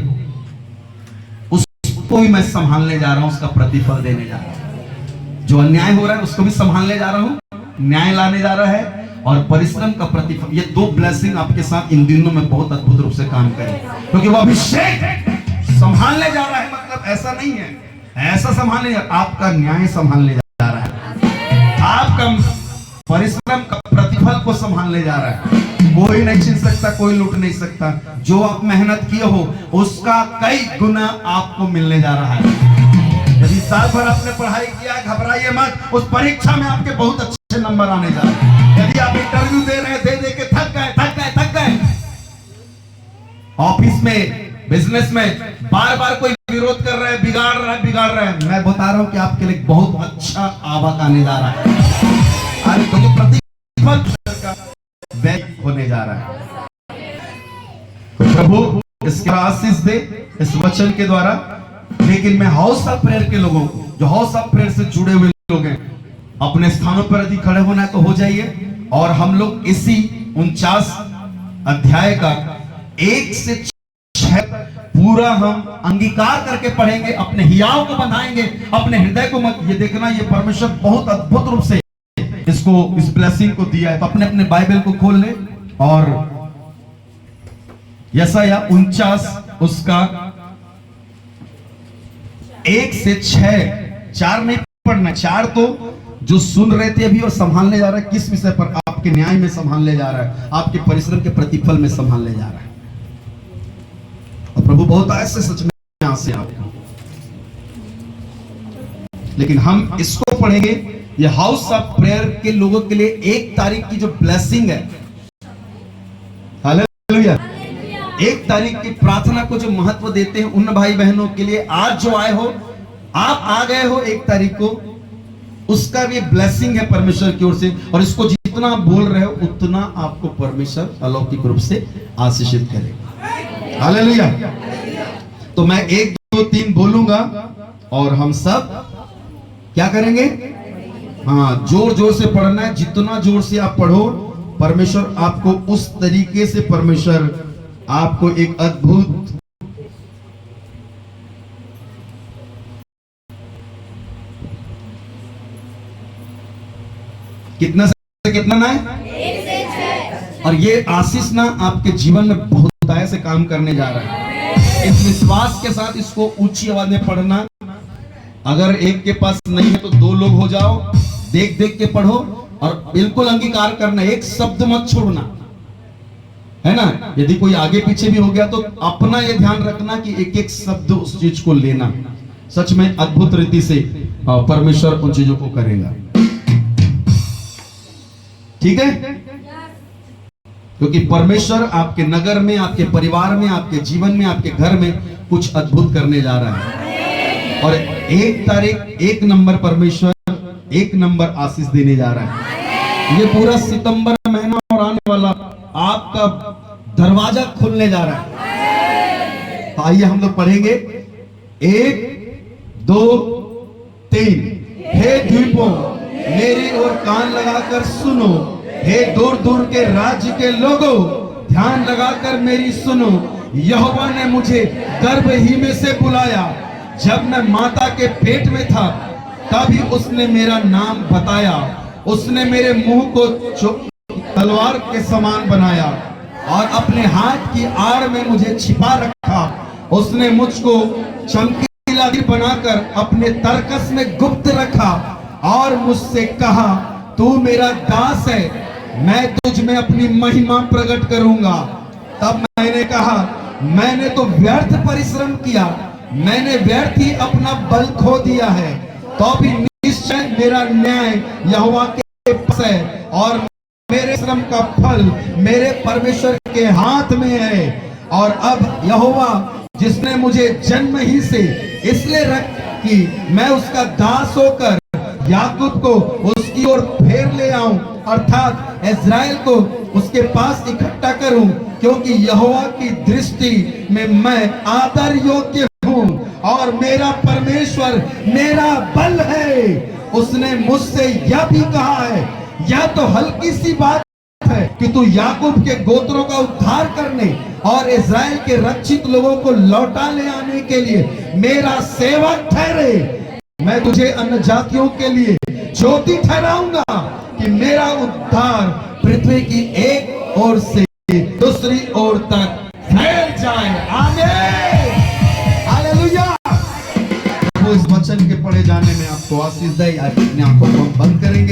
उसको भी मैं संभालने जा रहा हूं, उसका प्रतिफल देने जा रहा हूं। जो अन्याय हो रहा है उसको भी संभालने जा रहा हूं, न्याय लाने जा रहा है, और परिश्रम का प्रतिफल। ये 2 ब्लेसिंग आपके साथ इन दिनों में बहुत अद्भुत रूप से काम करे, क्योंकि वो अभिषेक संभालने जा रहा है। मतलब ऐसा नहीं है, ऐसा संभालने, आपका न्याय संभालने जा रहा है, आपका परिश्रम का प्रतिफल को संभालने जा रहा है। कोई नहीं छीन सकता, कोई लूट नहीं सकता। जो आप मेहनत किए हो उसका कई गुना आपको मिलने जा रहा है। यदि साल भर आपने पढ़ाई किया, घबराइए मत, उस परीक्षा में आपके बहुत अच्छे नंबर आने जा रहे हैं। यदि आप इंटरव्यू दे रहे हैं, दे के थक गए, ऑफिस में, बिजनेस में बार बार कोई विरोध कर रहा है, बिगाड़ रहा है, मैं बता रहा हूं कि आपके लिए बहुत अच्छा आवक आने जा रहा है। अरे तो प्रतिफल का व्यय होने जा रहा है। तो प्रभु इसके आशीष दे इस वचन के द्वारा। लेकिन मैं हाउस ऑफ प्रेयर के लोगों को, जो हाउस ऑफ प्रेयर से जुड़े हुए लोग हैं, अपने स्थानों पर यदि खड़े होना है तो हो जाइए, और हम लोग इसी 49 अध्याय का 1 से 6 पूरा हम अंगीकार करके पढ़ेंगे, अपने हियाव को बंधाएंगे, अपने हृदय को मत। ये देखना, ये परमेश्वर बहुत अद्भुत रूप से इसको, इस ब्लेसिंग को दिया है। तो अपने अपने बाइबल को खोल ले और यशायाह 49 उसका 1 से 6, 4 नहीं पढ़ना, 4 तो जो सुन रहे थे अभी और संभालने जा रहा है। किसวิषय पर? आपके न्याय में संभालने जा रहा है, आपके परिश्रम के प्रतिफल में संभालने जा रहा है। और प्रभु बहुत ऐसे सच में यहां से आपको, लेकिन हम इसको पढ़ेंगे। ये हाउस ऑफ प्रेयर के लोगों के लिए 1 तारीख की जो ब्लेसिंग है, हालेलुया, 1 तारीख की प्रार्थना को जो महत्व देते हैं उन भाई बहनों के लिए, आज जो आए हो, आप आ गए हो 1 तारीख को, उसका भी ब्लेसिंग है परमेश्वर की ओर से। और इसको जितना आप बोल रहे हो उतना आपको परमेश्वर अलौकिक रूप से आशीषित करेगा। हालेलुया। तो मैं 1 2 3 बोलूंगा और हम सब क्या करेंगे? हाँ, जोर जोर से पढ़ना है। जितना जोर से आप पढ़ो, परमेश्वर आपको उस तरीके से, परमेश्वर आपको एक अद्भुत कितना से कितना ना है, 1 से 6। और ये आशीष ना आपके जीवन में बहुत ऐसे काम करने जा रहा है। इस विश्वास के साथ इसको ऊंची आवाज में पढ़ना। अगर एक के पास नहीं है तो 2 लोग हो जाओ, देख देख के पढ़ो और बिल्कुल अंगीकार करना, एक शब्द मत छोड़ना, है ना। यदि कोई आगे पीछे भी हो गया तो अपना ये ध्यान रखना कि एक एक शब्द उस चीज को लेना। सच में अद्भुत रीति से परमेश्वर उन चीजों को करेगा। ठीक है, क्योंकि परमेश्वर आपके नगर में, आपके परिवार में, आपके जीवन में, आपके घर में कुछ अद्भुत करने जा रहा है। और 1 तारीख 1 नंबर परमेश्वर 1 नंबर आशीष देने जा रहा है। ये पूरा सितंबर महीना और आने वाला आपका दरवाजा खुलने जा रहा है। तो आइए हम लोग पढ़ेंगे 1 2 3। हे द्वीपों, मेरी ओर कान लगाकर सुनो। हे दूर दूर के राज्य के लोगों, ध्यान लगाकर मेरी सुनो। यहोवा ने मुझे गर्भ ही में से बुलाया, जब मैं माता के पेट में था तभी उसने मेरा नाम बताया। उसने मेरे मुंह को तलवार के समान बनाया और अपने हाथ की आड़ में मुझे छिपा रखा। उसने मुझको चमकीला बनाकर अपने तरकस में गुप्त रखा और मुझसे कहा, तू मेरा दास है, मैं तुझ में अपनी महिमा प्रकट करूंगा। तब मैंने कहा, मैंने तो व्यर्थ परिश्रम किया, मैंने व्यर्थ ही अपना बल खो दिया है। तो भी निश्चय मेरा न्याय यहोवा के पास है और मेरे श्रम का फल मेरे परमेश्वर के हाथ में है। और अब यहोवा जिसने मुझे जन्म ही से इसलिए रख कि मैं उसका दास होकर याकूब को उसकी ओर फेर ले आऊं, अर्थात इज़राइल को उसके पास इकट्ठा करूं, क्योंकि यहोवा की दृष्टि में मैं आदर योग्य हूं और मेरा परमेश्वर मेरा बल है। उसने मुझसे यह भी कहा है, यह तो हल्की सी बात है कि तू याकूब के गोत्रों का उद्धार करने और इज़राइल के रक्षित लोगों को लौटा ले आने के लिए मेरा सेवक ठहरे। मैं तुझे अन्य जातियों के लिए ज्योति ठहराऊंगा कि मेरा उद्धार पृथ्वी की एक ओर से दूसरी ओर तक फैल जाए। आमीन, हालेलुया। इस वचन के पढ़े जाने में आपको आशीष दे। अपनी आंखों को बंद करेंगे।